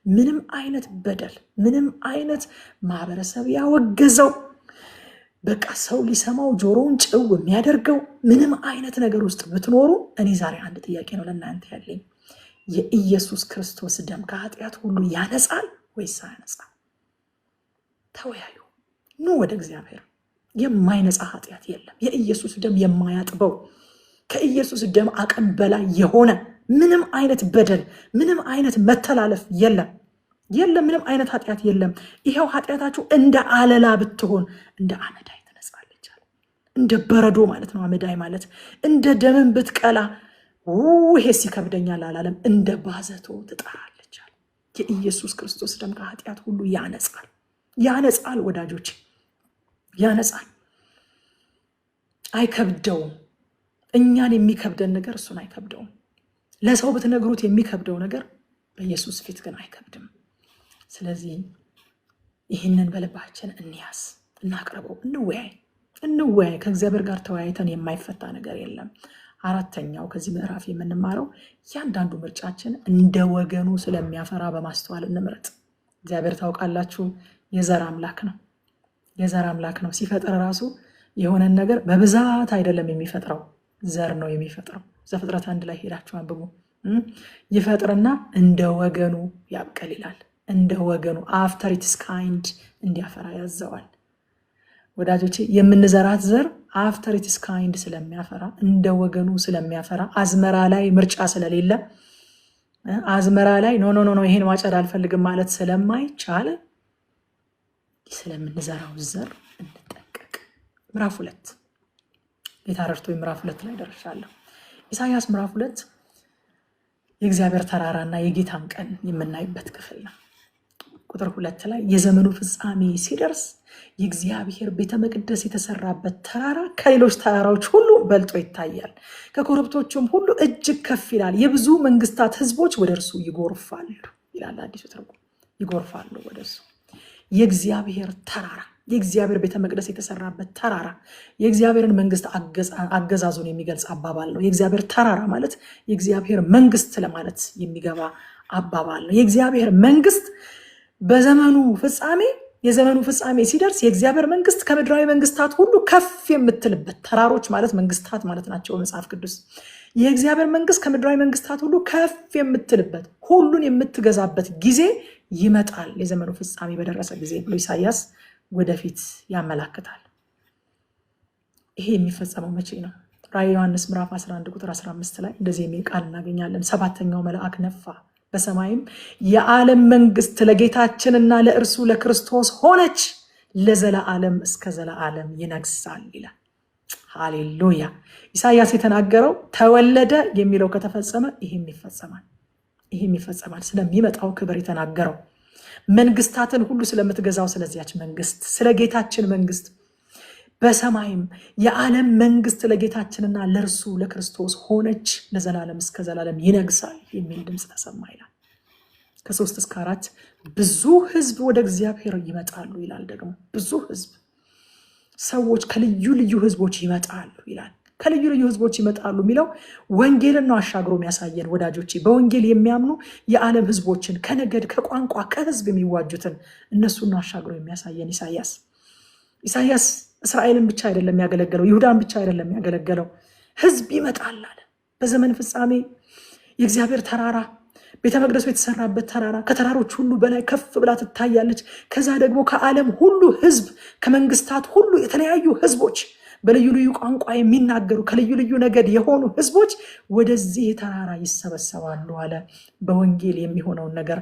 Speaker 1: ምንም አይነት በደል፣ ምንም አይነት ማህበረሰብ ያወገዘው በቃ ሰው ሊሰማው ጆሮውን ጭው የሚያደርገው ምንም አይነት ነገር ውስጥ ብትኖሩ እኔ ዛሬ አንድ ጥያቄ ነው ለእናንተ ያለኝ። የኢየሱስ ክርስቶስ ደም ከኃጢአት ሁሉ ያነጻል ወይስ አያነጻም? ተወያዩ። ኑ ወደ እግዚአብሔር። የማይነጻ ኃጢአት የለም። የኢየሱስ ደም የማያጥበው ከኢየሱስ ደም አቅም በላይ የሆነ ምንም አይነት በደል፣ ምንም አይነት መተላለፍ የለም። ምንም አይነት ኃጢአት የለም። ይሄው ኃጢአታችሁ እንደ አለላ ብትሆን እንደ አመዳይ ትነጻለች። እንደ በረዶ ማለት ነው አመዳይ ማለት። እንደ ደምን ብትቀላ ይሄስ ይከብደኛል አላለም፣ እንደ ባዘቶ ትጠራለች። የኢየሱስ ክርስቶስ ደም ከኃጢአት ሁሉ ያነጻል ወዳጆች፣ ያነጻል። አይከብደውም። እኛን የሚከብደን ነገር እሱን አይከብደውም። ለሰው ብትነግሩት የሚከብደው ነገር በኢየሱስ ፊት ግን አይከብድም። ስለዚህ ይህንን በልባችን እንያዝ፣ እናቅርበው፣ እንወያይ። ከእግዚአብሔር ጋር ተወያይተን የማይፈታ ነገር የለም። አራተኛው ከዚህ ምዕራፍ የምንማረው እያንዳንዱ ምርጫችን እንደ ወገኑ ስለሚያፈራ በማስተዋል እንምረጥ። እግዚአብሔር ታውቃላችሁ የዘር አምላክ ነው። ሲፈጥር ራሱ የሆነን ነገር በብዛት አይደለም የሚፈጥረው፣ ዘር ነው የሚፈጥረው። ዘፍጥረት 1 ላይ ሄዳችሁ አንብቡ። ይፈጥርና እንደ ወገኑ ያብቀል ይላል። እንደ ወገኑ አፍተር ኢትስ ካይንድ እንዲያፈራ ያዘዋል። ወዳጆቼ የምንዘራት ዘር አፍተር ኢትስ ካይንድ ስለሚያፈራ፣ እንደ ወገኑ ስለሚያፈራ፣ አዝመራ ላይ ምርጫ ስለሌለ፣ አዝመራ ላይ ኖ ይሄን ማጨድ አልፈልግም ማለት ስለማይቻል ስለምንዘራው ዘር እንጠንቀቅ። ምዕራፍ 2 ጌታ ረድቶኝ ምዕራፍ 2 ላይ ደርሻለሁ። ኢሳይያስ ምዕራፍ 2 የእግዚአብሔር ተራራና የጌታን ቀን የምናይበት ክፍል ነው። ቁጥር 2 ላይ የዘመኑ ፍጻሜ ሲደርስ የእግዚአብሔር ቤተ መቅደስ የተሰራበት ተራራ ከሌሎች ተራራዎች ሁሉ በልጦ ይታያል፣ ከኮረብቶቹም ሁሉ እጅግ ከፍ ይላል። የብዙ መንግስታት ህዝቦች ወደ እርሱ ይጎርፋሉ ይላል አዲሱ ትርጉም። ይጎርፋሉ ወደ እርሱ። የእግዚአብሔር ተራራ፣ የእግዚአብሔር ቤተ መቅደስ የተሰራበት ተራራ የእግዚአብሔርን መንግስት አገዛዙን የሚገልጽ አባባል ነው። የእግዚአብሔር ተራራ ማለት የእግዚአብሔር መንግስት ለማለት የሚገባ አባባል ነው። የእግዚአብሔር መንግስት በዘመኑ ፍጻሜ የዘመኑ ፍጻሜ ሲደርስ የእግዚአብሔር መንግስት ከምድራዊ መንግስታት ሁሉ ከፍ የምትልበት፣ ተራሮች ማለት መንግስታት ማለት ናቸው መጽሐፍ ቅዱስ። የእግዚአብሔር መንግስት ከምድራዊ መንግስታት ሁሉ ከፍ የምትልበት፣ ሁሉን የምትገዛበት ጊዜ ይመጣል የዘመኑ ፍጻሜ በደረሰ ጊዜ ብሎ ኢሳያስ ወደፊት ያመላክታል። ይሄ የሚፈጸመው መቼ ነው? ራዕየ ዮሐንስ ምዕራፍ 11 ቁጥር 15 ላይ እንደዚህ የሚል ቃል እናገኛለን። ሰባተኛው መልአክ ነፋ፣ በሰማይም የዓለም መንግስት ለጌታችንና ለእርሱ ለክርስቶስ ሆነች፣ ለዘላለም እስከ ዘላለም ይነግሳል ይላል። ሃሌሉያ። ኢሳያስ የተናገረው ተወለደ የሚለው ከተፈጸመ ይህም ይፈጸማል። ስለሚመጣው ክብር የተናገረው መንግስታትን ሁሉ ስለምትገዛው ስለዚያች መንግስት፣ ስለ ጌታችን መንግስት፣ በሰማይም የዓለም መንግስት ለጌታችንና ለእርሱ ለክርስቶስ ሆነች፣ ለዘላለም እስከ ዘላለም ይነግሳል የሚል ድምፅ ተሰማ ይላል። ከ3 እስከ 4 ብዙ ህዝብ ወደ እግዚአብሔር ይመጣሉ ይላል። ደግሞ ብዙ ህዝብ፣ ሰዎች ከልዩ ልዩ ህዝቦች ይመጣሉ ይላል። ከልዩ ልዩ ህዝቦች ይመጣሉ የሚለው ወንጌልን ነው አሻግሮ የሚያሳየን ወዳጆቼ። በወንጌል የሚያምኑ የዓለም ህዝቦችን፣ ከነገድ ከቋንቋ ከህዝብ የሚዋጁትን እነሱን ነው አሻግሮ የሚያሳየን ኢሳያስ እስራኤልን ብቻ አይደለም ያገለገለው፣ ይሁዳን ብቻ አይደለም ያገለገለው። ህዝብ ይመጣል አለ። በዘመን ፍጻሜ የእግዚአብሔር ተራራ፣ ቤተ መቅደሱ የተሰራበት ተራራ ከተራሮች ሁሉ በላይ ከፍ ብላ ትታያለች። ከዛ ደግሞ ከዓለም ሁሉ ህዝብ፣ ከመንግስታት ሁሉ የተለያዩ ህዝቦች፣ በልዩ ልዩ ቋንቋ የሚናገሩ ከልዩ ልዩ ነገድ የሆኑ ህዝቦች ወደዚህ ተራራ ይሰበሰባሉ አለ። በወንጌል የሚሆነውን ነገር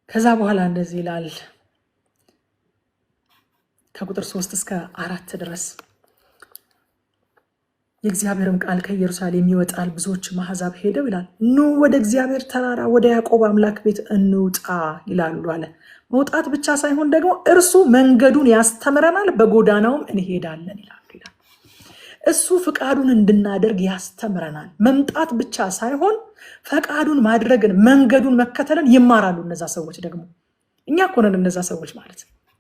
Speaker 1: ከዛ በኋላ እንደዚህ ይላል ከቁጥር 3 እስከ 4 ድረስ የእግዚአብሔርም ቃል ከኢየሩሳሌም ይወጣል፣ ብዙዎች አሕዛብ ሄደው ይላል ኑ ወደ እግዚአብሔር ተራራ ወደ ያዕቆብ አምላክ ቤት እንውጣ ይላሉ አለ። መውጣት ብቻ ሳይሆን ደግሞ እርሱ መንገዱን ያስተምረናል፣ በጎዳናውም እንሄዳለን ይላሉ። እሱ ፈቃዱን እንድናደርግ ያስተምረናል። መምጣት ብቻ ሳይሆን ፈቃዱን ማድረግን፣ መንገዱን መከተልን ይማራሉ። እነዛ ሰዎች ደግሞ እኛ እኮ ነን እነዛ ሰዎች ማለት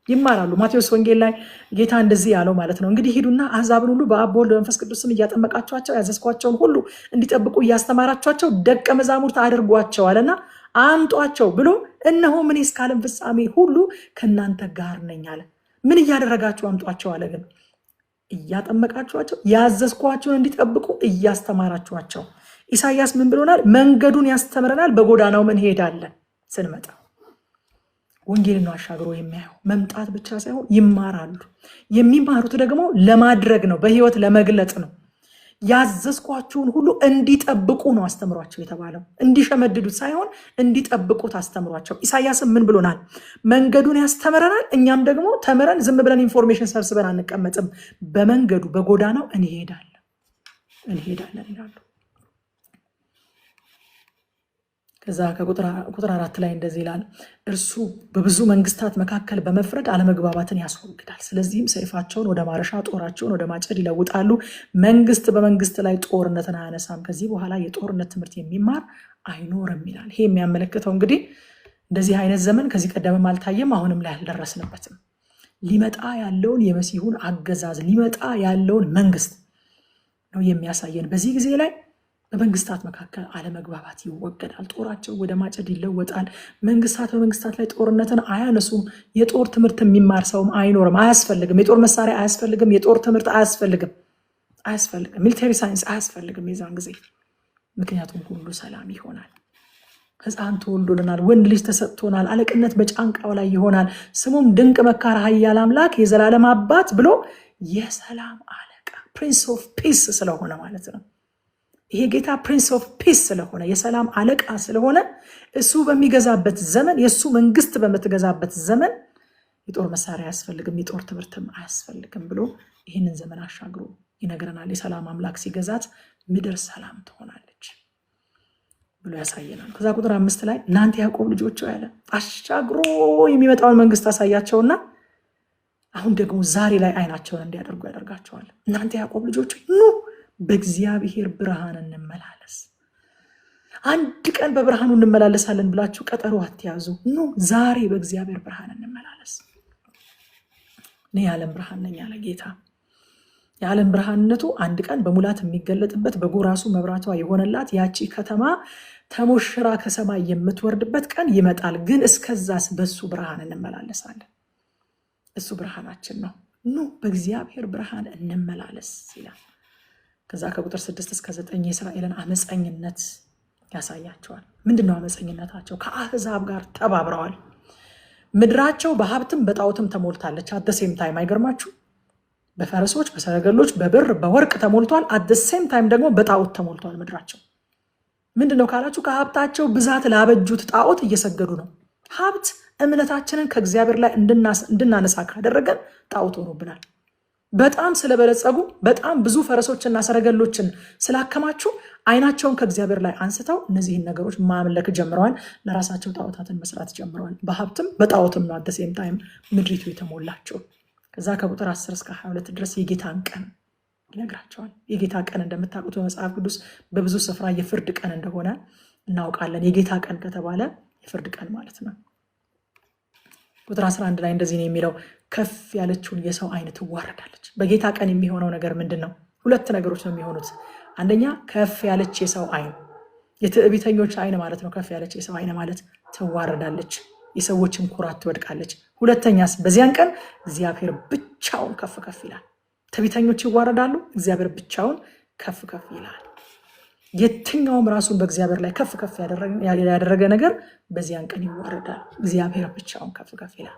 Speaker 1: ይማራሉ። ማቴዎስ ወንጌል ላይ ጌታ እንደዚህ ያለው ማለት ነው፣ እንግዲህ ሂዱና አሕዛብን ሁሉ በአብ በወልድ በመንፈስ ቅዱስ ስም እያጠመቃችኋቸው ያዘዝኳቸውን ሁሉ እንዲጠብቁ እያስተማራችኋቸው ደቀ መዛሙርት አድርጓቸው አለና አምጧቸው ብሎ እነሆ እኔ እስከ ዓለም ፍጻሜ ሁሉ ከእናንተ ጋር ነኝ አለ። ምን እያደረጋችሁ አምጧቸው አለ? ግን እያጠመቃችኋቸው ያዘዝኳቸውን እንዲጠብቁ እያስተማራችኋቸው። ኢሳያስ ምን ብሎናል? መንገዱን ያስተምረናል፣ በጎዳናውም እንሄዳለን። ስንመጣ ወንጌልን ነው አሻግሮ የሚያየው። መምጣት ብቻ ሳይሆን ይማራሉ። የሚማሩት ደግሞ ለማድረግ ነው፣ በህይወት ለመግለጥ ነው። ያዘዝኳችሁን ሁሉ እንዲጠብቁ ነው አስተምሯቸው የተባለው። እንዲሸመድዱት ሳይሆን እንዲጠብቁት አስተምሯቸው። ኢሳያስም ምን ብሎናል? መንገዱን ያስተምረናል፣ እኛም ደግሞ ተምረን ዝም ብለን ኢንፎርሜሽን ሰብስበን አንቀመጥም፣ በመንገዱ በጎዳናው እንሄዳለን ይላሉ። ከዛ ከቁጥር 4 ላይ እንደዚህ ይላል፣ እርሱ በብዙ መንግስታት መካከል በመፍረድ አለመግባባትን ያስወግዳል። ስለዚህም ሰይፋቸውን ወደ ማረሻ ጦራቸውን ወደ ማጨድ ይለውጣሉ። መንግስት በመንግስት ላይ ጦርነትን አያነሳም። ከዚህ በኋላ የጦርነት ትምህርት የሚማር አይኖርም ይላል። ይሄ የሚያመለክተው እንግዲህ እንደዚህ አይነት ዘመን ከዚህ ቀደምም አልታየም፣ አሁንም ላይ አልደረስንበትም። ሊመጣ ያለውን የመሲሁን አገዛዝ፣ ሊመጣ ያለውን መንግስት ነው የሚያሳየን። በዚህ ጊዜ ላይ በመንግስታት መካከል አለመግባባት ይወገዳል። ጦራቸው ወደ ማጨድ ይለወጣል። መንግስታት በመንግስታት ላይ ጦርነትን አያነሱም። የጦር ትምህርት የሚማር ሰውም አይኖርም። አያስፈልግም። የጦር መሳሪያ አያስፈልግም። የጦር ትምህርት አያስፈልግም። ሚሊተሪ ሳይንስ አያስፈልግም የዛን ጊዜ። ምክንያቱም ሁሉ ሰላም ይሆናል። ሕፃን ተወልዶልናል፣ ወንድ ልጅ ተሰጥቶናል፣ አለቅነት በጫንቃው ላይ ይሆናል። ስሙም ድንቅ መካር፣ ኃያል አምላክ፣ የዘላለም አባት ብሎ የሰላም አለቃ ፕሪንስ ኦፍ ፒስ ስለሆነ ማለት ነው። ይሄ ጌታ ፕሪንስ ኦፍ ፒስ ስለሆነ የሰላም አለቃ ስለሆነ እሱ በሚገዛበት ዘመን፣ የእሱ መንግስት በምትገዛበት ዘመን የጦር መሳሪያ አያስፈልግም፣ የጦር ትምህርትም አያስፈልግም ብሎ ይህንን ዘመን አሻግሮ ይነግረናል። የሰላም አምላክ ሲገዛት ምድር ሰላም ትሆናለች ብሎ ያሳየናል። ከዛ ቁጥር 5 ላይ እናንተ ያዕቆብ ልጆች ያለ አሻግሮ የሚመጣውን መንግስት አሳያቸውና አሁን ደግሞ ዛሬ ላይ አይናቸውን እንዲያደርጉ ያደርጋቸዋል። እናንተ ያዕቆብ ልጆች ኑ በእግዚአብሔር ብርሃን እንመላለስ። አንድ ቀን በብርሃኑ እንመላለሳለን ብላችሁ ቀጠሮ አትያዙ። ኑ ዛሬ በእግዚአብሔር ብርሃን እንመላለስ። እኔ የዓለም ብርሃን ነኝ ያለ ጌታ። የዓለም ብርሃንነቱ አንድ ቀን በሙላት የሚገለጥበት፣ በጎ ራሱ መብራቷ የሆነላት ያቺ ከተማ ተሞሽራ ከሰማይ የምትወርድበት ቀን ይመጣል። ግን እስከዛስ በሱ ብርሃን እንመላለሳለን። እሱ ብርሃናችን ነው። ኑ በእግዚአብሔር ብርሃን እንመላለስ ይላል። ከዛ ከቁጥር 6 እስከ 9 የእስራኤልን አመፀኝነት ያሳያቸዋል። ምንድነው አመፀኝነታቸው? ከአሕዛብ ጋር ተባብረዋል። ምድራቸው በሀብትም በጣዖትም ተሞልታለች። አደሴም ታይም አይገርማችሁ? በፈረሶች፣ በሰረገሎች፣ በብር በወርቅ ተሞልቷል። አደሴም ታይም ደግሞ በጣዖት ተሞልቷል ምድራቸው። ምንድነው ካላችሁ ከሀብታቸው ብዛት ላበጁት ጣዖት እየሰገዱ ነው። ሀብት እምነታችንን ከእግዚአብሔር ላይ እንድናነሳ ካደረገን ጣዖት ሆኖብናል። በጣም ስለበለጸጉ በጣም ብዙ ፈረሶችና ሰረገሎችን ስላከማችሁ አይናቸውን ከእግዚአብሔር ላይ አንስተው እነዚህን ነገሮች ማምለክ ጀምረዋል። ለራሳቸው ጣዖታትን መስራት ጀምረዋል። በሀብትም በጣዖትም ነው አደሴም ታይም ምድሪቱ የተሞላቸው። ከዛ ከቁጥር 10 እስከ 22 ድረስ የጌታን ቀን ይነግራቸዋል። የጌታ ቀን እንደምታውቁት በመጽሐፍ ቅዱስ በብዙ ስፍራ የፍርድ ቀን እንደሆነ እናውቃለን። የጌታ ቀን ከተባለ የፍርድ ቀን ማለት ነው። ቁጥር 11 ላይ እንደዚህ ነው የሚለው፣ ከፍ ያለችውን የሰው አይን ትዋረዳለች። በጌታ ቀን የሚሆነው ነገር ምንድን ነው? ሁለት ነገሮች ነው የሚሆኑት። አንደኛ ከፍ ያለች የሰው አይን፣ የትዕቢተኞች አይን ማለት ነው። ከፍ ያለች የሰው አይን ማለት ትዋረዳለች፣ የሰዎችም ኩራት ትወድቃለች። ሁለተኛስ በዚያን ቀን እግዚአብሔር ብቻውን ከፍ ከፍ ይላል። ትዕቢተኞች ይዋረዳሉ፣ እግዚአብሔር ብቻውን ከፍ ከፍ ይላል። የትኛውም ራሱን በእግዚአብሔር ላይ ከፍ ከፍ ያደረገ ነገር በዚያን ቀን ይዋረዳል። እግዚአብሔር ብቻውን ከፍ ከፍ ይላል።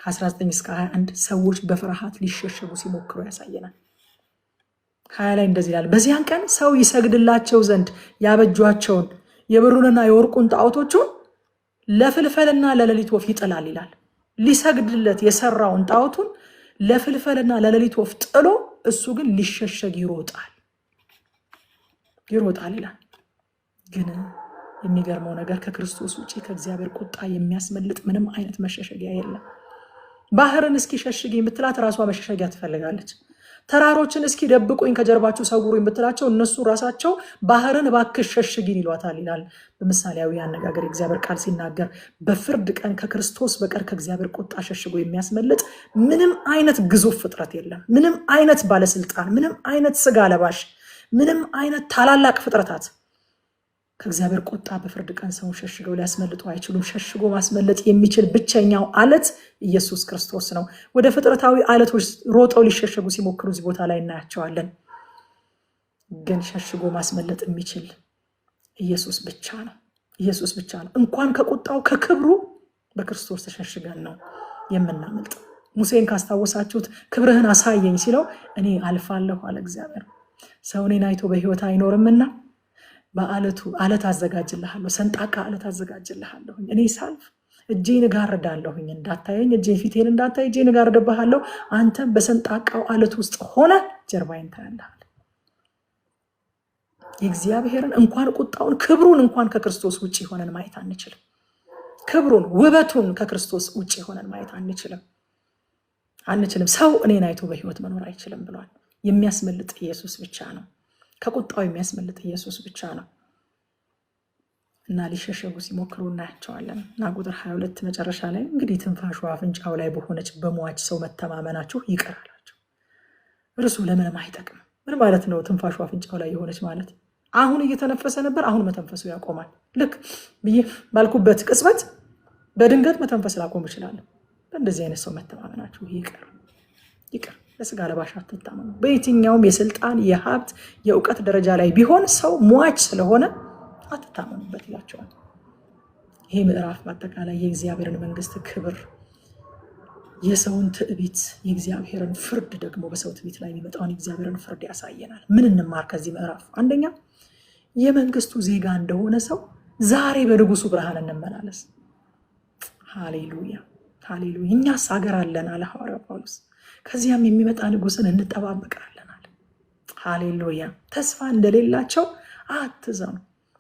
Speaker 1: ከ19 እስከ 21 ሰዎች በፍርሃት ሊሸሸጉ ሲሞክሩ ያሳየናል። 20 ላይ እንደዚህ ይላል፣ በዚያን ቀን ሰው ይሰግድላቸው ዘንድ ያበጇቸውን የብሩንና የወርቁን ጣዖቶቹን ለፍልፈልና ለሌሊት ወፍ ይጥላል ይላል። ሊሰግድለት የሰራውን ጣዖቱን ለፍልፈልና ለሌሊት ወፍ ጥሎ እሱ ግን ሊሸሸግ ይሮጣል ይላል። ግን የሚገርመው ነገር ከክርስቶስ ውጪ ከእግዚአብሔር ቁጣ የሚያስመልጥ ምንም አይነት መሸሸጊያ የለም። ባህርን እስኪ ሸሽጊኝ ብትላት ራሷ መሸሸጊያ ትፈልጋለች። ተራሮችን እስኪ ደብቁኝ ከጀርባችሁ ሰውሩኝ ብትላቸው እነሱ ራሳቸው ባህርን እባክሽ ሸሽጊን ይሏታል ይላል በምሳሌያዊ አነጋገር የእግዚአብሔር ቃል ሲናገር። በፍርድ ቀን ከክርስቶስ በቀር ከእግዚአብሔር ቁጣ ሸሽጎ የሚያስመልጥ ምንም አይነት ግዙፍ ፍጥረት የለም። ምንም አይነት ባለስልጣን፣ ምንም አይነት ስጋ ለባሽ፣ ምንም አይነት ታላላቅ ፍጥረታት ከእግዚአብሔር ቁጣ በፍርድ ቀን ሰውን ሸሽገው ሊያስመልጡ አይችሉም። ሸሽጎ ማስመለጥ የሚችል ብቸኛው አለት ኢየሱስ ክርስቶስ ነው። ወደ ፍጥረታዊ አለቶች ሮጠው ሊሸሸጉ ሲሞክሩ እዚህ ቦታ ላይ እናያቸዋለን። ግን ሸሽጎ ማስመለጥ የሚችል ኢየሱስ ብቻ ነው። ኢየሱስ ብቻ ነው። እንኳን ከቁጣው ከክብሩ በክርስቶስ ተሸሽገን ነው የምናመልጥ። ሙሴን ካስታወሳችሁት ክብርህን አሳየኝ ሲለው እኔ አልፋለሁ አለ እግዚአብሔር። ሰው እኔን አይቶ በሕይወት አይኖርምና በአለቱ አለት አዘጋጅልሃለሁ፣ ሰንጣቃ አለት አዘጋጅልሃለሁ። እኔ ሳልፍ እጄን እጋርዳለሁኝ፣ እንዳታየኝ፣ እጄን ፊቴን እንዳታይ እጄን እጋርድብሃለሁ። አንተም በሰንጣቃው አለት ውስጥ ሆነ ጀርባዬን ታያለህ። የእግዚአብሔርን እንኳን ቁጣውን ክብሩን እንኳን ከክርስቶስ ውጭ ሆነን ማየት አንችልም። ክብሩን ውበቱን ከክርስቶስ ውጭ ሆነን ማየት አንችልም። ሰው እኔን አይቶ በሕይወት መኖር አይችልም ብሏል። የሚያስመልጥ ኢየሱስ ብቻ ነው። ከቁጣው የሚያስመልጥ ኢየሱስ ብቻ ነው እና ሊሸሸጉ ሲሞክሩ እናያቸዋለን። እና ቁጥር 22 መጨረሻ ላይ እንግዲህ ትንፋሹ አፍንጫው ላይ በሆነች በሟች ሰው መተማመናችሁ ይቅር አላቸው። እርሱ ለምንም አይጠቅም። ምን ማለት ነው? ትንፋሹ አፍንጫው ላይ የሆነች ማለት አሁን እየተነፈሰ ነበር፣ አሁን መተንፈሱ ያቆማል። ልክ ብዬ ባልኩበት ቅጽበት በድንገት መተንፈስ ላቆም እችላለሁ። በእንደዚህ አይነት ሰው መተማመናችሁ ይቅር። ለስጋ ለባሽ አትታመኑ። በየትኛውም የስልጣን የሀብት የእውቀት ደረጃ ላይ ቢሆን ሰው ሟች ስለሆነ አትታመኑበት ይላቸዋል። ይሄ ምዕራፍ በአጠቃላይ የእግዚአብሔርን መንግስት ክብር፣ የሰውን ትዕቢት፣ የእግዚአብሔርን ፍርድ ደግሞ በሰው ትዕቢት ላይ የሚመጣውን የእግዚአብሔርን ፍርድ ያሳየናል። ምን እንማር ከዚህ ምዕራፍ? አንደኛ የመንግስቱ ዜጋ እንደሆነ ሰው ዛሬ በንጉሱ ብርሃን እንመላለስ። ሃሌሉያ ሃሌሉያ። እኛስ ሀገር አለን አለ ሐዋርያው ጳውሎስ። ከዚያም የሚመጣ ንጉስን እንጠባበቃለን አለ። ሃሌሉያ። ተስፋ እንደሌላቸው አትዘኑ።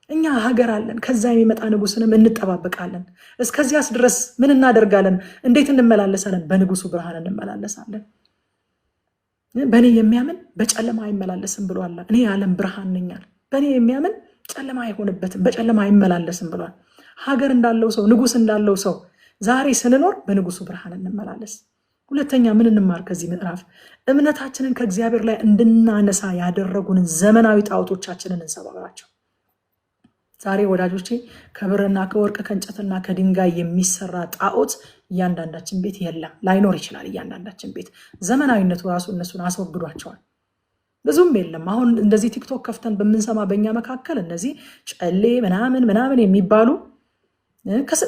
Speaker 1: እኛ ሀገር አለን፣ ከዛ የሚመጣ ንጉስንም እንጠባበቃለን። እስከዚያስ ድረስ ምን እናደርጋለን? እንዴት እንመላለሳለን? በንጉሱ ብርሃን እንመላለሳለን። በእኔ የሚያምን በጨለማ አይመላለስም ብሏል። እኔ የዓለም ብርሃን ነኝ። በእኔ የሚያምን ጨለማ አይሆንበትም፣ በጨለማ አይመላለስም ብሏል። ሀገር እንዳለው ሰው፣ ንጉስ እንዳለው ሰው ዛሬ ስንኖር በንጉሱ ብርሃን እንመላለስ። ሁለተኛ ምን እንማር ከዚህ ምዕራፍ? እምነታችንን ከእግዚአብሔር ላይ እንድናነሳ ያደረጉንን ዘመናዊ ጣዖቶቻችንን እንሰባብራቸው። ዛሬ ወዳጆቼ ከብርና ከወርቅ ከእንጨትና ከድንጋይ የሚሰራ ጣዖት እያንዳንዳችን ቤት የለም፣ ላይኖር ይችላል። እያንዳንዳችን ቤት ዘመናዊነቱ ራሱ እነሱን አስወግዷቸዋል። ብዙም የለም። አሁን እንደዚህ ቲክቶክ ከፍተን በምንሰማ በእኛ መካከል እነዚህ ጨሌ ምናምን የሚባሉ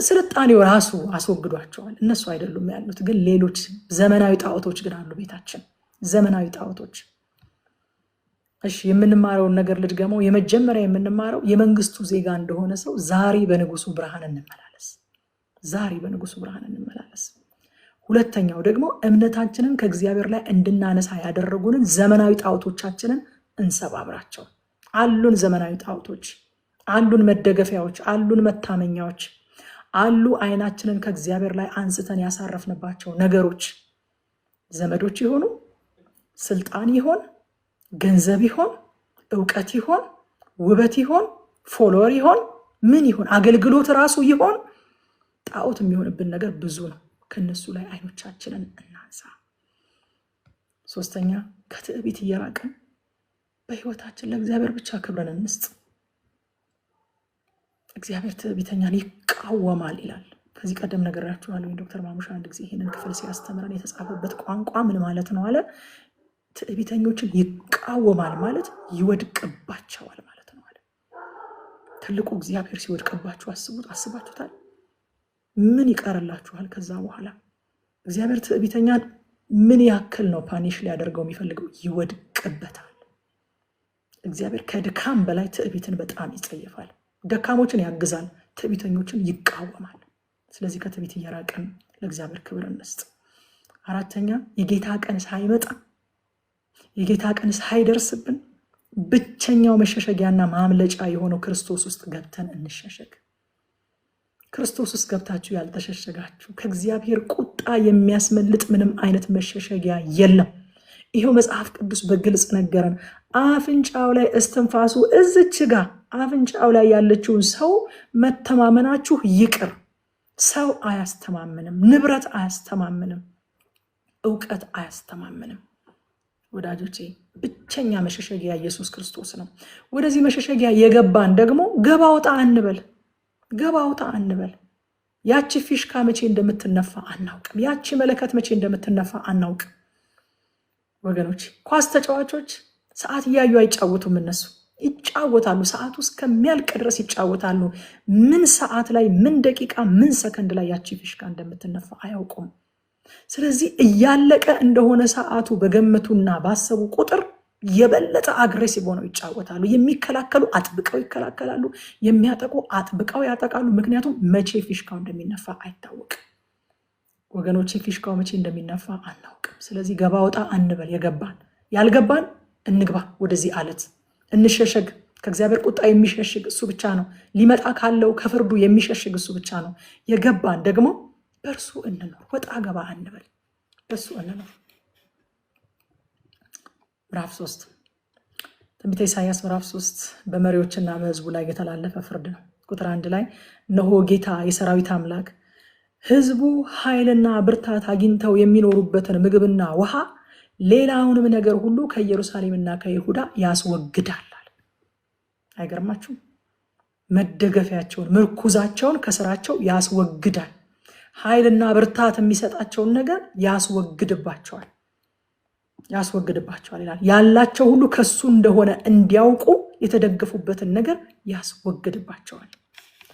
Speaker 1: ስልጣኔው ራሱ አስወግዷቸዋል። እነሱ አይደሉም ያሉት፣ ግን ሌሎች ዘመናዊ ጣዖቶች ግን አሉ ቤታችን፣ ዘመናዊ ጣዖቶች። እሺ የምንማረውን ነገር ልድገመው። የመጀመሪያ የምንማረው የመንግስቱ ዜጋ እንደሆነ ሰው ዛሬ በንጉሱ ብርሃን እንመላለስ፣ ዛሬ በንጉሱ ብርሃን እንመላለስ። ሁለተኛው ደግሞ እምነታችንን ከእግዚአብሔር ላይ እንድናነሳ ያደረጉንን ዘመናዊ ጣዖቶቻችንን እንሰባብራቸው። አሉን ዘመናዊ ጣዖቶች፣ አሉን መደገፊያዎች፣ አሉን መታመኛዎች፣ አሉ አይናችንን ከእግዚአብሔር ላይ አንስተን ያሳረፍንባቸው ነገሮች፣ ዘመዶች ይሆኑ፣ ስልጣን ይሆን፣ ገንዘብ ይሆን፣ እውቀት ይሆን፣ ውበት ይሆን፣ ፎሎወር ይሆን፣ ምን ይሆን፣ አገልግሎት ራሱ ይሆን፣ ጣዖት የሚሆንብን ነገር ብዙ ነው። ከነሱ ላይ አይኖቻችንን እናንሳ። ሶስተኛ ከትዕቢት እየራቅን በህይወታችን ለእግዚአብሔር ብቻ ክብርን እንስጥ። እግዚአብሔር ትዕቢተኛን ይቃወማል ይላል። ከዚህ ቀደም ነግሬያችኋለሁ። ዶክተር ማሙሻ አንድ ጊዜ ይህንን ክፍል ሲያስተምረን የተጻፈበት ቋንቋ ምን ማለት ነው አለ። ትዕቢተኞችን ይቃወማል ማለት ይወድቅባቸዋል ማለት ነው አለ። ትልቁ እግዚአብሔር ሲወድቅባችሁ አስባችሁታል? ምን ይቀርላችኋል? ከዛ በኋላ እግዚአብሔር ትዕቢተኛን ምን ያክል ነው ፓኒሽ ሊያደርገው የሚፈልገው? ይወድቅበታል። እግዚአብሔር ከድካም በላይ ትዕቢትን በጣም ይጸየፋል። ደካሞችን ያግዛል፣ ትዕቢተኞችን ይቃወማል። ስለዚህ ከትዕቢት እየራቅን ለእግዚአብሔር ክብር እንስጥ። አራተኛ የጌታ ቀን ሳይመጣ የጌታ ቀን ሳይደርስብን ብቸኛው መሸሸጊያና ማምለጫ የሆነው ክርስቶስ ውስጥ ገብተን እንሸሸግ። ክርስቶስ ውስጥ ገብታችሁ ያልተሸሸጋችሁ ከእግዚአብሔር ቁጣ የሚያስመልጥ ምንም አይነት መሸሸጊያ የለም። ይሄው መጽሐፍ ቅዱስ በግልጽ ነገረን። አፍንጫው ላይ እስትንፋሱ እዝች ጋር አፍንጫው ላይ ያለችውን ሰው መተማመናችሁ ይቅር። ሰው አያስተማምንም፣ ንብረት አያስተማምንም፣ እውቀት አያስተማምንም። ወዳጆቼ ብቸኛ መሸሸጊያ ኢየሱስ ክርስቶስ ነው። ወደዚህ መሸሸጊያ የገባን ደግሞ ገባ ወጣ አንበል፣ ገባ ወጣ አንበል። ያቺ ፊሽካ መቼ እንደምትነፋ አናውቅም። ያቺ መለከት መቼ እንደምትነፋ አናውቅም። ወገኖች ኳስ ተጫዋቾች ሰዓት እያዩ አይጫወቱም። እነሱ ይጫወታሉ፣ ሰዓቱ እስከሚያልቅ ድረስ ይጫወታሉ። ምን ሰዓት ላይ፣ ምን ደቂቃ፣ ምን ሰከንድ ላይ ያቺ ፊሽካ እንደምትነፋ አያውቁም። ስለዚህ እያለቀ እንደሆነ ሰዓቱ በገመቱና ባሰቡ ቁጥር የበለጠ አግሬሲቭ ሆነው ይጫወታሉ። የሚከላከሉ አጥብቀው ይከላከላሉ፣ የሚያጠቁ አጥብቀው ያጠቃሉ። ምክንያቱም መቼ ፊሽካው እንደሚነፋ አይታወቅም። ወገኖቼ ፊሽካው መቼ እንደሚነፋ አናውቅም። ስለዚህ ገባ ወጣ አንበል። የገባን ያልገባን እንግባ፣ ወደዚህ አለት እንሸሸግ። ከእግዚአብሔር ቁጣ የሚሸሽግ እሱ ብቻ ነው። ሊመጣ ካለው ከፍርዱ የሚሸሽግ እሱ ብቻ ነው። የገባን ደግሞ በእርሱ እንኖር። ወጣ ገባ አንበል፣ በእርሱ እንኖር። ምዕራፍ 3 ትንቢተ ኢሳይያስ ምዕራፍ 3 በመሪዎችና በሕዝቡ ላይ የተላለፈ ፍርድ ነው። ቁጥር 1 ላይ እነሆ ጌታ የሰራዊት አምላክ ሕዝቡ ኃይልና ብርታት አግኝተው የሚኖሩበትን ምግብና ውሃ ሌላውንም ነገር ሁሉ ከኢየሩሳሌምና ከይሁዳ ያስወግዳል። አይገርማችሁም? መደገፊያቸውን ምርኩዛቸውን ከስራቸው ያስወግዳል። ኃይልና ብርታት የሚሰጣቸውን ነገር ያስወግድባቸዋል ይላል። ያላቸው ሁሉ ከሱ እንደሆነ እንዲያውቁ የተደገፉበትን ነገር ያስወግድባቸዋል።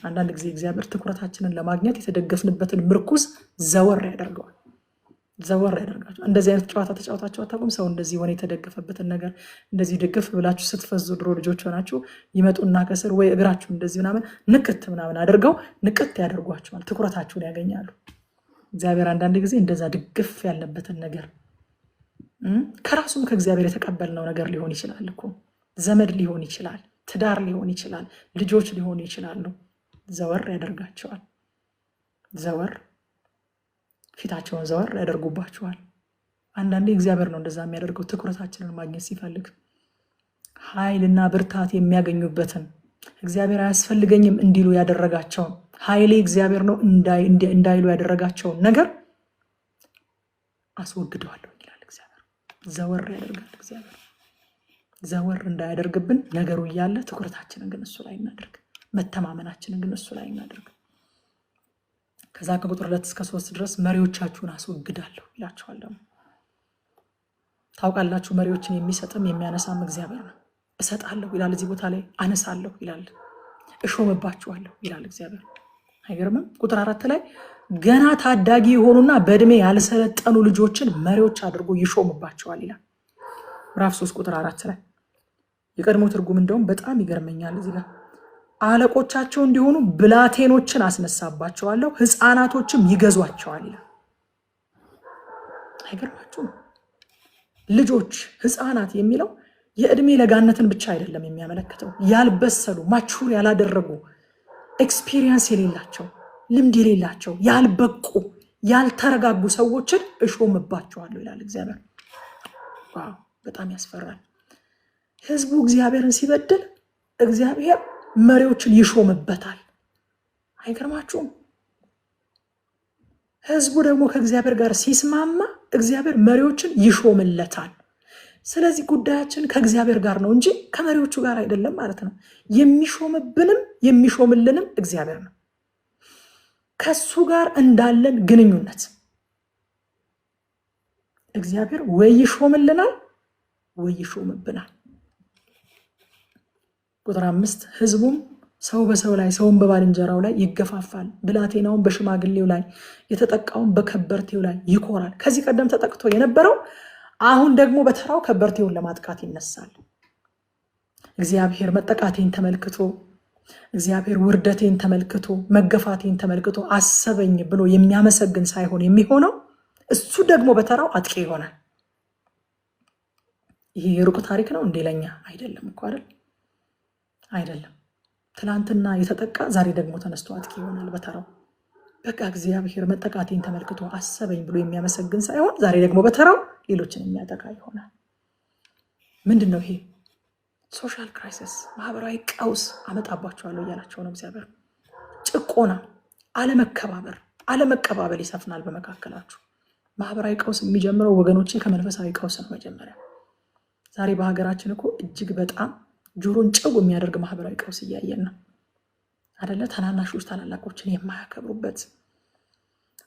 Speaker 1: አንዳንድ ጊዜ እግዚአብሔር ትኩረታችንን ለማግኘት የተደገፍንበትን ምርኩዝ ዘወር ያደርገዋል። እንደዚህ አይነት ጨዋታ ተጫወታችሁ አታውቁም? ሰው እንደዚህ ሆነ የተደገፈበትን ነገር እንደዚህ ድግፍ ብላችሁ ስትፈዙ ድሮ ልጆች ሆናችሁ ይመጡና ከስር ወይ እግራችሁ እንደዚህ ምናምን ንቅት ምናምን አድርገው ንቅት ያደርጓችኋል። ትኩረታችሁን ያገኛሉ። እግዚአብሔር አንዳንድ ጊዜ እንደዛ ድግፍ ያለበትን ነገር ከራሱም ከእግዚአብሔር የተቀበልነው ነገር ሊሆን ይችላል እኮ ዘመድ ሊሆን ይችላል፣ ትዳር ሊሆን ይችላል፣ ልጆች ሊሆኑ ይችላሉ። ዘወር ያደርጋቸዋል። ፊታቸውን ዘወር ያደርጉባቸዋል። አንዳንዴ እግዚአብሔር ነው እንደዛ የሚያደርገው ትኩረታችንን ማግኘት ሲፈልግ። ኃይልና ብርታት የሚያገኙበትን እግዚአብሔር አያስፈልገኝም እንዲሉ ያደረጋቸውን ኃይሌ እግዚአብሔር ነው እንዳይሉ ያደረጋቸውን ነገር አስወግደዋለሁ ይላል እግዚአብሔር። ዘወር ያደርጋል እግዚአብሔር። ዘወር እንዳያደርግብን ነገሩ እያለ ትኩረታችንን ግን እሱ ላይ እናደርግ። መተማመናችንን ግን እሱ ላይ እናደርግ። ከዛ ከቁጥር 2 እስከ 3 ድረስ መሪዎቻችሁን አስወግዳለሁ ይላቸዋል። ደግሞ ታውቃላችሁ መሪዎችን የሚሰጥም የሚያነሳም እግዚአብሔር ነው። እሰጣለሁ ይላል እዚህ ቦታ ላይ፣ አነሳለሁ ይላል፣ እሾምባችኋለሁ ይላል እግዚአብሔር። አይገርምም? ቁጥር 4 ላይ ገና ታዳጊ የሆኑና በእድሜ ያልሰለጠኑ ልጆችን መሪዎች አድርጎ ይሾምባቸዋል ይላል። ምዕራፍ 3 ቁጥር 4 ላይ የቀድሞ ትርጉም እንደውም በጣም ይገርመኛል። እዚህ ጋር አለቆቻቸው እንዲሆኑ ብላቴኖችን አስነሳባቸዋለሁ፣ ሕፃናቶችም ይገዟቸዋል ይላል። አይገርማችሁም? ልጆች፣ ሕፃናት የሚለው የእድሜ ለጋነትን ብቻ አይደለም የሚያመለክተው። ያልበሰሉ ማቹር ያላደረጉ ኤክስፒሪየንስ የሌላቸው ልምድ የሌላቸው ያልበቁ ያልተረጋጉ ሰዎችን እሾምባቸዋለሁ ይላል እግዚአብሔር። ዋው በጣም ያስፈራል። ህዝቡ እግዚአብሔርን ሲበድል እግዚአብሔር መሪዎችን ይሾምበታል። አይገርማችሁም? ህዝቡ ደግሞ ከእግዚአብሔር ጋር ሲስማማ እግዚአብሔር መሪዎችን ይሾምለታል። ስለዚህ ጉዳያችን ከእግዚአብሔር ጋር ነው እንጂ ከመሪዎቹ ጋር አይደለም ማለት ነው። የሚሾምብንም የሚሾምልንም እግዚአብሔር ነው። ከሱ ጋር እንዳለን ግንኙነት እግዚአብሔር ወይ ይሾምልናል ወይ ይሾምብናል። ቁጥር 5 ህዝቡም ሰው በሰው ላይ ሰውን በባልንጀራው ላይ ይገፋፋል፣ ብላቴናውን በሽማግሌው ላይ የተጠቃውን በከበርቴው ላይ ይኮራል። ከዚህ ቀደም ተጠቅቶ የነበረው አሁን ደግሞ በተራው ከበርቴውን ለማጥቃት ይነሳል። እግዚአብሔር መጠቃቴን ተመልክቶ እግዚአብሔር ውርደቴን ተመልክቶ መገፋቴን ተመልክቶ አሰበኝ ብሎ የሚያመሰግን ሳይሆን የሚሆነው እሱ ደግሞ በተራው አጥቂ ይሆናል። ይሄ የሩቅ ታሪክ ነው እንዴ? ለኛ አይደለም እኮ አይደለም። ትላንትና የተጠቃ ዛሬ ደግሞ ተነስቶ አጥቂ ይሆናል በተራው። በቃ እግዚአብሔር መጠቃቴን ተመልክቶ አሰበኝ ብሎ የሚያመሰግን ሳይሆን ዛሬ ደግሞ በተራው ሌሎችን የሚያጠቃ ይሆናል። ምንድን ነው ይሄ? ሶሻል ክራይሲስ፣ ማህበራዊ ቀውስ አመጣባቸዋለሁ እያላቸው ነው እግዚአብሔር። ጭቆና፣ አለመቀባበል ይሰፍናል በመካከላችሁ። ማህበራዊ ቀውስ የሚጀምረው ወገኖቼ ከመንፈሳዊ ቀውስ ነው መጀመሪያ። ዛሬ በሀገራችን እኮ እጅግ በጣም ጆሮን ጭው የሚያደርግ ማህበራዊ ቀውስ እያየን ነው አደለ? ታናናሾች ታላላቆችን የማያከብሩበት፣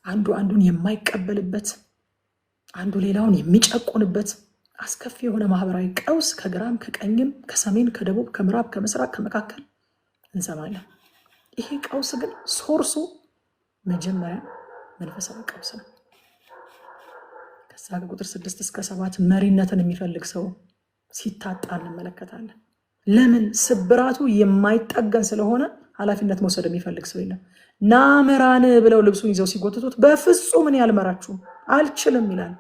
Speaker 1: አንዱ አንዱን የማይቀበልበት፣ አንዱ ሌላውን የሚጨቁንበት አስከፊ የሆነ ማህበራዊ ቀውስ ከግራም ከቀኝም ከሰሜን ከደቡብ ከምዕራብ ከምስራቅ ከመካከል እንሰማለን። ይሄ ቀውስ ግን ሶርሱ መጀመሪያ መንፈሳዊ ቀውስ ነው። ከዛ ከቁጥር 6 እስከ 7 መሪነትን የሚፈልግ ሰው ሲታጣ እንመለከታለን። ለምን? ስብራቱ የማይጠገን ስለሆነ ኃላፊነት መውሰድ የሚፈልግ ሰው የለም። ናምራን ብለው ልብሱን ይዘው ሲጎትቱት በፍጹም እኔ አልመራችሁም አልችልም ይላል።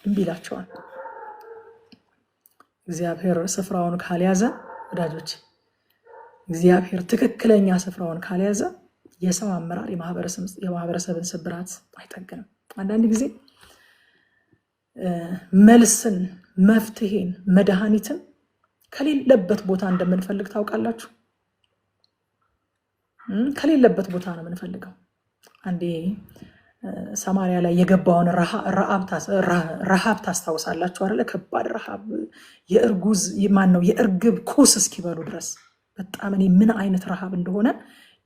Speaker 1: እምቢ ይላቸዋል። እግዚአብሔር ስፍራውን ካልያዘ ወዳጆች፣ እግዚአብሔር ትክክለኛ ስፍራውን ካልያዘ የሰው አመራር የማህበረሰብን ስብራት አይጠግንም። አንዳንድ ጊዜ መልስን፣ መፍትሄን፣ መድኃኒትን ከሌለበት ቦታ እንደምንፈልግ ታውቃላችሁ። ከሌለበት ቦታ ነው የምንፈልገው። አንዴ ሰማሪያ ላይ የገባውን ረሃብ ታስታውሳላችሁ አይደለ? ከባድ ረሃብ፣ የእርጉዝ የእርግብ ኩስ እስኪበሉ ድረስ። በጣም እኔ ምን አይነት ረሃብ እንደሆነ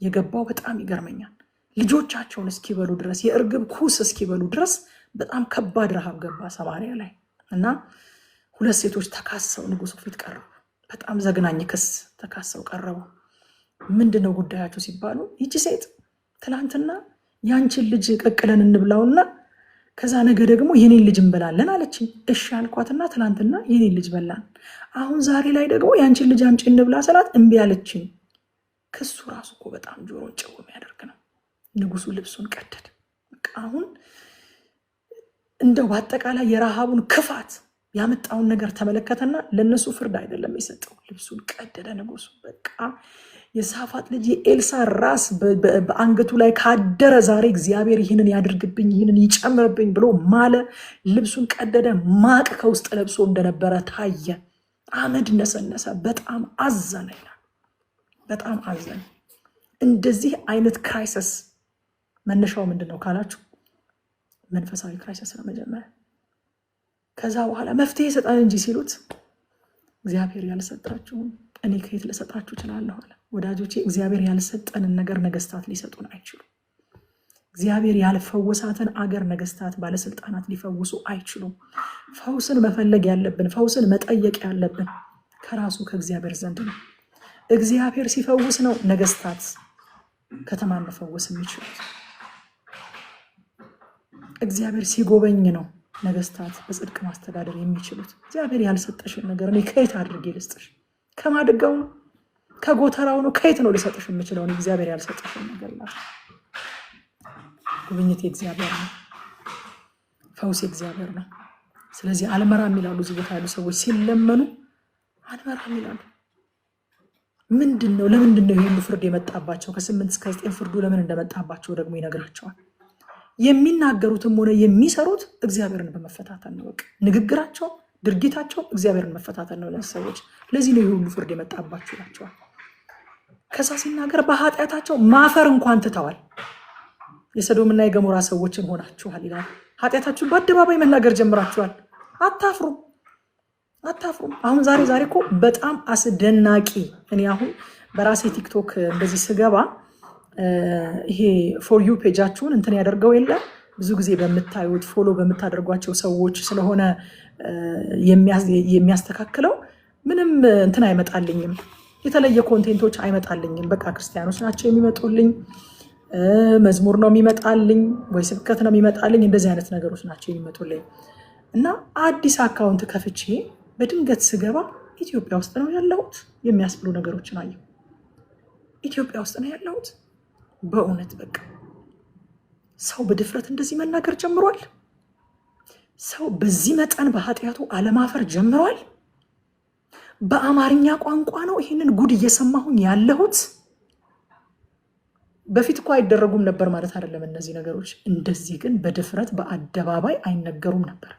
Speaker 1: የገባው በጣም ይገርመኛል። ልጆቻቸውን እስኪበሉ ድረስ፣ የእርግብ ኩስ እስኪበሉ ድረስ በጣም ከባድ ረሃብ ገባ ሰማሪያ ላይ እና 2 ሴቶች ተካሰው ንጉሱ ፊት ቀረቡ። በጣም ዘግናኝ ክስ ተካሰው ቀረቡ። ምንድነው ጉዳያቸው ሲባሉ ይቺ ሴት ትላንትና ያንቺን ልጅ ቀቅለን እንብላውና ከዛ ነገ ደግሞ የኔን ልጅ እንበላለን አለችኝ። እሺ አልኳትና ትላንትና የኔን ልጅ በላን። አሁን ዛሬ ላይ ደግሞ ያንቺን ልጅ አምጪ እንብላ ስላት እምቢ አለችኝ። ክሱ ራሱ እኮ በጣም ጆሮን ጭው የሚያደርግ ነው። ንጉሱ ልብሱን ቀደደ። አሁን እንደው በአጠቃላይ የረሃቡን ክፋት ያመጣውን ነገር ተመለከተና ለነሱ ፍርድ አይደለም የሰጠው፣ ልብሱን ቀደደ ንጉሱ። በቃ የሳፋጥ ልጅ የኤልሳ ራስ በአንገቱ ላይ ካደረ ዛሬ እግዚአብሔር ይህንን ያድርግብኝ ይህንን ይጨምርብኝ ብሎ ማለ። ልብሱን ቀደደ። ማቅ ከውስጥ ለብሶ እንደነበረ ታየ። አመድ ነሰነሰ። በጣም አዘነ ይላል። በጣም አዘነ። እንደዚህ አይነት ክራይሲስ መነሻው ምንድን ነው ካላችሁ መንፈሳዊ ክራይሲስ ነው መጀመሪያ። ከዛ በኋላ መፍትሄ ይሰጣል እንጂ ሲሉት እግዚአብሔር ያልሰጣችሁን እኔ ከየት ልሰጣችሁ እችላለሁ አለ። ወዳጆቼ እግዚአብሔር ያልሰጠንን ነገር ነገስታት ሊሰጡን አይችሉም። እግዚአብሔር ያልፈወሳትን አገር ነገስታት፣ ባለስልጣናት ሊፈውሱ አይችሉም። ፈውስን መፈለግ ያለብን፣ ፈውስን መጠየቅ ያለብን ከራሱ ከእግዚአብሔር ዘንድ ነው። እግዚአብሔር ሲፈውስ ነው ነገስታት ከተማን መፈወስ የሚችሉት። እግዚአብሔር ሲጎበኝ ነው ነገስታት በጽድቅ ማስተዳደር የሚችሉት። እግዚአብሔር ያልሰጠሽን ነገር እኔ ከየት አድርጌ ልስጥሽ? ከማድጋው ነው? ከጎተራው ነው? ከየት ነው ልሰጥሽ የምችለው? እግዚአብሔር ያልሰጠሽን ነገር ላ ጉብኝት የእግዚአብሔር ነው። ፈውስ የእግዚአብሔር ነው። ስለዚህ አልመራም ይላሉ። እዚህ ቦታ ያሉ ሰዎች ሲለመኑ አልመራም ይላሉ። ምንድን ነው? ለምንድን ነው ይህን ፍርድ የመጣባቸው? ከ8 እስከ 9 ፍርዱ ለምን እንደመጣባቸው ደግሞ ይነግራቸዋል። የሚናገሩትም ሆነ የሚሰሩት እግዚአብሔርን በመፈታተን ነው። በቃ ንግግራቸው፣ ድርጊታቸው እግዚአብሔርን መፈታተን ነው ለሰዎች። ለዚህ ነው የሁሉ ፍርድ የመጣባቸው ይላቸዋል። ከዛ ሲናገር በኃጢአታቸው ማፈር እንኳን ትተዋል። የሰዶምና የገሞራ ሰዎችን ሆናችኋል ይላል። ኃጢአታችሁን በአደባባይ መናገር ጀምራችኋል። አታፍሩም። አሁን ዛሬ እኮ በጣም አስደናቂ። እኔ አሁን በራሴ ቲክቶክ እንደዚህ ስገባ ይሄ ፎር ዩ ፔጃችሁን እንትን ያደርገው የለ ብዙ ጊዜ በምታዩት ፎሎ በምታደርጓቸው ሰዎች ስለሆነ የሚያስተካክለው ምንም እንትን አይመጣልኝም፣ የተለየ ኮንቴንቶች አይመጣልኝም። በቃ ክርስቲያኖች ናቸው የሚመጡልኝ፣ መዝሙር ነው የሚመጣልኝ፣ ወይ ስብከት ነው የሚመጣልኝ፣ እንደዚህ አይነት ነገሮች ናቸው የሚመጡልኝ። እና አዲስ አካውንት ከፍቼ በድንገት ስገባ ኢትዮጵያ ውስጥ ነው ያለሁት የሚያስብሉ ነገሮችን አየሁ። ኢትዮጵያ ውስጥ ነው ያለሁት። በእውነት በቃ ሰው በድፍረት እንደዚህ መናገር ጀምሯል። ሰው በዚህ መጠን በኃጢአቱ አለማፈር ጀምሯል። በአማርኛ ቋንቋ ነው ይህንን ጉድ እየሰማሁኝ ያለሁት። በፊት እኮ አይደረጉም ነበር ማለት አይደለም እነዚህ ነገሮች። እንደዚህ ግን በድፍረት በአደባባይ አይነገሩም ነበር።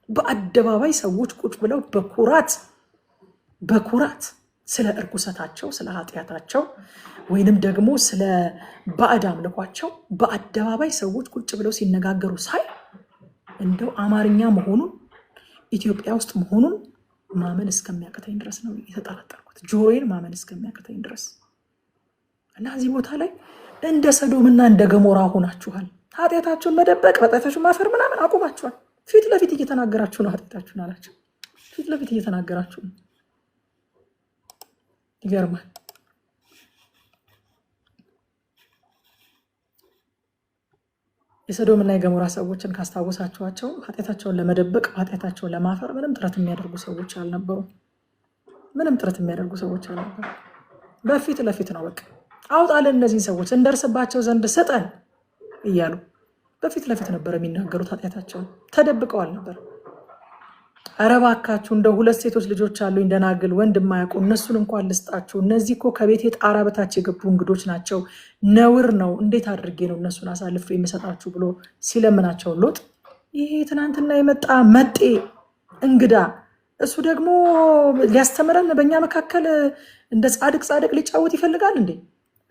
Speaker 1: በአደባባይ ሰዎች ቁጭ ብለው በኩራት ስለ እርኩሰታቸው፣ ስለ ኃጢአታቸው ወይንም ደግሞ ስለ ባዕድ አምልኳቸው በአደባባይ ሰዎች ቁጭ ብለው ሲነጋገሩ ሳይ እንደው አማርኛ መሆኑን ኢትዮጵያ ውስጥ መሆኑን ማመን እስከሚያቅተኝ ድረስ ነው የተጠራጠርኩት። ጆሮዬን ማመን እስከሚያቅተኝ ድረስ እና እዚህ ቦታ ላይ እንደ ሰዶምና እንደ ገሞራ ሆናችኋል። ኃጢአታችሁን መደበቅ፣ በጣታችሁን ማፈር ምናምን አቁማችኋል። ፊት ለፊት እየተናገራችሁ ነው ኃጢአታችሁን አላቸው። ፊት ለፊት እየተናገራችሁ ነው። ይገርማል። የሰዶምና የገሞራ ሰዎችን ካስታወሳችኋቸው ኃጢአታቸውን ለመደበቅ፣ ኃጢአታቸውን ለማፈር ምንም ጥረት የሚያደርጉ ሰዎች አልነበሩ። በፊት ለፊት ነው በቃ አውጣለን እነዚህን ሰዎች እንደርስባቸው ዘንድ ስጠን እያሉ በፊት ለፊት ነበር የሚናገሩት። ኃጢአታቸውን ተደብቀው አልነበር። ኧረ እባካችሁ እንደው 2 ሴቶች ልጆች አሉኝ ደናግል ወንድ የማያውቁ እነሱን እንኳን ልስጣችሁ። እነዚህ እኮ ከቤቴ ጣራ በታች የገቡ እንግዶች ናቸው፣ ነውር ነው፣ እንዴት አድርጌ ነው እነሱን አሳልፌ የሚሰጣችሁ ብሎ ሲለምናቸው ሎጥ ይሄ ትናንትና የመጣ መጤ እንግዳ እሱ ደግሞ ሊያስተምረን በእኛ መካከል እንደ ጻድቅ ሊጫወት ይፈልጋል እንዴ?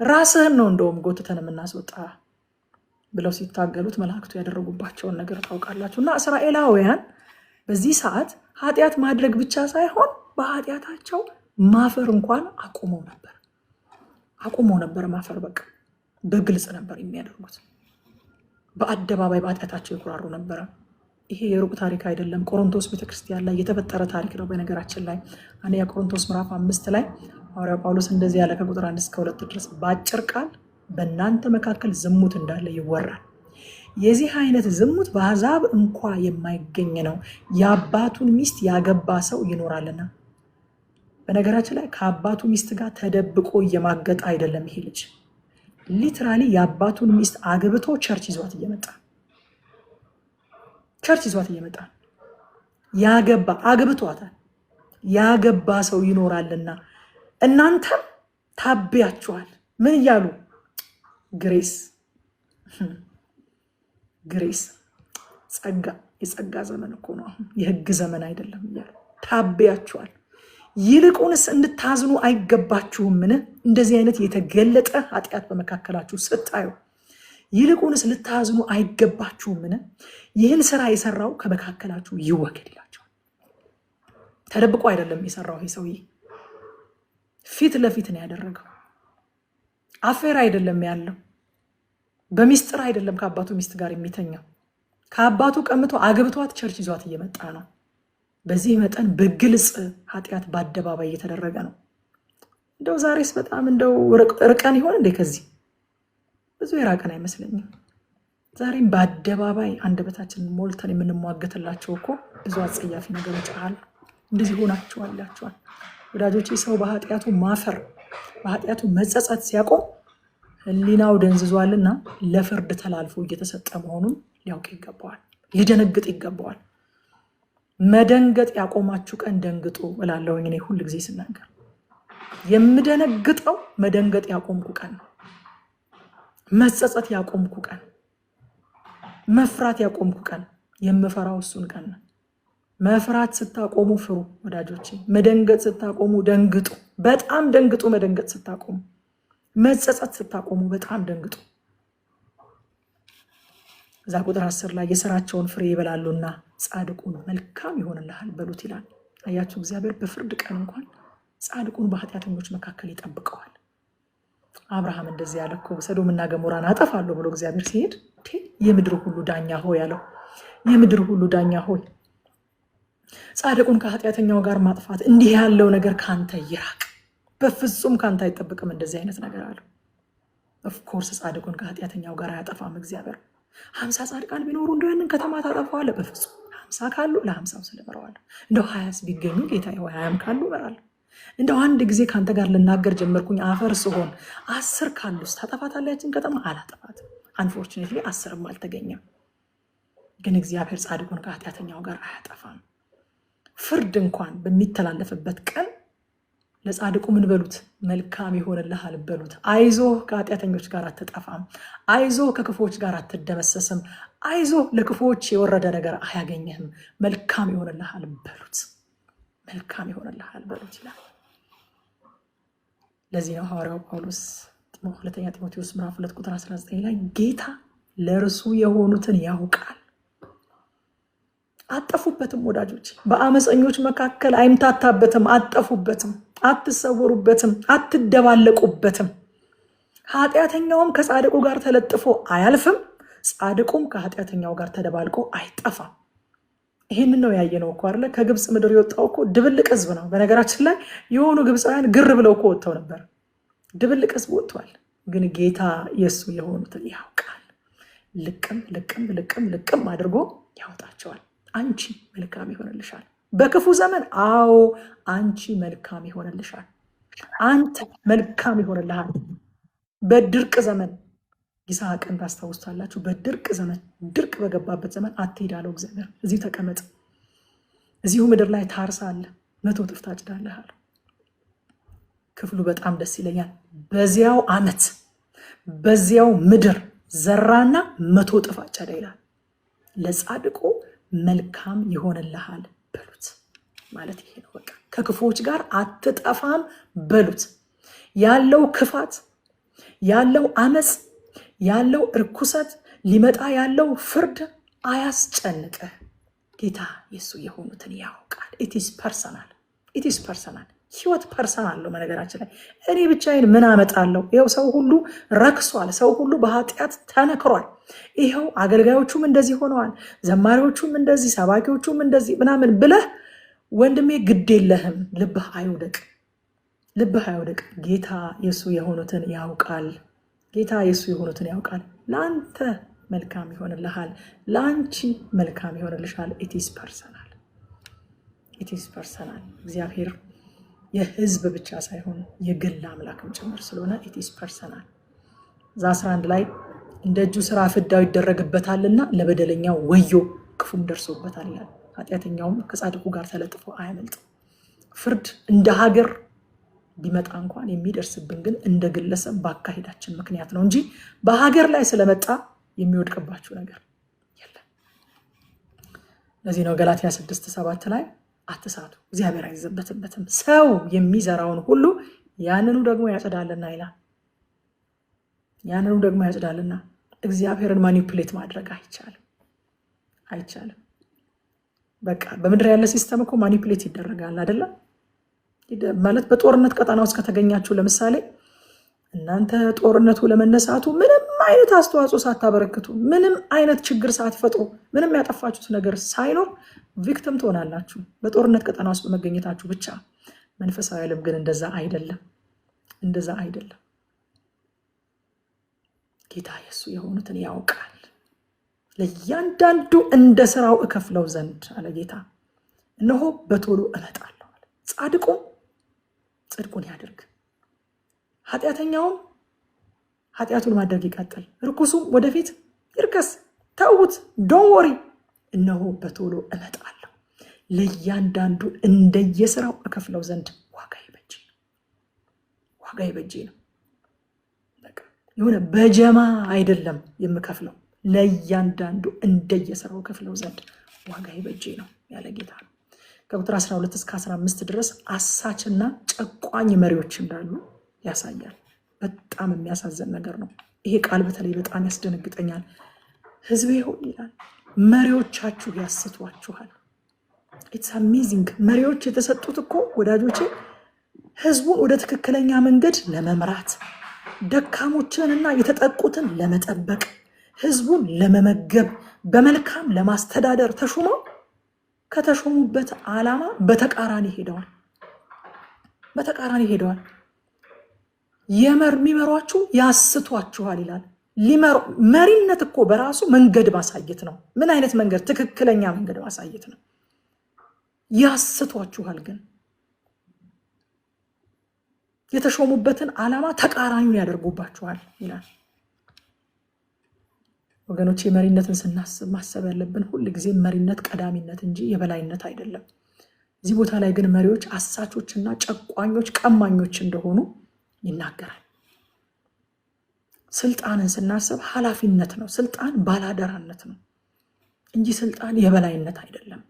Speaker 1: ራስህን ነው እንደውም ጎትተን የምናስወጣ ብለው ሲታገሉት መላእክቱ ያደረጉባቸውን ነገር ታውቃላችሁ። እና እስራኤላውያን በዚህ ሰዓት ኃጢአት ማድረግ ብቻ ሳይሆን በኃጢአታቸው ማፈር እንኳን አቁመው ነበር። ማፈር በቃ በግልጽ ነበር የሚያደርጉት። በአደባባይ በኃጢአታቸው ይኩራሩ ነበረ። ይሄ የሩቅ ታሪክ አይደለም። ቆሮንቶስ ቤተክርስቲያን ላይ የተፈጠረ ታሪክ ነው። በነገራችን ላይ አንደኛ ቆሮንቶስ ምዕራፍ 5 ላይ ሐዋርያው ጳውሎስ እንደዚህ ያለ ከቁጥር 1 እስከ 2 ድረስ በአጭር ቃል በእናንተ መካከል ዝሙት እንዳለ ይወራል። የዚህ አይነት ዝሙት በአሕዛብ እንኳ የማይገኝ ነው፣ የአባቱን ሚስት ያገባ ሰው ይኖራልና። በነገራችን ላይ ከአባቱ ሚስት ጋር ተደብቆ እየማገጠ አይደለም። ይሄ ልጅ ሊትራሊ የአባቱን ሚስት አግብቶ ቸርች ይዟት እየመጣ ያገባ አግብቷታል። ያገባ ሰው ይኖራልና እናንተም ታቢያችኋል። ምን እያሉ ግሬስ ጸጋ፣ የጸጋ ዘመን እኮ ነው አሁን፣ የህግ ዘመን አይደለም እያሉ ታቢያችኋል። ይልቁንስ እንድታዝኑ አይገባችሁምን? እንደዚህ አይነት የተገለጠ ኃጢአት በመካከላችሁ ስታዩ ይልቁንስ ልታዝኑ አይገባችሁምን? ይህን ስራ የሰራው ከመካከላችሁ ይወገድ ይላቸዋል። ተደብቆ አይደለም የሰራው ይሄ ሰውዬ፣ ፊት ለፊት ነው ያደረገው። አፌር አይደለም ያለው፣ በሚስጥር አይደለም ከአባቱ ሚስት ጋር የሚተኛው። ከአባቱ ቀምቶ አግብቷት ቸርች ይዟት እየመጣ ነው። በዚህ መጠን በግልጽ ኃጢአት በአደባባይ እየተደረገ ነው። እንደው ዛሬስ በጣም እንደው ርቀን ይሆን እንዴ? ከዚህ ብዙ የራቀን አይመስለኝም። ዛሬም በአደባባይ አንደበታችንን ሞልተን የምንሟገትላቸው እኮ ብዙ አጸያፊ ነገሮች አሉ። እንደዚህ ሆናችኋል ያችኋል ወዳጆቼ። ሰው በኃጢአቱ ማፈር በኃጢአቱ መጸጸት ሲያቆም ሕሊናው ደንዝዟልና ለፍርድ ተላልፎ እየተሰጠ መሆኑን ሊያውቅ ይገባዋል፣ ሊደነግጥ ይገባዋል። መደንገጥ ያቆማችሁ ቀን ደንግጡ እላለሁ እኔ ሁል ጊዜ ስናገር። የምደነግጠው መደንገጥ ያቆምኩ ቀን ነው። መጸጸት ያቆምኩ ቀን፣ መፍራት ያቆምኩ ቀን፣ የምፈራው እሱን ቀን ነው። መፍራት ስታቆሙ ፍሩ ወዳጆቼ። መደንገጥ ስታቆሙ ደንግጡ፣ በጣም ደንግጡ። መደንገጥ ስታቆሙ፣ መጸጸት ስታቆሙ በጣም ደንግጡ። እዛ ቁጥር 10 ላይ የሥራቸውን ፍሬ ይበላሉና ጻድቁን መልካም ይሆንልሃል በሉት ይላል። አያችሁ፣ እግዚአብሔር በፍርድ ቀን እንኳን ጻድቁን በኃጢአተኞች መካከል ይጠብቀዋል። አብርሃም እንደዚህ ያለ እኮ ሰዶምና ገሞራን አጠፋለሁ ብሎ እግዚአብሔር ሲሄድ የምድር ሁሉ ዳኛ ሆይ ያለው፣ የምድር ሁሉ ዳኛ ሆይ ጻድቁን ከኃጢአተኛው ጋር ማጥፋት፣ እንዲህ ያለው ነገር ካንተ ይራቅ፣ በፍጹም ካንተ አይጠብቅም እንደዚህ አይነት ነገር አለው። ኦፍኮርስ ጻድቁን ከኃጢአተኛው ጋር አያጠፋም እግዚአብሔር። 50 ጻድቃን ቢኖሩ እንደው ያንን ከተማ ታጠፋዋለህ? በፍጹም 50 ካሉ ለ50 ስለበረዋለሁ። እንደው 20 ቢገኙ ጌታ ሆይ 20 ካሉ እበራለሁ። እንደው አንድ ጊዜ ካንተ ጋር ልናገር ጀመርኩኝ አፈር ስሆን 10 ካሉስ ታጠፋታለህ ያችን ከተማ? አላጠፋትም። አንፎርቹኔትሊ 10ም አልተገኘም። ግን እግዚአብሔር ጻድቁን ከኃጢአተኛው ጋር አያጠፋም። ፍርድ እንኳን በሚተላለፍበት ቀን ለጻድቁ ምን በሉት? መልካም ይሆንልሃል በሉት። አይዞህ ከኃጢአተኞች ጋር አትጠፋም፣ አይዞህ ከክፉዎች ጋር አትደመሰስም፣ አይዞህ ለክፉዎች የወረደ ነገር አያገኘህም፣ መልካም ይሆንልሃል በሉት፣ መልካም ይሆንልሃል በሉት ይላል። ለዚህ ነው ሐዋርያው ጳውሎስ ሁለተኛ ጢሞቴዎስ ምዕራፍ 2 ቁጥር 19 ላይ ጌታ ለእርሱ የሆኑትን ያውቃል። አጠፉበትም ወዳጆች፣ በአመፀኞች መካከል አይምታታበትም፣ አጠፉበትም፣ አትሰወሩበትም፣ አትደባለቁበትም። ኃጢአተኛውም ከጻድቁ ጋር ተለጥፎ አያልፍም፣ ጻድቁም ከኃጢአተኛው ጋር ተደባልቆ አይጠፋም። ይህንን ነው ያየነው እኮ አይደለ? ከግብፅ ምድር የወጣው እኮ ድብልቅ ህዝብ ነው። በነገራችን ላይ የሆኑ ግብፃውያን ግር ብለው እኮ ወጥተው ነበር። ድብልቅ ህዝብ ወጥቷል። ግን ጌታ የእሱ የሆኑትን ያውቃል። ልቅም ልቅም ልቅም ልቅም አድርጎ ያወጣቸዋል። አንቺ መልካም ይሆንልሻል በክፉ ዘመን። አዎ አንቺ መልካም ይሆንልሻል። አንተ መልካም ይሆንልሃል በድርቅ ዘመን። ይስሐቅን ታስታውሳላችሁ። በድርቅ ዘመን፣ ድርቅ በገባበት ዘመን አትሄድ አለው እግዚአብሔር። እዚሁ ተቀመጥ፣ እዚሁ ምድር ላይ ታርሳለህ፣ 100 እጥፍ ታጭዳለህ አለው። ክፍሉ በጣም ደስ ይለኛል። በዚያው ዓመት በዚያው ምድር ዘራና 100 እጥፍ አጨደ ይላል። ለጻድቁ መልካም ይሆንልሃል በሉት ማለት ይሄ ነው። በቃ ከክፉዎች ጋር አትጠፋም በሉት። ያለው ክፋት፣ ያለው አመፅ፣ ያለው እርኩሰት፣ ሊመጣ ያለው ፍርድ አያስጨንቅህ። ጌታ የሱ የሆኑትን ያውቃል። ኢትስ ፐርሰናል፣ ኢትስ ፐርሰናል። ህይወት ፐርሰናል ነው። በነገራችን ላይ እኔ ብቻዬን ምን አመጣለሁ? ይኸው ሰው ሁሉ ረክሷል፣ ሰው ሁሉ በኃጢአት ተነክሯል። ይኸው አገልጋዮቹም እንደዚህ ሆነዋል፣ ዘማሪዎቹም እንደዚህ፣ ሰባኪዎቹም እንደዚህ ምናምን ብለህ ወንድሜ ግድ የለህም። ልብህ አይውደቅ፣ ልብህ አይውደቅ። ጌታ የሱ የሆኑትን ያውቃል። ጌታ የሱ የሆኑትን ያውቃል። ለአንተ መልካም ይሆንልሃል፣ ለአንቺ መልካም ይሆንልሻል። ኢትስ ፐርሰናል፣ ኢትስ ፐርሰናል። እግዚአብሔር የህዝብ ብቻ ሳይሆን የግል አምላክም ጭምር ስለሆነ ኢትስ ፐርሰናል። እዛ 11 ላይ እንደ እጁ ስራ ፍዳው ይደረግበታልና ለበደለኛው ወዮ ክፉም ደርሶበታል ይላል። ኃጢአተኛውም ከጻድቁ ጋር ተለጥፎ አያመልጥም። ፍርድ እንደ ሀገር ቢመጣ እንኳን የሚደርስብን ግን እንደ ግለሰብ በአካሄዳችን ምክንያት ነው እንጂ በሀገር ላይ ስለመጣ የሚወድቅባችሁ ነገር የለም። ለዚህ ነው ገላትያ 6:7 ላይ አትሳቱ፣ እግዚአብሔር አይዘበትበትም፣ ሰው የሚዘራውን ሁሉ ያንኑ ደግሞ ያጭዳልና ይላል። ያንኑ ደግሞ ያጭዳልና። እግዚአብሔርን ማኒፑሌት ማድረግ አይቻልም፣ አይቻልም። በቃ በምድር ያለ ሲስተም እኮ ማኒፑሌት ይደረጋል አይደለም? ማለት በጦርነት ቀጠና ውስጥ ከተገኛችሁ ለምሳሌ እናንተ ጦርነቱ ለመነሳቱ ምንም አይነት አስተዋጽኦ ሳታበረክቱ ምንም አይነት ችግር ሳትፈጥሩ ምንም ያጠፋችሁት ነገር ሳይኖር ቪክቲም ትሆናላችሁ በጦርነት ቀጠና ውስጥ በመገኘታችሁ ብቻ። መንፈሳዊ ዓለም ግን እንደዛ አይደለም። ጌታ ኢየሱስ የሆኑትን ያውቃል። ለእያንዳንዱ እንደ ስራው እከፍለው ዘንድ አለ ጌታ። እነሆ በቶሎ እመጣለሁ አለ። ጻድቁም ጽድቁን ያድርግ፣ ኃጢአተኛውም ኃጢአቱን ማድረግ ይቀጥል፣ ርኩሱም ወደፊት ይርከስ። ተውት፣ ዶንት ወሪ። እነሆ በቶሎ እመጣለሁ፣ ለእያንዳንዱ እንደየስራው እከፍለው ዘንድ ዋጋ ይበጄ ነው። የሆነ በጀማ አይደለም የምከፍለው፣ ለእያንዳንዱ እንደየስራው ከፍለው ዘንድ ዋጋ ይበጄ ነው ያለ ጌታ ነው። ከቁጥር 12 እስከ 15 ድረስ አሳችና ጨቋኝ መሪዎች እንዳሉ ያሳያል። በጣም የሚያሳዝን ነገር ነው። ይሄ ቃል በተለይ በጣም ያስደነግጠኛል። ሕዝቤ ሆይ ይላል፣ መሪዎቻችሁ ያስቷችኋል። ኢትስ አሜዚንግ። መሪዎች የተሰጡት እኮ ወዳጆቼ ሕዝቡን ወደ ትክክለኛ መንገድ ለመምራት፣ ደካሞችንና የተጠቁትን ለመጠበቅ፣ ሕዝቡን ለመመገብ፣ በመልካም ለማስተዳደር ተሹመው ከተሾሙበት ዓላማ በተቃራኒ ሄደዋል። የሚመሯችሁ ያስቷችኋል ይላል። መሪነት እኮ በራሱ መንገድ ማሳየት ነው። ምን አይነት መንገድ? ትክክለኛ መንገድ ማሳየት ነው። ያስቷችኋል ግን የተሾሙበትን ዓላማ ተቃራኒውን ያደርጉባችኋል ይላል። ወገኖች መሪነትን ስናስብ ማሰብ ያለብን ሁል ጊዜ መሪነት ቀዳሚነት እንጂ የበላይነት አይደለም። እዚህ ቦታ ላይ ግን መሪዎች አሳቾችና ጨቋኞች፣ ቀማኞች እንደሆኑ ይናገራል። ስልጣንን ስናስብ ኃላፊነት ነው። ስልጣን ባላደራነት ነው እንጂ ስልጣን የበላይነት አይደለም።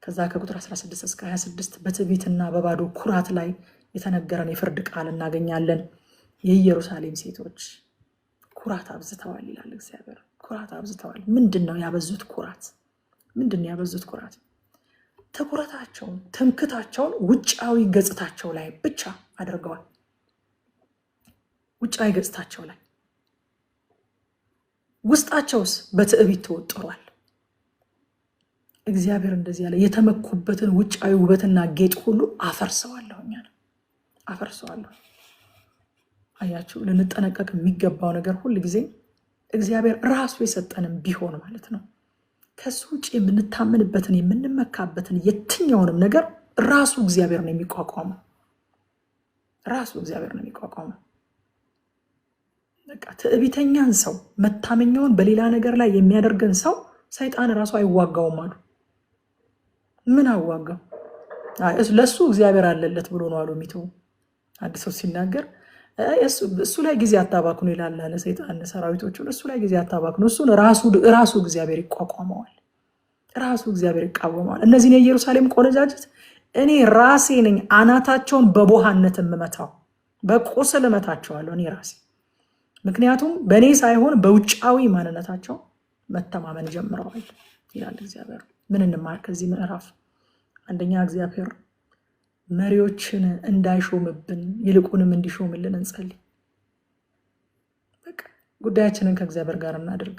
Speaker 1: ከዛ ከቁጥር 16 እስከ 26 በትዕቢትና በባዶ ኩራት ላይ የተነገረን የፍርድ ቃል እናገኛለን። የኢየሩሳሌም ሴቶች ኩራት አብዝተዋል ይላል እግዚአብሔር። ኩራት አብዝተዋል። ምንድነው ያበዙት ኩራት? ትኩረታቸውን፣ ትምክታቸውን ውጫዊ ገጽታቸው ላይ ብቻ አድርገዋል። ውጫዊ ገጽታቸው ላይ፣ ውስጣቸውስ በትዕቢት ተወጥሯል። እግዚአብሔር እንደዚህ ያለ የተመኩበትን ውጫዊ ውበትና ጌጥ ሁሉ አፈርሰዋለሁ። አያችሁ፣ ልንጠነቀቅ የሚገባው ነገር ሁል ጊዜ እግዚአብሔር ራሱ የሰጠንም ቢሆን ማለት ነው። ከሱ ውጭ የምንታመንበትን የምንመካበትን የትኛውንም ነገር ራሱ እግዚአብሔር ነው የሚቋቋመው። በቃ ትዕቢተኛን ሰው፣ መታመኛውን በሌላ ነገር ላይ የሚያደርገን ሰው ሰይጣን ራሱ አይዋጋውም አሉ። ምን አዋጋው? ለሱ እግዚአብሔር አለለት ብሎ ነው አሉ ሚተው። አንድ ሰው ሲናገር እሱ ላይ ጊዜ አታባክኑ ይላል አለ ሰይጣን ሰራዊቶቹን። እሱ ላይ ጊዜ አታባክኑ፣ እሱን ራሱ እግዚአብሔር ይቋቋመዋል፣ ራሱ እግዚአብሔር ይቃወመዋል። እነዚህን የኢየሩሳሌም ቆነጃጅት እኔ ራሴ ነኝ አናታቸውን በቦሃነት የምመታው፣ በቁስል እመታቸዋለሁ እኔ ራሴ። ምክንያቱም በእኔ ሳይሆን በውጫዊ ማንነታቸው መተማመን ጀምረዋል ይላል እግዚአብሔር። ምን እንማር ከዚህ ምዕራፍ? አንደኛ እግዚአብሔር መሪዎችን እንዳይሾምብን ይልቁንም እንዲሾምልን እንጸልይ። በቃ ጉዳያችንን ከእግዚአብሔር ጋር እናድርግ።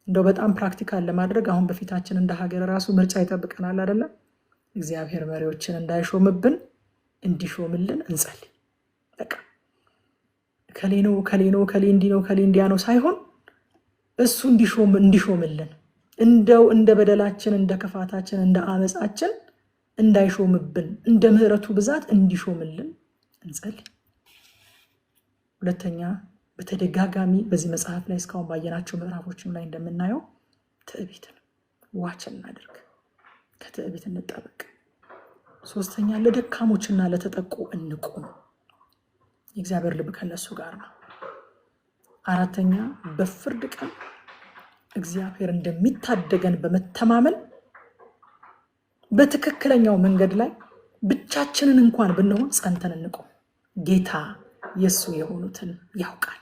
Speaker 1: እንደው በጣም ፕራክቲካል ለማድረግ አሁን በፊታችን እንደ ሀገር ራሱ ምርጫ ይጠብቀናል አይደለም? እግዚአብሔር መሪዎችን እንዳይሾምብን እንዲሾምልን እንጸልይ። በቃ ከሌ እንዲህ ነው ከሌ እንዲያ ነው ሳይሆን እሱ እንዲሾምልን፣ እንደው እንደ በደላችን እንደ ክፋታችን እንደ አመፃችን እንዳይሾምብን እንደ ምሕረቱ ብዛት እንዲሾምልን እንጸልይ። ሁለተኛ በተደጋጋሚ በዚህ መጽሐፍ ላይ እስካሁን ባየናቸው ምዕራፎችም ላይ እንደምናየው ትዕቢትን ዋች እናድርግ፣ ከትዕቢት እንጠበቅ። ሶስተኛ ለደካሞችና ለተጠቁ እንቁም፣ የእግዚአብሔር ልብ ከነሱ ጋር ነው። አራተኛ በፍርድ ቀን እግዚአብሔር እንደሚታደገን በመተማመን በትክክለኛው መንገድ ላይ ብቻችንን እንኳን ብንሆን ጸንተን እንቆም። ጌታ የሱ የሆኑትን ያውቃል።